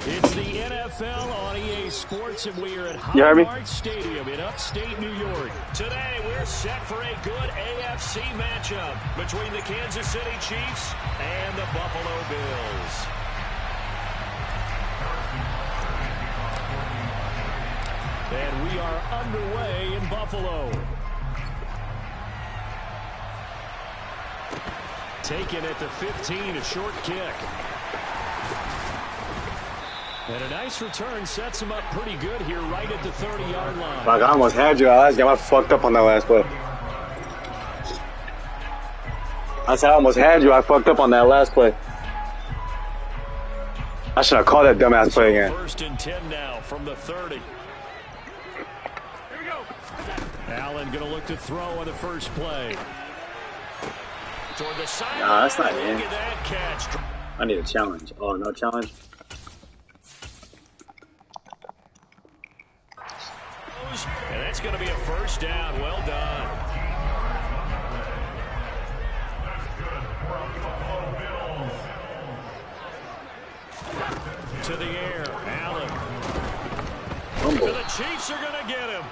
It's the NFL on EA Sports, and we are at Highmark Stadium in upstate New York. Today, we're set for a good AFC matchup between the Kansas City Chiefs and the Buffalo Bills. And we are underway in Buffalo. Taken at the 15, a short kick. And a nice return sets him up pretty good here right at the 30-yard line. Fuck, I almost had you last game. I fucked up on that last play. I said I almost had you. I fucked up on that last play. I should have called that dumbass play again. First and 10 now from the 30. Here we go. Allen going to look to throw on the first play. toward the side. Nah, that's not in. Look at that catch. I need a challenge. Oh, no challenge? And that's going to be a first down. Well done. To the air, Allen. Humble. And the Chiefs are going to get him.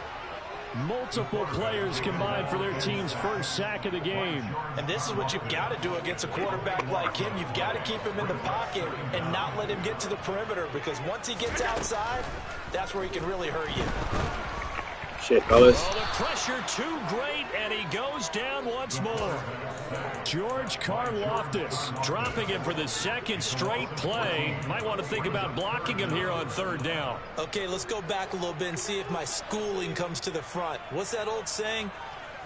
Multiple players combined for their team's first sack of the game. And this is what you've got to do against a quarterback like him. You've got to keep him in the pocket and not let him get to the perimeter, because once he gets outside, that's where he can really hurt you. Shit, fellas. Oh, the pressure too great, and he goes down once more. George Karlaftis dropping him for the second straight play. Might want to think about blocking him here on third down. Okay, let's go back a little bit and see if my schooling comes to the front. What's that old saying?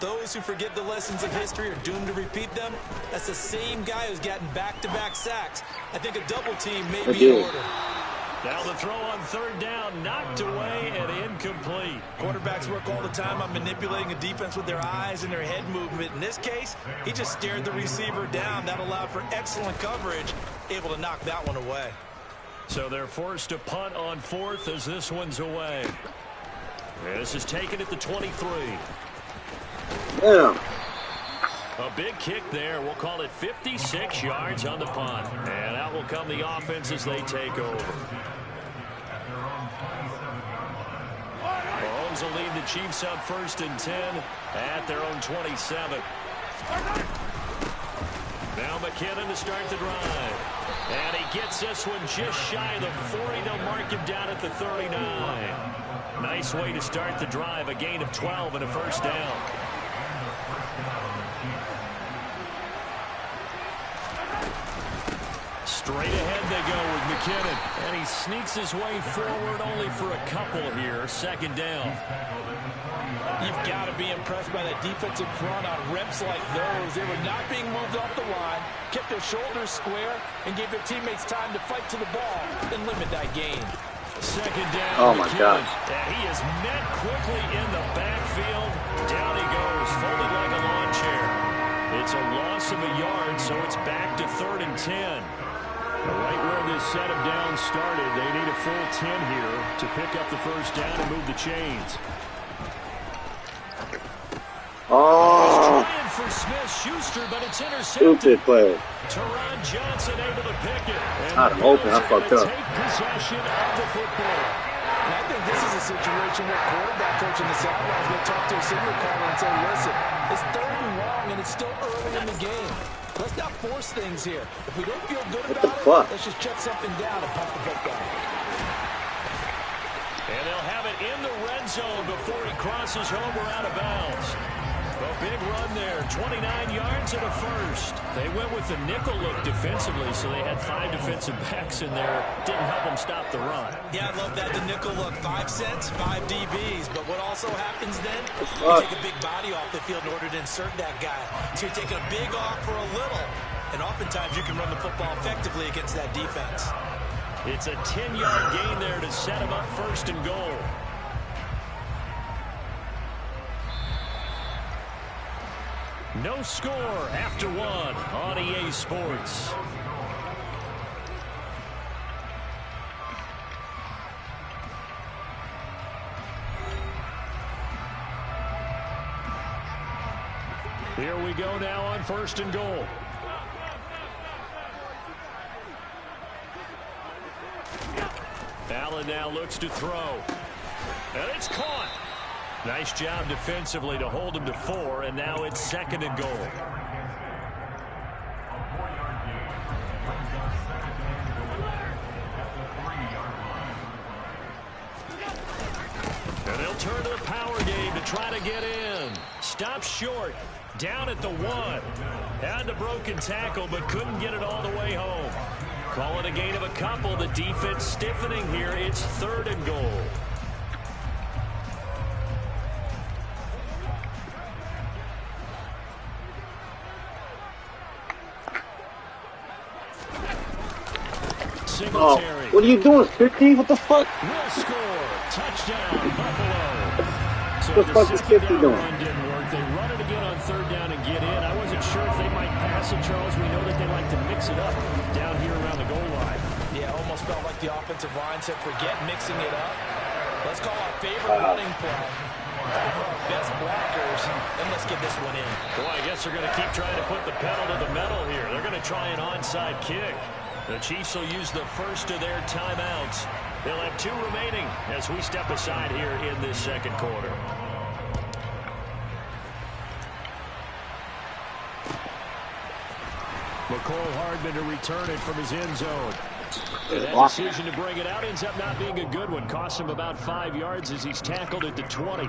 Those who forget the lessons of history are doomed to repeat them. That's the same guy who's gotten back-to-back sacks. I think a double team may be in order. Now the throw on third down, knocked away and incomplete. Quarterbacks work all the time on manipulating a defense with their eyes and their head movement. In this case, he just stared the receiver down. That allowed for excellent coverage, able to knock that one away. So they're forced to punt on fourth as this one's away. This is taken at the 23. Damn. A big kick there. We'll call it 56 yards on the punt. And out will come the offense as they take over. Mahomes will lead the Chiefs up 1st and 10 at their own 27. Now McKinnon to start the drive. And he gets this one just shy of the 40. They'll mark him down at the 39. Nice way to start the drive. A gain of 12 and a first down. Straight ahead they go with McKinnon. And he sneaks his way forward only for a couple here. Second down. You've got to be impressed by that defensive front on reps like those. They were not being moved off the line, kept their shoulders square, and gave their teammates time to fight to the ball and limit that gain. Second down. Oh, my God. And he is met quickly in the backfield. Down he goes, folded like a lawn chair. It's a loss of a yard, so it's back to 3rd and 10. Right where this set of downs started, they need a full 10 here to pick up the first down and move the chains. Oh. Trying for Smith-Schuster, but it's intercepted. Stupid play. Teron Johnson able to pick it. And God, I'm open. I fucked up. take possession of the football. And I think this is a situation where quarterback coach in the sidelines will talk to a signal caller and say, listen, it's 3rd and long, and it's still early in the game. Let's not force things here. If we don't feel good about it, let's just check something down and pump the football. And they'll have it in the red zone before he crosses home or out of bounds. A big run there, 29 yards and a first. They went with the nickel look defensively, so they had 5 defensive backs in there. Didn't help them stop the run. Yeah, I love that, the nickel look. 5 cents, 5 DBs. But what also happens then, you take a big body off the field in order to insert that guy. So you're taking a big off for a little. And oftentimes you can run the football effectively against that defense. It's a 10-yard gain there to set him up 1st and goal. No score after 1 on EA Sports. Here we go now on 1st and goal. Allen now looks to throw. And it's caught. Nice job defensively to hold him to 4, and now it's 2nd and goal. And they'll turn to the power game to try to get in. Stops short. Down at the 1. Had the broken tackle, but couldn't get it all the way home. Call it a gain of a couple. The defense stiffening here. It's 3rd and goal. Oh, what are you doing, 50? What the fuck? Will score. Touchdown, Buffalo. So What the fuck is 50 doing? Run didn't work. They run it again on 3rd down and get in. I wasn't sure if they might pass it up down here around the goal line. Yeah, almost felt like the offensive line said, forget mixing it up. Let's call our favorite running play. Best blockers, and let's get this one in. Boy, I guess they're going to keep trying to put the pedal to the metal here. They're going to try an onside kick. The Chiefs will use the first of their timeouts. They'll have 2 remaining as we step aside here in this second quarter. McCole Hardman to return it from his end zone. And that decision to bring it out ends up not being a good one. Costs him about 5 yards as he's tackled at the 20.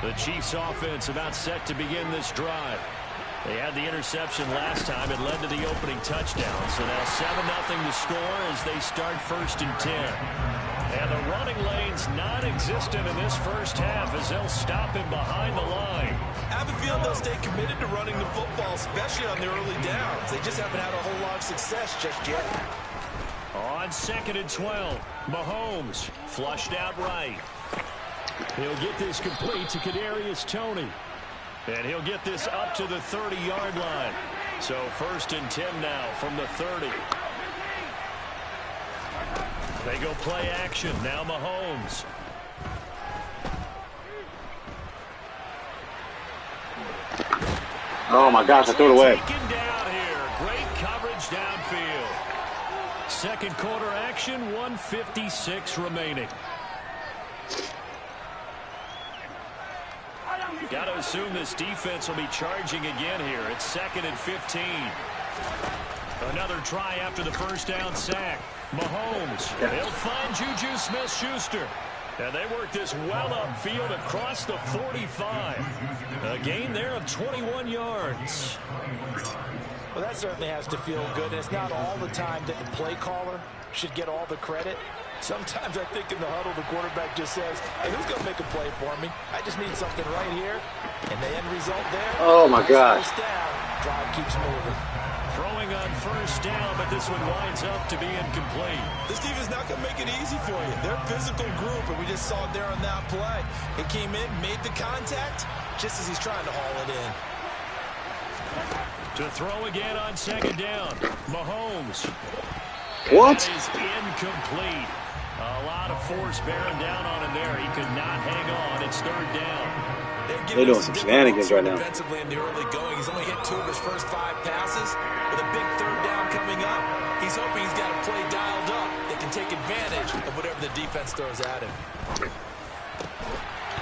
The Chiefs offense about set to begin this drive. They had the interception last time. It led to the opening touchdown. So now 7-0 to score as they start 1st and 10. And the running lane's non-existent in this first half as they'll stop him behind the line. I have a feeling they'll stay committed to running the football, especially on the early downs. They just haven't had a whole lot of success just yet. On 2nd and 12, Mahomes flushed out right. He'll get this complete to Kadarius Toney. And he'll get this up to the 30-yard line. So 1st and 10 now from the 30. They go play action. Now Mahomes. Oh my gosh, I threw it away. Taken down here. Great coverage downfield. Second quarter action, 1:56 remaining. Got to assume this defense will be charging again here. It's 2nd and 15. Another try after the first down sack. Mahomes, he'll find Juju Smith-Schuster. And they work this well upfield across the 45. A gain there of 21 yards. Well, that certainly has to feel good. And it's not all the time that the play caller should get all the credit. Sometimes I think in the huddle, the quarterback just says, hey, who's going to make a play for me? I just need something right here. And the end result there. Oh, my gosh. First down. Drive keeps moving. Throwing on first down, but this one winds up to be incomplete. This team is not going to make it easy for you. They're a physical group, and we just saw it there on that play. It came in, made the contact, just as he's trying to haul it in. To throw again on 2nd down. Mahomes. What? That is incomplete. A lot of force bearing down on him there. He could not hang on. It's 3rd down. They're doing some shenanigans right now. Defensively in the early going, he's only hit 2 of his first 5 passes. With a big 3rd down coming up, he's hoping he's got a play dialed up that can take advantage of whatever the defense throws at him.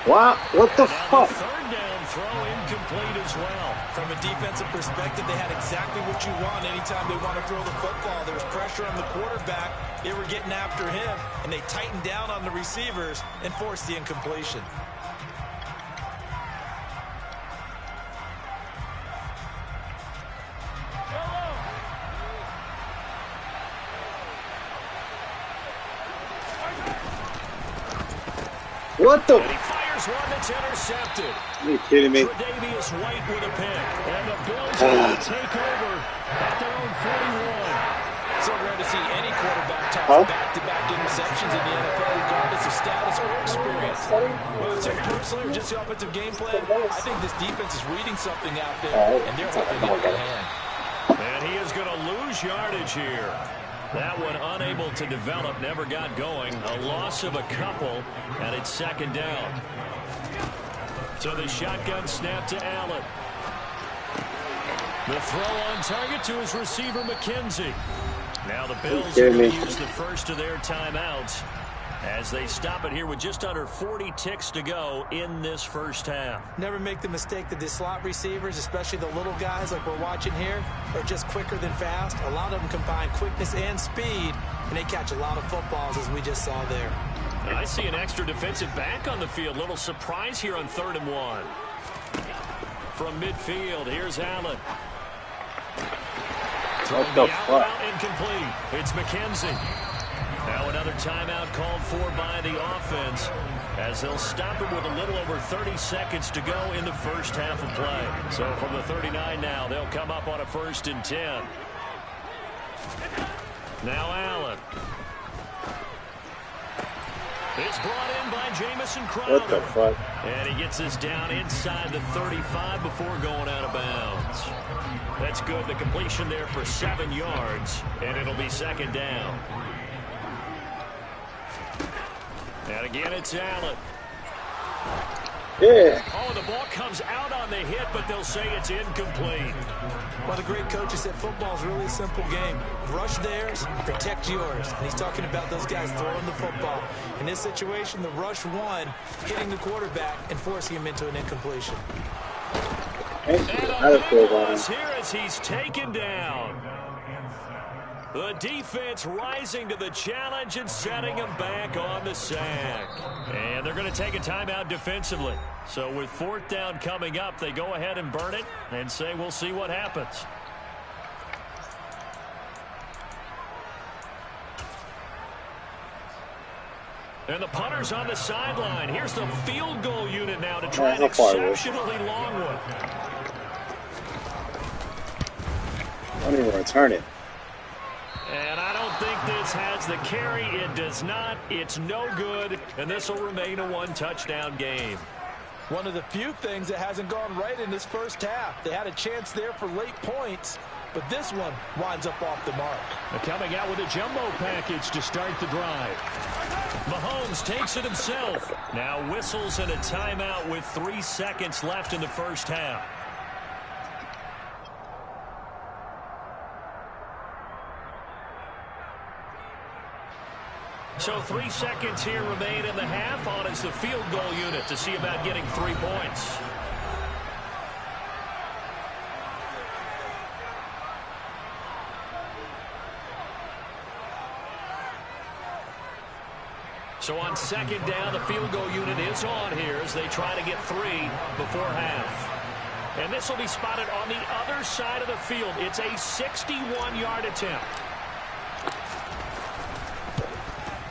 What? What the fuck? 3rd down throw incomplete as well. From a defensive perspective, they had exactly what you want anytime they want to throw the football. There was pressure on the quarterback. They were getting after him, and they tightened down on the receivers and forced the incompletion. What the? And he fires one that's intercepted. Are you kidding me? Tre'Davious White with a pick. And the Bills will take over at their own 41. So rare to see any quarterback toss back-to-back interceptions in the NFL, regardless of status or experience. Whether it's him personally or just the offensive game plan, I think this defense is reading something out there, and they're holding it in their hand. And he is going to lose yardage here. That one unable to develop, never got going. A loss of a couple, and it's 2nd down. So the shotgun snap to Allen. The throw on target to his receiver, McKenzie. Now the Bills are going to use the first of their timeouts as they stop it here with just under 40 ticks to go in this first half. Never make the mistake that the slot receivers, especially the little guys like we're watching here, are just quicker than fast. A lot of them combine quickness and speed, and they catch a lot of footballs, as we just saw there. I see an extra defensive back on the field. Little surprise here on 3rd and 1. From midfield, here's Allen. What the fuck? Incomplete. It's McKenzie. Now another timeout called for by the offense as they'll stop it with a little over 30 seconds to go in the first half of play. So from the 39 now, they'll come up on a 1st and 10. Now Allen. It's brought in by Jamison Crowder. What the fuck? And he gets this down inside the 35 before going out of bounds. That's good. The completion there for 7 yards, and it'll be second down. And again, it's Allen. Yeah. Oh, the ball comes out on the hit, but they'll say it's incomplete. Well, the great coaches said football is really a simple game. Rush theirs, protect yours. And he's talking about those guys throwing the football. In this situation, the rush won, hitting the quarterback and forcing him into an incompletion. And a big loss here as he's taken down. The defense rising to the challenge and setting him back on the sack. And they're going to take a timeout defensively. So with 4th down coming up, they go ahead and burn it and say we'll see what happens. And the punter's on the sideline. Here's the field goal unit now to try an exceptionally long one. I don't even return it. And I don't think this has the carry. It does not. It's no good. And this will remain a 1-touchdown game. One of the few things that hasn't gone right in this first half. They had a chance there for late points, but this one winds up off the mark. Coming out with a jumbo package to start the drive. Mahomes takes it himself. Now whistles and a timeout with 3 seconds left in the first half. So 3 seconds here remain in the half. On is the field goal unit to see about getting 3 points. So on second down, the field goal unit is on here as they try to get 3 before half. And this will be spotted on the other side of the field. It's a 61-yard attempt.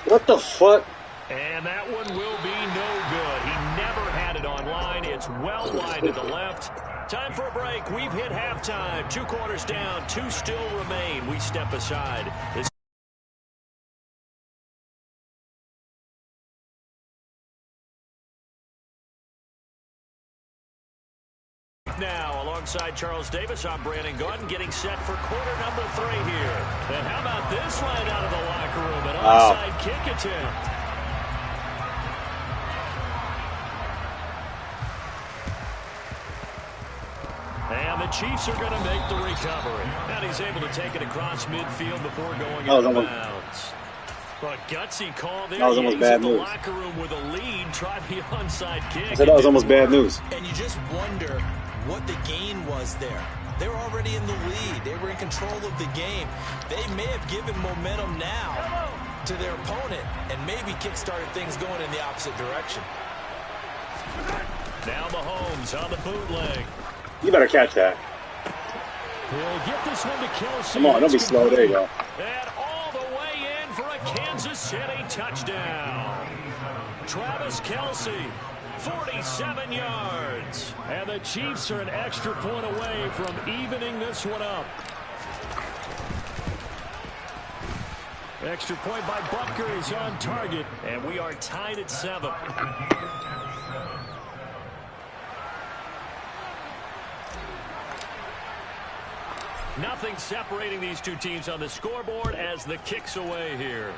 What the fuck? And that one will be no good. He never had it online. It's well wide to the left. Time for a break. We've hit halftime. 2 quarters down. 2 still remain. We step aside. Now, alongside Charles Davis, I'm Brandon Gordon, getting set for quarter number 3 here. And how about this right out of the locker room? An onside kick attempt. And the Chiefs are going to make the recovery. And he's able to take it across midfield before going out of bounds. But gutsy call there. That was almost bad news. Locker room with a lead, try the onside kick. I said that was almost bad news. And you just wonder what the gain was there. They were already in the lead. They were in control of the game. They may have given momentum now to their opponent and maybe kick-started things going in the opposite direction. Now Mahomes on the bootleg. You better catch that. He'll get this one to Kelsey. Come on, don't be slow. There you go. And all the way in for a Kansas City touchdown. Travis Kelce. 47 yards. And the Chiefs are an extra point away from evening this one up. Extra point by Butker is on target. And we are tied at 7. Nothing separating these two teams on the scoreboard as the kick's away here.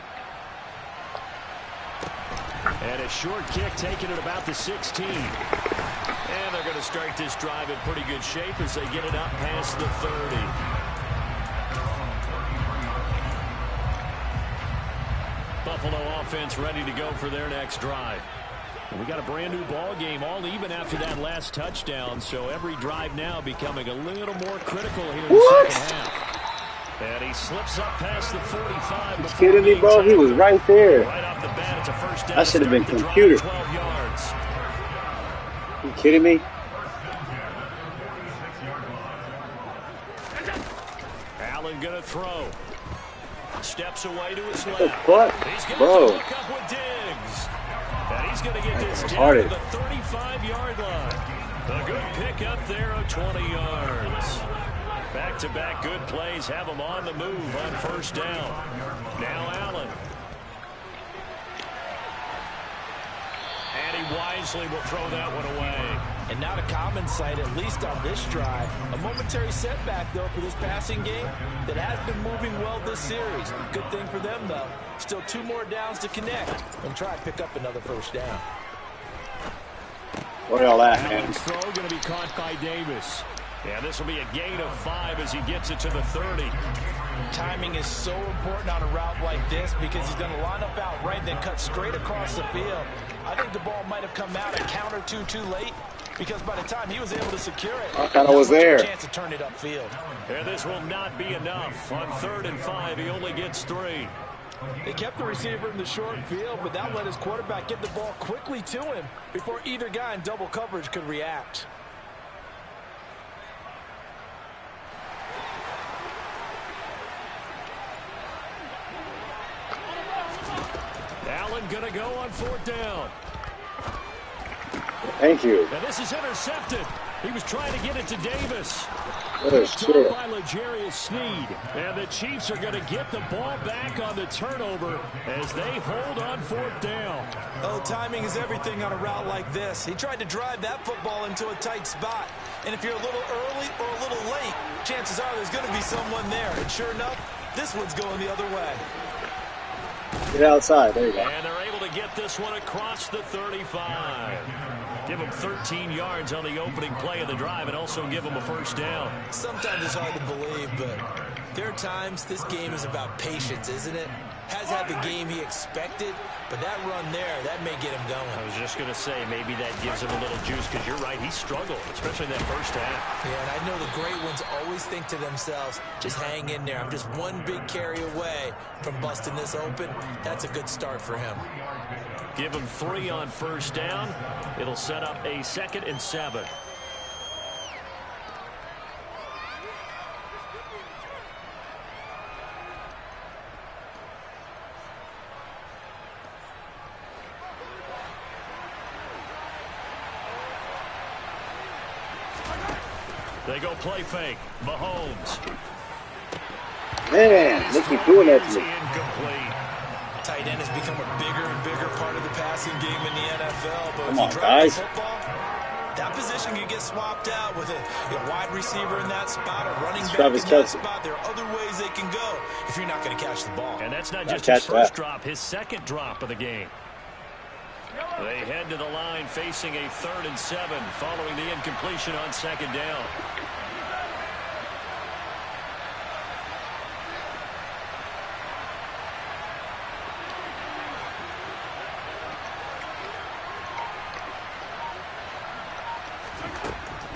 And a short kick taken at about the 16. And they're going to start this drive in pretty good shape as they get it up past the 30. Buffalo offense ready to go for their next drive. We got a brand new ball game, all even after that last touchdown. So every drive now becoming a little more critical here in the second half. And he slips up past the 45. You kidding me, bro? He was right there. Right off the bat, it's a first down. That should have been computer. 12 yards. You kidding me? Allen going to throw. Steps away to his What the left. fuck? He's going Bro. to look up with Diggs. And he's going to get this down Retarded. to the 35-yard line. A good pickup there of 20 yards. Back-to-back good plays have him on the move on first down. Now Allen. he wisely will throw that one away. And not a common sight, at least on this drive. A momentary setback, though, for this passing game that has been moving well this series. Good thing for them, though. Still 2 more downs to connect and try and pick up another first down. Where y'all at, man? Allen's throw going to be caught by Davis. Yeah, this will be a gain of 5 as he gets it to the 30. Timing is so important on a route like this because he's going to line up out right, then cut straight across the field. I think the ball might have come out a count or two too late because by the time he was able to secure it, I thought I was there. Chance to turn it upfield. And this will not be enough. On 3rd and 5, he only gets 3. They kept the receiver in the short field, but that let his quarterback get the ball quickly to him before either guy in double coverage could react. Allen going to go on 4th down. Thank you. And this is intercepted. He was trying to get it to Davis. What a Picked shit. up by L'Jarius Sneed. And the Chiefs are going to get the ball back on the turnover as they hold on 4th down. Oh, timing is everything on a route like this. He tried to drive that football into a tight spot. And if you're a little early or a little late, chances are there's going to be someone there. And sure enough, this one's going the other way. Get outside. There you go. And they're able to get this one across the 35. Give them 13 yards on the opening play of the drive and also give them a first down. Sometimes it's hard to believe, but there are times this game is about patience, isn't it? Has had the game he expected, but that run there, that may get him going. I was just going to say, maybe that gives him a little juice because you're right, he struggled, especially in that first half. Yeah, and I know the great ones always think to themselves, just hang in there. I'm just one big carry away from busting this open. That's a good start for him. Give him 3 on first down. It'll set up a 2nd and 7. They go play fake. Mahomes. Man, look at doing that to me. Incomplete. Tight end has become a bigger and bigger part of the passing game in the NFL. But Come if on, you drop guys. the football, that position can get swapped out with a wide receiver in that spot, a running back Travis in that Kelce. spot. There are other ways they can go if you're not going to catch the ball. And that's not Gotta just his catch first that. drop, his 2nd drop of the game. They head to the line facing a 3rd and 7 following the incompletion on 2nd down.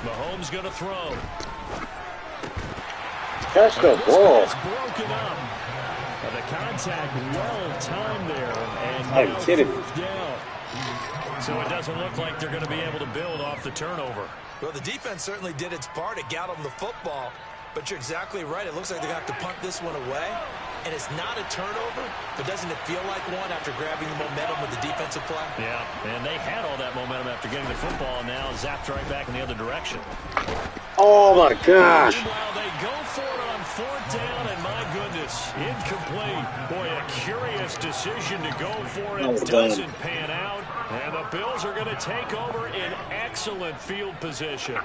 Mahomes going to throw. Catch the ball. It's broken up. And the contact well timed there. And Are you now kidding me? 4th down. So it doesn't look like they're going to be able to build off the turnover. Well, the defense certainly did its part. It got them the football. But you're exactly right. It looks like they're going to have to punt this one away. And it's not a turnover, but doesn't it feel like one after grabbing the momentum with the defensive play? Yeah, and they had all that momentum after getting the football, and now zapped right back in the other direction. Oh, my gosh. Meanwhile, they go for it on 4th down, and my goodness, incomplete. Boy, a curious decision to go for That was it. dumb. Doesn't pan out, and the Bills are going to take over in excellent field position.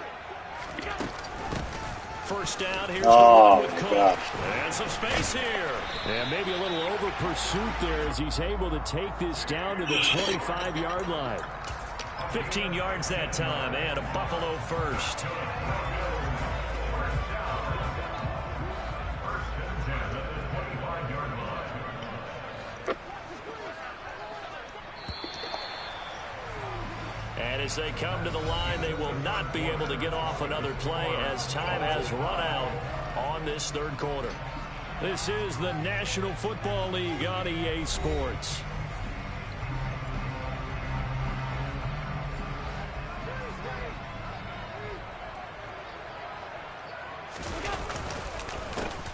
First down, here's the one with Cook. gosh. And some space here. And maybe a little over pursuit there as he's able to take this down to the 25-yard line. 15 yards that time, and a Buffalo first. And as they come to the line, they will not be able to get off another play as time has run out on this 3rd quarter. This is the National Football League on EA Sports.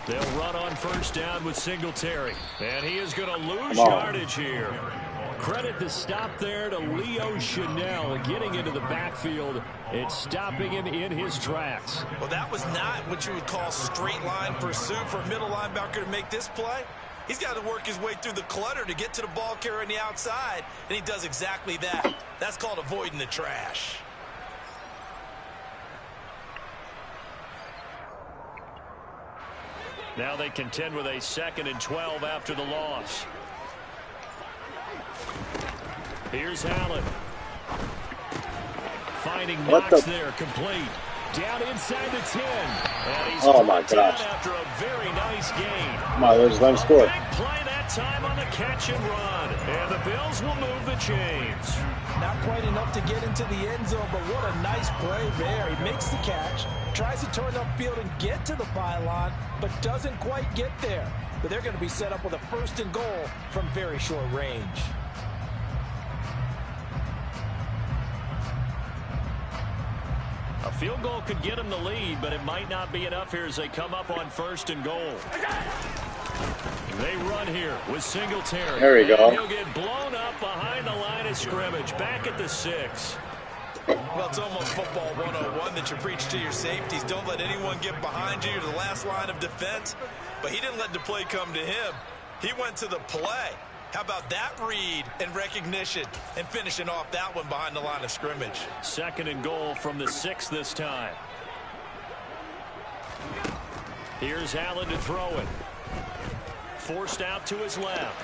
They'll run on first down with Singletary. And he is going to lose yardage here. Credit the stop there to Leo Chanel getting into the backfield and stopping him in his tracks. Well, that was not what you would call straight line pursuit for a middle linebacker to make this play. He's got to work his way through the clutter to get to the ball carrier on the outside, and he does exactly that. That's called avoiding the trash. Now they contend with a 2nd and 12 after the loss. Here's Allen. Finding Knox there, complete. Down inside the 10. And he's oh my gosh. After a very nice gain. Come on, let's let him score. Big play that time on the catch and run. And the Bills will move the chains. Not quite enough to get into the end zone, but what a nice play there. He makes the catch, tries to turn upfield and get to the pylon, but doesn't quite get there. But they're going to be set up with a 1st and goal from very short range. A field goal could get him the lead, but it might not be enough here as they come up on 1st and goal. They run here with Singletary. There we go. He'll get blown up behind the line of scrimmage, back at the 6. Well, it's almost football 101 that you preach to your safeties. Don't let anyone get behind you. You're the last line of defense. But he didn't let the play come to him. He went to the play. How about that read and recognition and finishing off that one behind the line of scrimmage? 2nd and goal from the 6 this time. Here's Allen to throw it. Forced out to his left.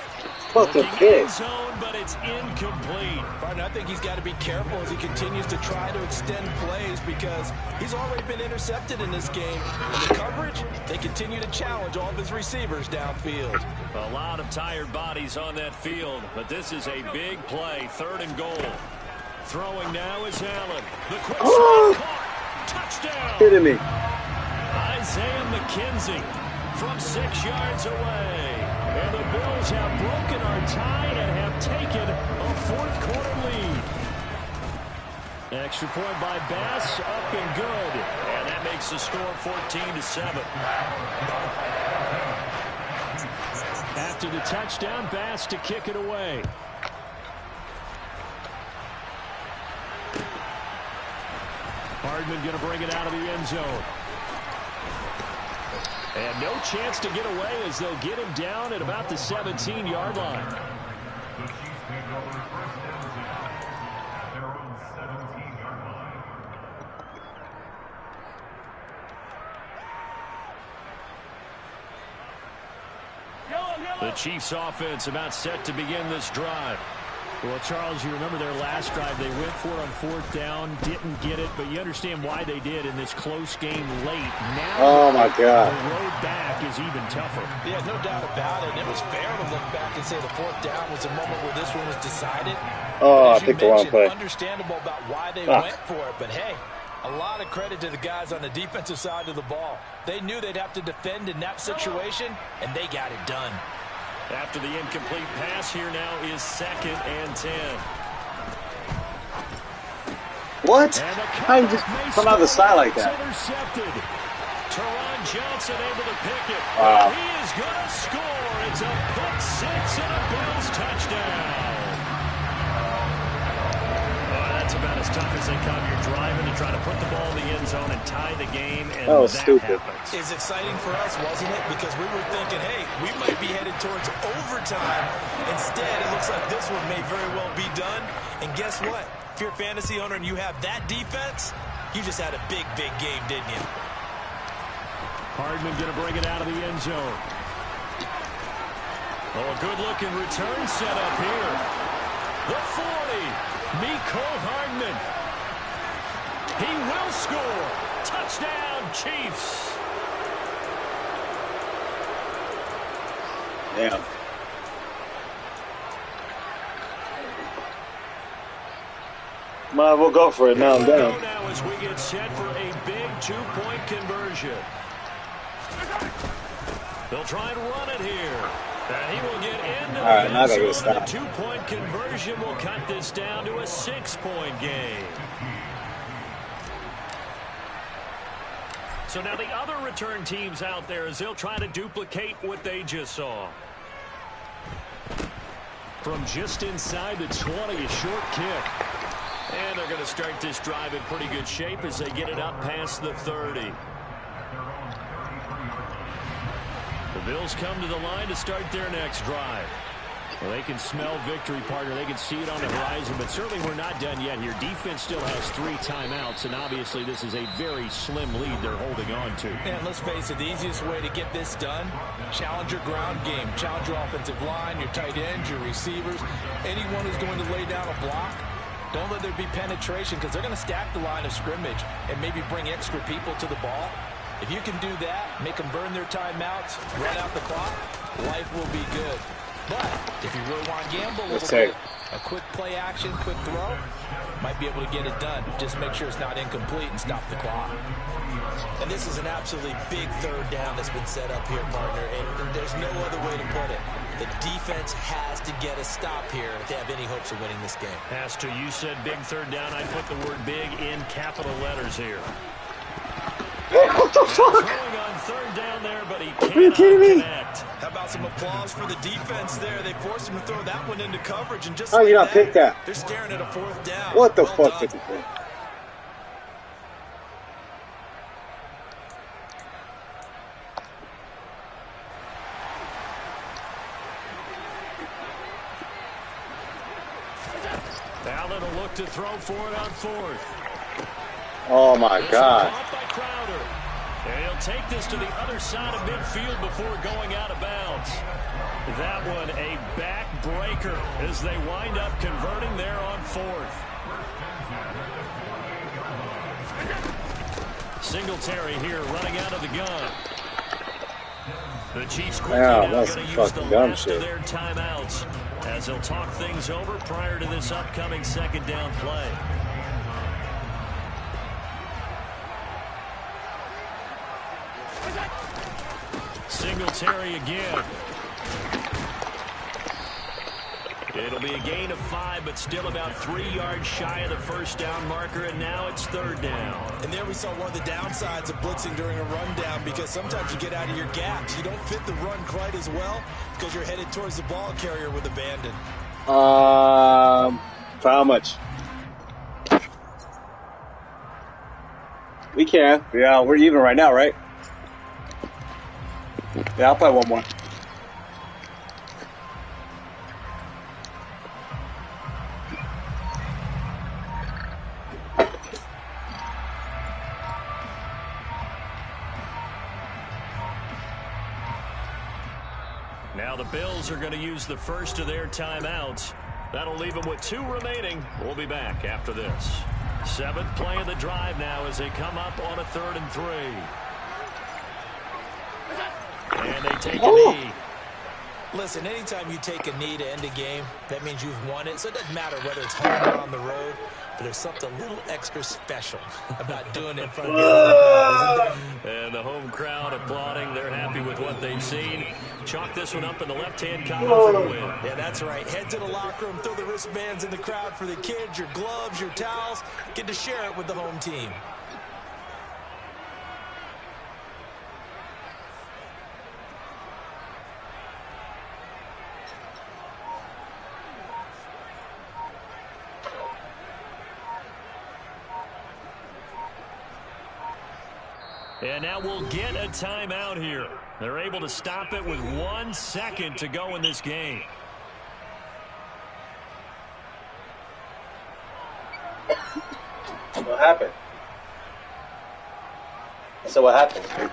What the kick? Zone, but it's incomplete. Partner, I think he's got to be careful as he continues to try to extend plays because he's already been intercepted in this game. And the coverage, they continue to challenge all of his receivers downfield. A lot of tired bodies on that field, but this is a big play. 3rd and goal. Throwing now is Allen. The quick caught. Touchdown. Kidding me. Isaiah McKenzie from 6 yards away. And the Bills have broken our tie and have taken a 4th quarter lead. Extra point by Bass, up and good. And that makes the score 14-7. After the touchdown, Bass to kick it away. Hardman going to bring it out of the end zone. And no chance to get away as they'll get him down at about the 17-yard line. The Chiefs offense about set to begin this drive. Well, Charles, you remember their last drive. They went for it on 4th down, didn't get it, but you understand why they did in this close game late. Now, oh my God, the road back is even tougher. Yeah, no doubt about it. And it was fair to look back and say the 4th down was the moment where this one was decided. Oh, I picked the wrong play. Understandable about why they went for it, but hey, a lot of credit to the guys on the defensive side of the ball. They knew they'd have to defend in that situation, and they got it done. After the incomplete pass, here now is 2nd and 10. What? How you just come out of the side like that? Intercepted. Teron Johnson able to pick it. Wow. He is going to score. It's a pick 6 and a Bills touchdown. That's about as tough as they come. You're driving to try to put the ball in the end zone and tie the game, and that was stupid. happens. It's exciting for us, wasn't it? Because we were thinking, hey, we might be headed towards overtime. Instead, it looks like this one may very well be done. And guess what? If you're a fantasy owner and you have that defense, you just had a big, big game, didn't you? Hardman going to bring it out of the end zone. Oh, a good-looking return set up here. The 40. Mecole Hardman. He will score. Touchdown, Chiefs. Damn. Might as well go for it. Now I'm down. Now as we get set for a big 2-point conversion. They'll try and run it here. And he will get into all right, now I the gotta end zone. stop. The 2-point conversion will cut this down to a 6-point game. So now the other return teams out there as they'll try to duplicate what they just saw. From just inside the 20, a short kick. And they're going to start this drive in pretty good shape as they get it up past the 30. The Bills come to the line to start their next drive. Well, they can smell victory, partner. They can see it on the horizon, but certainly we're not done yet here. Defense still has 3 timeouts, and obviously this is a very slim lead they're holding on to. And let's face it, the easiest way to get this done, challenge your ground game. Challenge your offensive line, your tight ends, your receivers, anyone who's going to lay down a block. Don't let there be penetration because they're going to stack the line of scrimmage and maybe bring extra people to the ball. If you can do that, make them burn their timeouts, run out the clock, life will be good. But if you really want to gamble a little bit, a quick play action, quick throw, might be able to get it done. Just make sure it's not incomplete and stop the clock. And this is an absolutely big third down that's been set up here, partner, and there's no other way to put it. The defense has to get a stop here if they have any hopes of winning this game. Pastor, you said big third down. I put the word big in capital letters here. What the fuck? Throwing on third down there, but he Are you kidding me? connect. How about some applause for the defense there? They forced him to throw that one into coverage, and just How you not pick that? they're staring at a fourth down. What the Well fuck done. did you think? Allen will look to throw for it on fourth. Oh my This god. one caught by Crowder. And he'll take this to the other side of midfield before going out of bounds. That one a backbreaker as they wind up converting there on fourth. Singletary here running out of the gun. The Chiefs quickly Yeah, now that's going to some use the fucking dumb last shit. of their timeouts as they'll talk things over prior to this upcoming second down play. Singletary again. It'll be a gain of 5, but still about 3 yards shy of the first down marker, and now it's third down. And there we saw one of the downsides of blitzing during a rundown, because sometimes you get out of your gaps. You don't fit the run quite as well because you're headed towards the ball carrier with abandon. For how much? We can. Yeah, we're even right now, right? Yeah, I'll play one more. Now the Bills are going to use the first of their timeouts. That'll leave them with 2 remaining. We'll be back after this. 7th play of the drive now as they come up on a 3rd and 3. And they take a knee. Listen, anytime you take a knee to end a game, that means you've won it. So it doesn't matter whether it's home or on the road, but there's something a little extra special about doing it in front of your home crowd, isn't there? And the home crowd applauding. They're happy with what they've seen. Chalk this one up in the left-hand column for the win. Yeah, that's right. Head to the locker room, throw the wristbands in the crowd for the kids, your gloves, your towels. Get to share it with the home team. And now we'll get a timeout here. They're able to stop it with 1 second to go in this game. What happened? So what happened?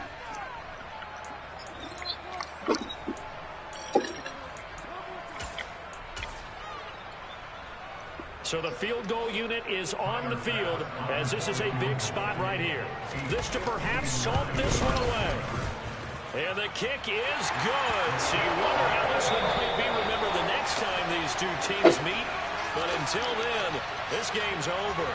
So the field goal unit is on the field as this is a big spot right here. This to perhaps salt this one away. And the kick is good. So you wonder how this one might be remembered the next time these two teams meet. But until then, this game's over.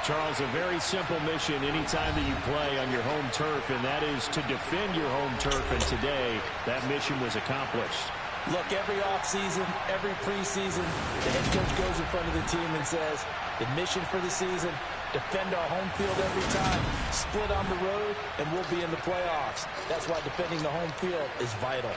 Charles, a very simple mission anytime that you play on your home turf, and that is to defend your home turf. And today, that mission was accomplished. Look, every offseason, every preseason, the head coach goes in front of the team and says, the mission for the season, defend our home field every time, split on the road, and we'll be in the playoffs. That's why defending the home field is vital.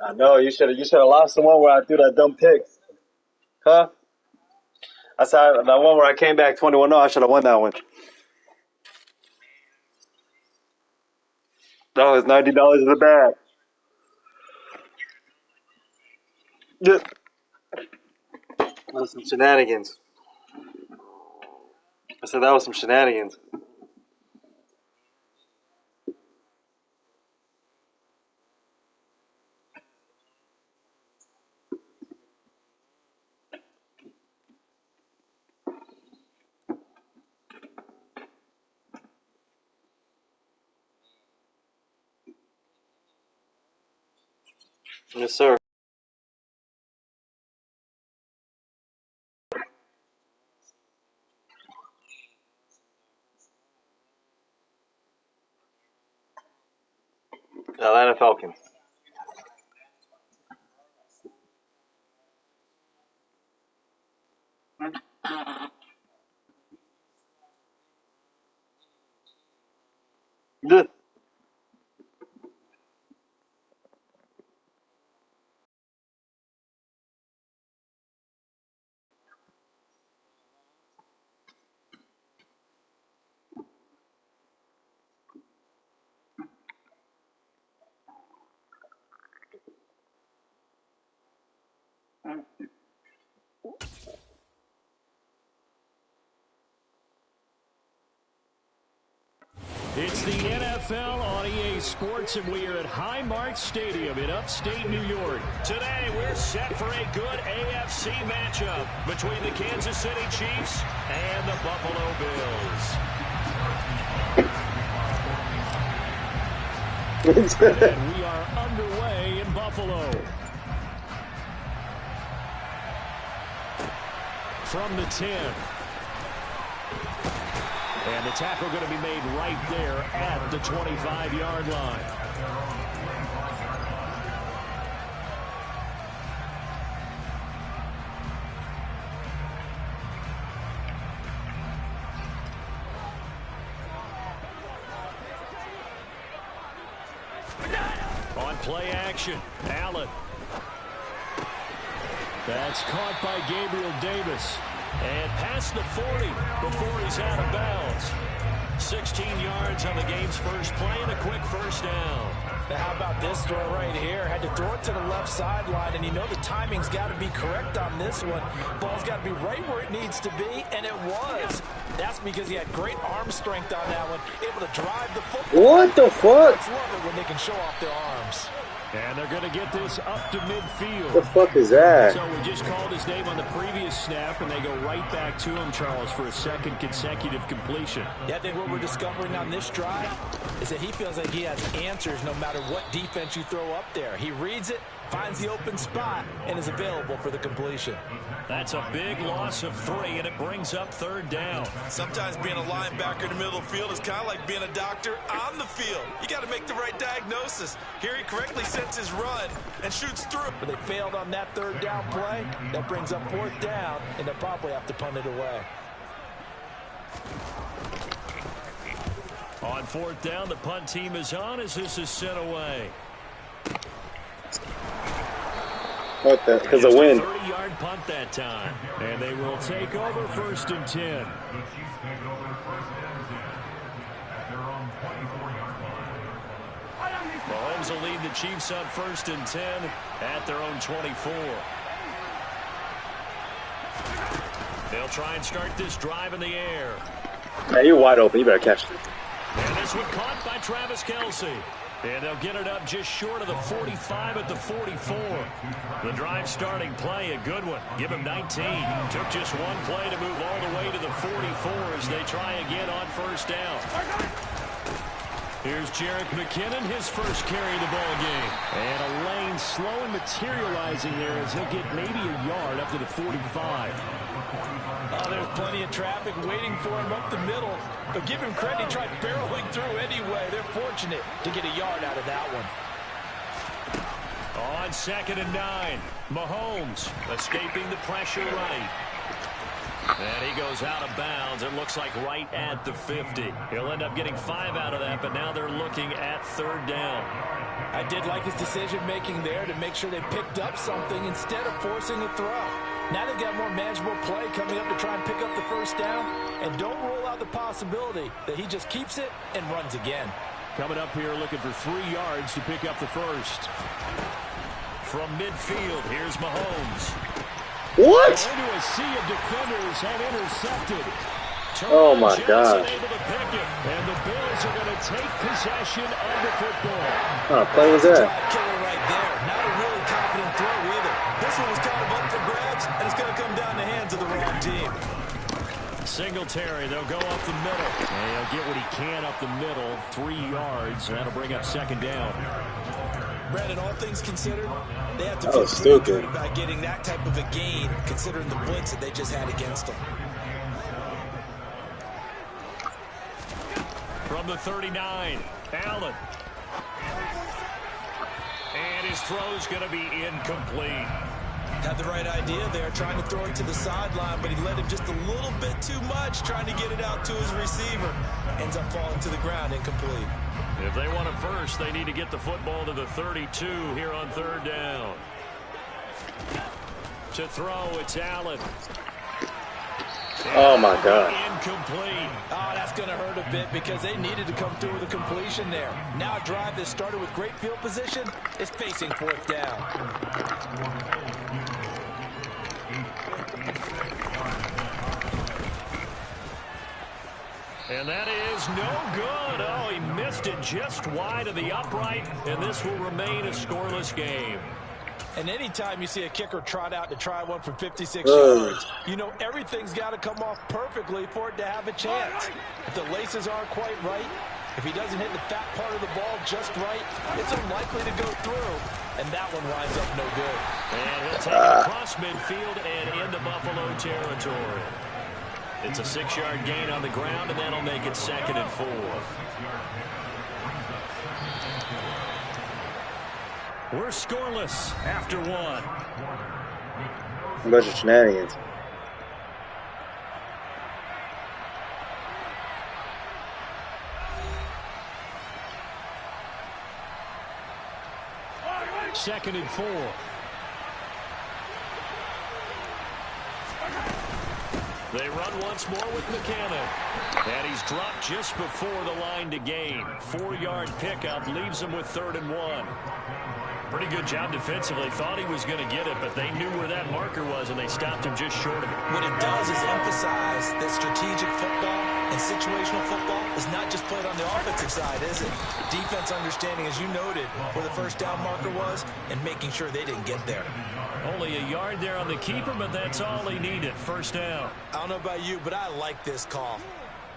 I know you should have lost the one where I threw that dumb pick. Huh? I said that one where I came back 21-0. I should have won that one. That was $90 in the bag. Yeah. That was some shenanigans. I said that was some shenanigans. Yes, sir. Atlanta Falcons. Yeah. It's the NFL on EA Sports, and we are at Highmark Stadium in upstate New York. Today, we're set for a good AFC matchup between the Kansas City Chiefs and the Buffalo Bills. And we are underway in Buffalo. From the 10. And the tackle going to be made right there at the 25-yard line. On play action, Allen. That's caught by Gabriel Davis. And past the 40 before he's out of bounds. 16 yards on the game's first play and a quick first down. Now how about this throw right here? Had to throw it to the left sideline, and you know the timing's got to be correct on this one. Ball's got to be right where it needs to be, and it was. That's because he had great arm strength on that one, able to drive the football. What the fuck? I love it when they can show off their arms. And they're going to get this up to midfield. What the fuck is that? So we just called his name on the previous snap, and they go right back to him, Charles, for a second consecutive completion. Yeah, I think what we're discovering on this drive is that he feels like he has answers no matter what defense you throw up there. He reads it, finds the open spot, and is available for the completion. That's a big loss of 3, and it brings up third down. Sometimes being a linebacker in the middle of the field is kind of like being a doctor on the field. You got to make the right diagnosis. Here he correctly sets his run and shoots through. But they failed on that third down play. That brings up fourth down, and they'll probably have to punt it away. On fourth down, the punt team is on as this is sent away. What the? Because of wind. 30-yard punt that time. And they will take over first and 10. Mahomes will lead the Chiefs on first and 10 at their own 24. They'll try and start this drive in the air. Hey, you're wide open. You better catch it. And this one caught by Travis Kelce. And they'll get it up just short of the 45 at the 44. The drive starting play, a good one. Give him 19. Took just one play to move all the way to the 44 as they try again on first down. Here's Jerick McKinnon, his first carry of the ball game. And a lane slow and materializing there as he'll get maybe a yard up to the 45. Oh, there's plenty of traffic waiting for him up the middle. But give him credit, he tried barreling through anyway. They're fortunate to get a yard out of that one. On 2nd and 9, Mahomes escaping the pressure right. And he goes out of bounds. It looks like right at the 50. He'll end up getting 5 out of that, but now they're looking at 3rd down. I did like his decision-making there to make sure they picked up something instead of forcing a throw. Now they've got more manageable play coming up to try and pick up the 1st down. And don't rule out the possibility that he just keeps it and runs again. Coming up here looking for 3 yards to pick up the 1st. From midfield, here's Mahomes. What? Into a sea of defenders and intercepted. Oh my gosh. Able to pick it, and the Bills are going to take possession of the football. Oh, play was that? Killer right there. Not a really confident throw either. This one was kind of up for grabs, and it's going to come down the hands of the wrong team. Singletary, they'll go up the middle. And he'll get what he can up the middle, 3 yards. That'll bring up 2nd down. Brandon, all things considered, they have to feel pretty good about getting that type of a gain, considering the blitz that they just had against them. From the 39, Allen. And his throw's going to be incomplete. Had the right idea there, trying to throw it to the sideline, but he led him just a little bit too much, trying to get it out to his receiver. Ends up falling to the ground, incomplete. If they want a first, they need to get the football to the 32 here on 3rd down. To throw, it's Allen. Oh my God. Incomplete. Oh, that's going to hurt a bit because they needed to come through with a completion there. Now a drive that started with great field position is facing 4th down. And that is no good. Oh, he missed it just wide of the upright, and this will remain a scoreless game. And anytime you see a kicker trot out to try one from 56 yards, you know everything's got to come off perfectly for it to have a chance. If the laces aren't quite right, if he doesn't hit the fat part of the ball just right, it's unlikely to go through, and that one winds up no good. And he'll take it across midfield and into Buffalo territory. It's a 6-yard gain on the ground, and that'll make it 2nd and 4. We're scoreless after 1. A bunch of shenanigans. Second and 4. They run once more with McCannon. And he's dropped just before the line to gain. 4-yard pickup leaves him with 3rd and 1. Pretty good job defensively. Thought he was going to get it, but they knew where that marker was, and they stopped him just short of it. What it does is emphasize that strategic football and situational football is not just played on the offensive side, is it? Defense understanding, as you noted, where the 1st down marker was and making sure they didn't get there. Only a yard there on the keeper, but that's all he needed. 1st down. I don't know about you, but I like this call.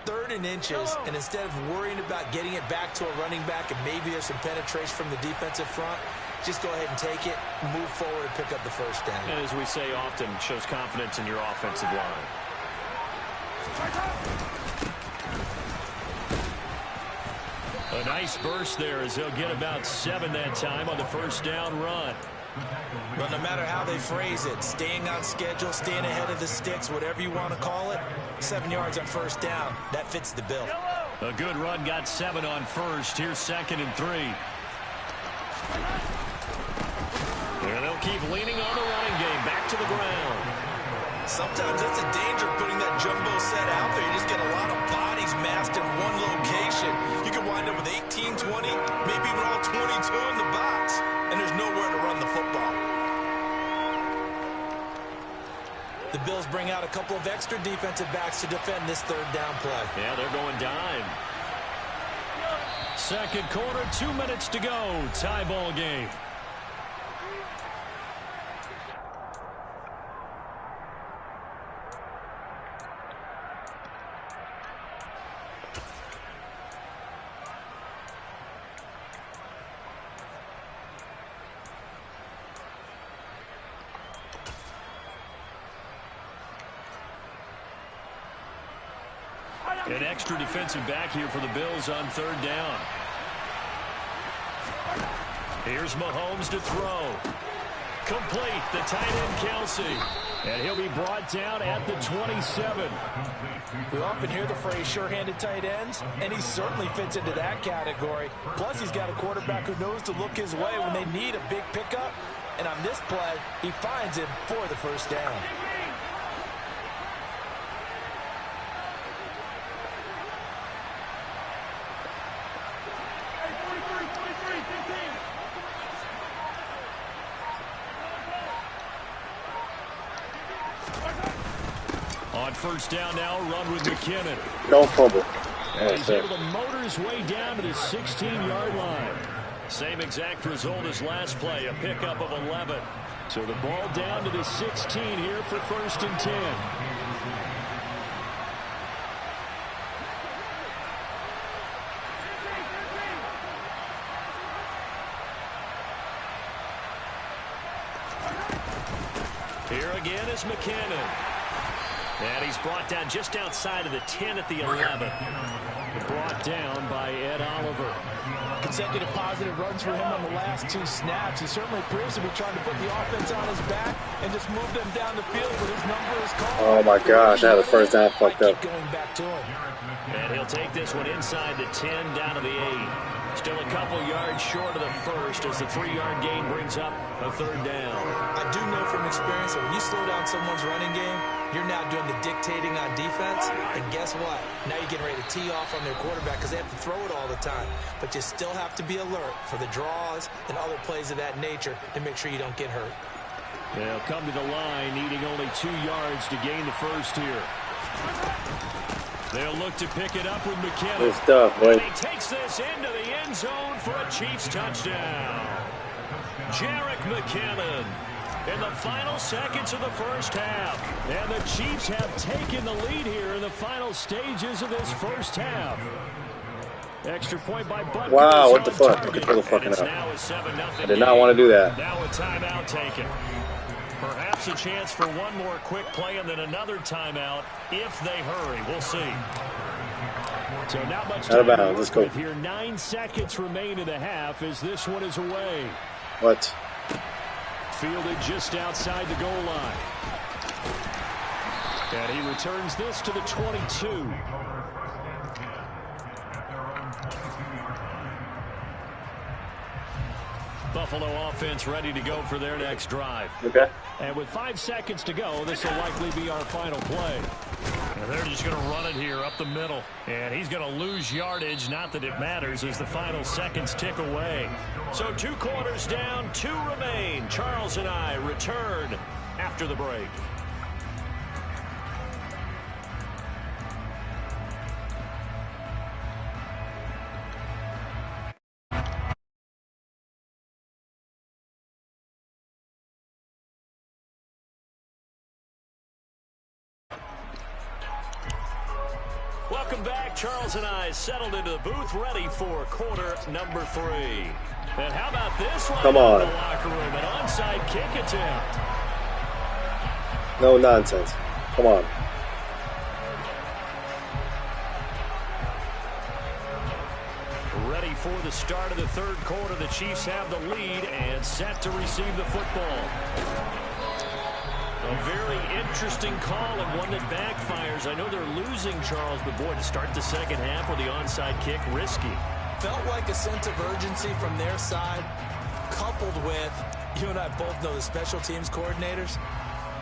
3rd and inches, and instead of worrying about getting it back to a running back and maybe there's some penetration from the defensive front, just go ahead and take it, move forward, and pick up the 1st down. And as we say often, shows confidence in your offensive line. A nice burst there as he'll get about 7 that time on the 1st down run. But no matter how they phrase it, staying on schedule, staying ahead of the sticks, whatever you want to call it, 7 yards on 1st down, that fits the bill. A good run got 7 on 1st. Here's 2nd and 3. And they'll keep leaning on the running game. Back to the ground. Sometimes that's a danger putting that jumbo set out there. You just get a lot of bodies massed in one location. You could wind up with 18, 20, maybe even all 22 in the box, and there's nowhere to run the football. The Bills bring out a couple of extra defensive backs to defend this 3rd down play. Yeah, they're going dime. 2nd quarter, 2 minutes to go. Tie ball game. An extra defensive back here for the Bills on third down. Here's Mahomes to throw. Complete, the tight end Kelsey. And he'll be brought down at the 27. We often hear the phrase sure-handed tight ends, and he certainly fits into that category. Plus, he's got a quarterback who knows to look his way when they need a big pickup. And on this play, he finds him for the first down. On first down now, run with McKinnon. Don't fumble. He's able to motor his way down to the 16-yard line. Same exact result as last play, a pickup of 11. So the ball down to the 16 here for first and 10. Here again is McKinnon. And he's brought down just outside of the 10 at the 11. Brought down by Ed Oliver. Consecutive positive runs for him on the last 2 snaps. He certainly appears to be trying to put the offense on his back and just move them down the field, but his number is called. Oh my gosh, I had the first down fucked up. Keep going back to him. And he'll take this one inside the 10, down to the 8. Still a couple yards short of the first as the 3-yard gain brings up a third down. I do know from experience that when you slow down someone's running game, you're now doing the dictating on defense. And guess what? Now you're getting ready to tee off on their quarterback because they have to throw it all the time. But you still have to be alert for the draws and other plays of that nature to make sure you don't get hurt. They'll come to the line, needing only 2 yards to gain the first here. They'll look to pick it up with McKinnon. Good stuff, boy. And he takes this into the end zone for a Chiefs touchdown. Jerick McKinnon in the final seconds of the first half. And the Chiefs have taken the lead here in the final stages of this first half. Extra point by Butker. Wow, what the fuck? Pull the fucking up. I did not want to do that. Now a timeout taken. Perhaps a chance for one more quick play and then another timeout if they hurry. We'll see. So not much time. Out of bounds. Let's go. Here 9 seconds remain in the half as this one is away. What? Fielded just outside the goal line. And he returns this to the 22. Buffalo offense ready to go for their next drive. Okay. And with 5 seconds to go, this will likely be our final play. And they're just going to run it here up the middle. And he's going to lose yardage, not that it matters, as the final seconds tick away. So 2 quarters down, 2 remain. Charles and I return after the break. Welcome back. Charles and I settled into the booth, ready for quarter number 3. And how about this one? Come on. In the locker room, an onside kick attempt. No nonsense. Come on. Ready for the start of the third quarter. The Chiefs have the lead and set to receive the football. A very interesting call and one that backfires. I know they're losing, Charles, but boy, to start the second half with the onside kick, risky. Felt like a sense of urgency from their side, coupled with, you and I both know the special teams coordinators.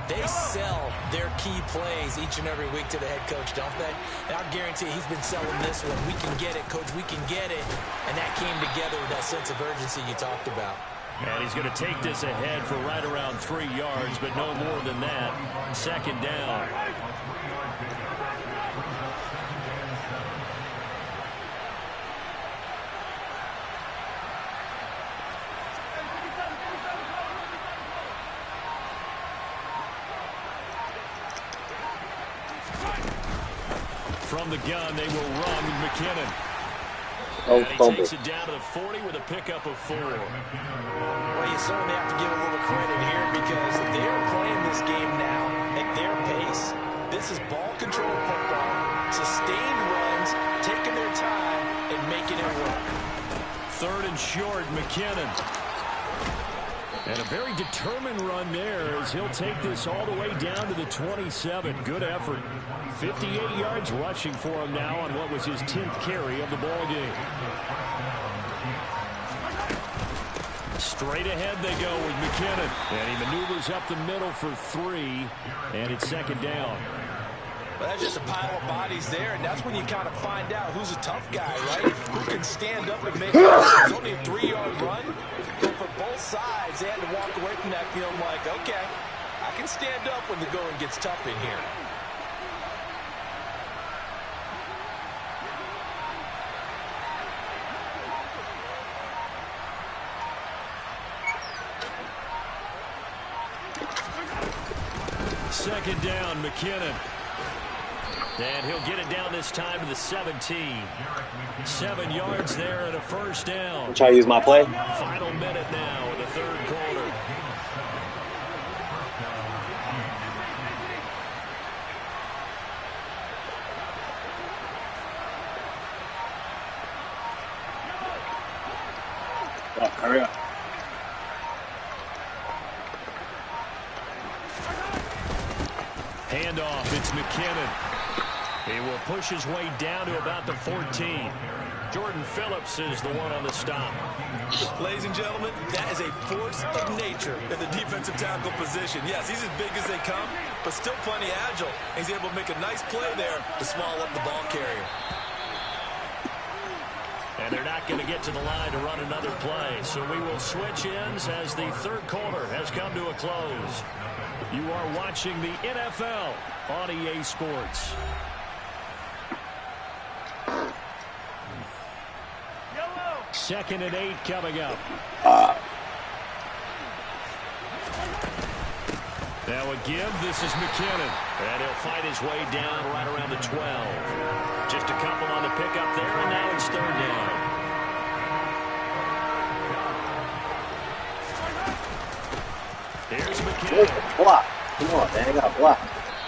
They sell their key plays each and every week to the head coach, don't they? And I guarantee he's been selling this one. We can get it, coach, we can get it. And that came together with that sense of urgency you talked about. And he's going to take this ahead for right around 3 yards, but no more than that. Second down. From the gun, they will run with McKinnon. Oh, and he fumble. takes it down to the 40 with a pickup of 4. Well, you certainly have to give a little credit here because they're playing this game now at their pace. This is ball control football, sustained run, and making it work. 3rd and short, McKinnon. And a very determined run there as he'll take this all the way down to the 27. Good effort. 58 yards rushing for him now on what was his 10th carry of the ball game. Straight ahead they go with McKinnon. And he maneuvers up the middle for 3. And it's 2nd down. Well, that's just a pile of bodies there, and that's when you kind of find out who's a tough guy, right? Who can stand up and make it. It's only a 3-yard run, but for both sides, they had to walk away from that feeling like, okay, I can stand up when the going gets tough in here. Second down, McKinnon. And he'll get it down this time to the 17. 7 yards there and a 1st down. Try to use my play. Final minute now in the 3rd quarter. Oh, hurry up. Handoff, it's McKinnon. He will push his way down to about the 14. Jordan Phillips is the one on the stop. Ladies and gentlemen, that is a force of nature in the defensive tackle position. Yes, he's as big as they come, but still plenty agile. He's able to make a nice play there to swallow up the ball carrier. And they're not going to get to the line to run another play. So we will switch ends as the 3rd quarter has come to a close. You are watching the NFL on EA Sports. Second and 8 coming up. Now a give. This is McKinnon. And he'll fight his way down right around the 12. Just a couple on the pickup there, and now it's 3rd down. Here's McKinnon. Block. Come on, man. I got block.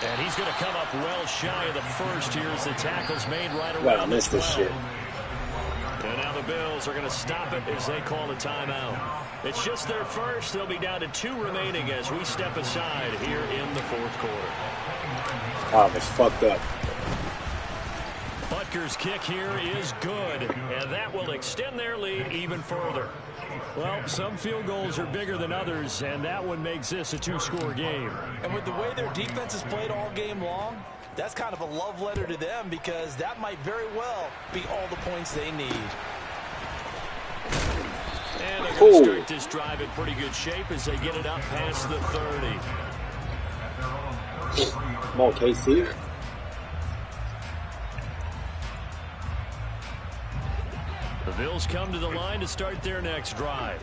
And he's going to come up well shy of the 1st here as the tackle's made right around the 12. This shit. And now the Bills are going to stop it as they call a timeout. It's just their 1st. They'll be down to 2 remaining as we step aside here in the 4th quarter. Oh, it's fucked up. Butker's kick here is good, and that will extend their lead even further. Well, some field goals are bigger than others, and that one makes this a 2-score game. And with the way their defense has played all game long, that's kind of a love letter to them because that might very well be all the points they need. And they're going to start this drive in pretty good shape as they get it up past the 30. Come on, KC. The Bills come to the line to start their next drive.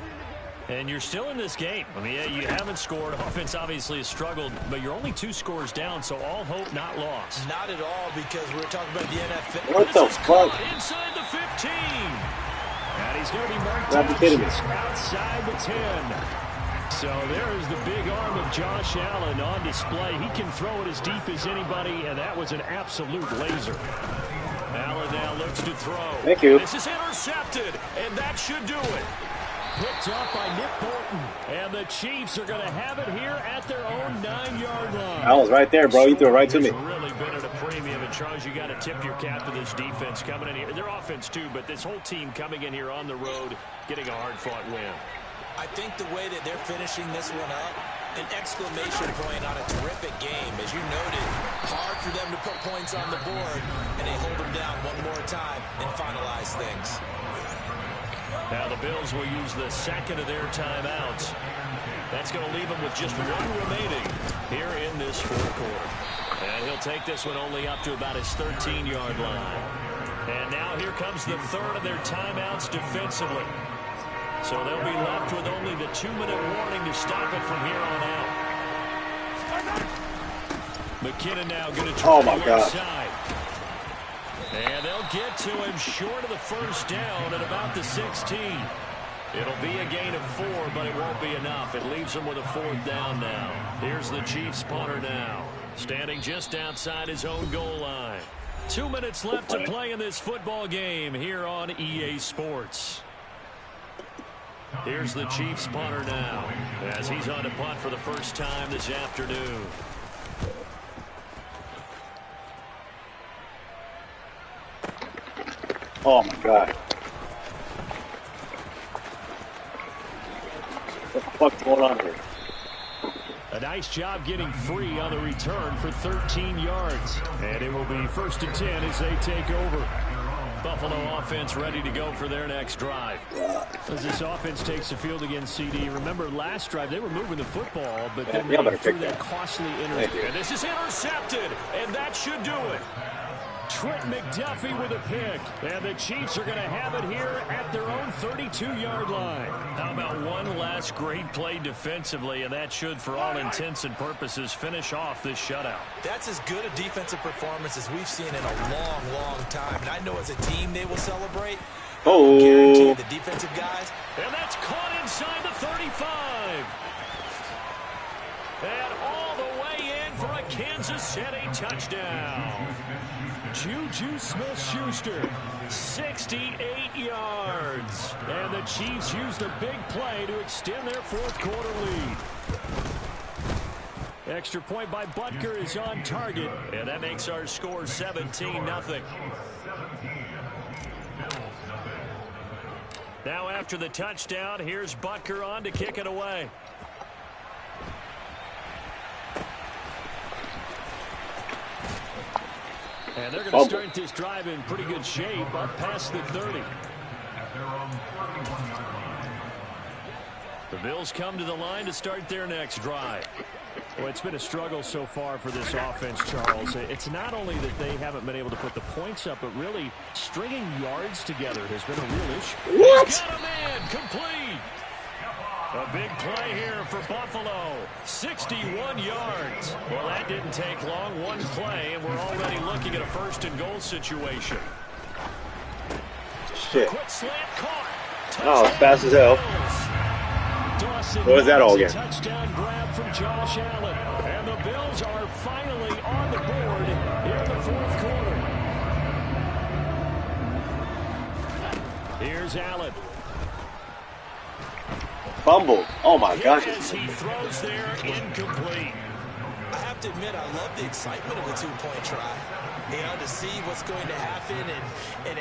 And you're still in this game. I mean, yeah, you haven't scored. Offense obviously has struggled, but you're only 2 scores down, so all hope not lost. Not at all, because we're talking about the NFL. What the fuck? Inside the 15. And he's going to be marked outside the 10. So there's the big arm of Josh Allen on display. He can throw it as deep as anybody, and that was an absolute laser. Allen now looks to throw. Thank you. This is intercepted, and that should do it. Picked up by Nick Bolton, and the Chiefs are going to have it here at their own 9-yard line. I was right there, bro. You threw it right to me. Really been at a premium, and Charles, you got to tip your cap to this defense coming in here. Their offense too, but this whole team coming in here on the road, getting a hard-fought win. I think the way that they're finishing this one up, an exclamation point on a terrific game. As you noted, hard for them to put points on the board, and they hold them down one more time and finalize things. Now the Bills will use the 2nd of their timeouts. That's going to leave them with just 1 remaining here in this 4th quarter. And he'll take this one only up to about his 13-yard line. And now here comes the 3rd of their timeouts defensively. So they'll be left with only the 2-minute warning to stop it from here on out. McKinnon now going to try the outside. And they'll get to him short of the 1st down at about the 16. It'll be a gain of 4, but it won't be enough. It leaves them with a 4th down now. Here's the Chiefs punter now, standing just outside his own goal line. 2 minutes left to play in this football game here on EA Sports. Here's the Chiefs punter now as he's on to punt for the first time this afternoon. Oh, my God. What the fuck's going on here? A nice job getting free on the return for 13 yards. And it will be 1st and 10 as they take over. Buffalo offense ready to go for their next drive. As this offense takes the field against CD, remember last drive they were moving the football, but then Yeah, they threw that costly interception. And this is intercepted, and that should do it. Trent McDuffie with a pick. And the Chiefs are going to have it here at their own 32-yard line. How about one last great play defensively, and that should, for all intents and purposes, finish off this shutout. That's as good a defensive performance as we've seen in a long, long time. And I know as a team they will celebrate. Oh. Guarantee the defensive guys. And that's caught inside the 35. And all the way in for a Kansas City touchdown. Juju Smith-Schuster, 68 yards. And the Chiefs used a big play to extend their fourth quarter lead. Extra point by Butker is on target. And that makes our score 17-0. Now after the touchdown, here's Butker on to kick it away. And they're going to start this drive in pretty good shape up past the 30. The Bills come to the line to start their next drive. Well, it's been a struggle so far for this offense, Charles. It's not only that they haven't been able to put the points up, but really stringing yards together has been a real issue. What? He's got a man complete. A big play here for Buffalo. 61 yards. Well, that didn't take long. One play, and we're already looking at a 1st and goal situation. Shit. Quick slant caught. Oh, fast as hell. What was that all again? Touchdown grab from Josh Allen. And the Bills are finally on the board here in the fourth quarter. Here's Allen. Fumbled. Oh, my gosh. As he throws there, incomplete. I have to admit, I love the excitement of a two-point try. You know, to see what's going to happen and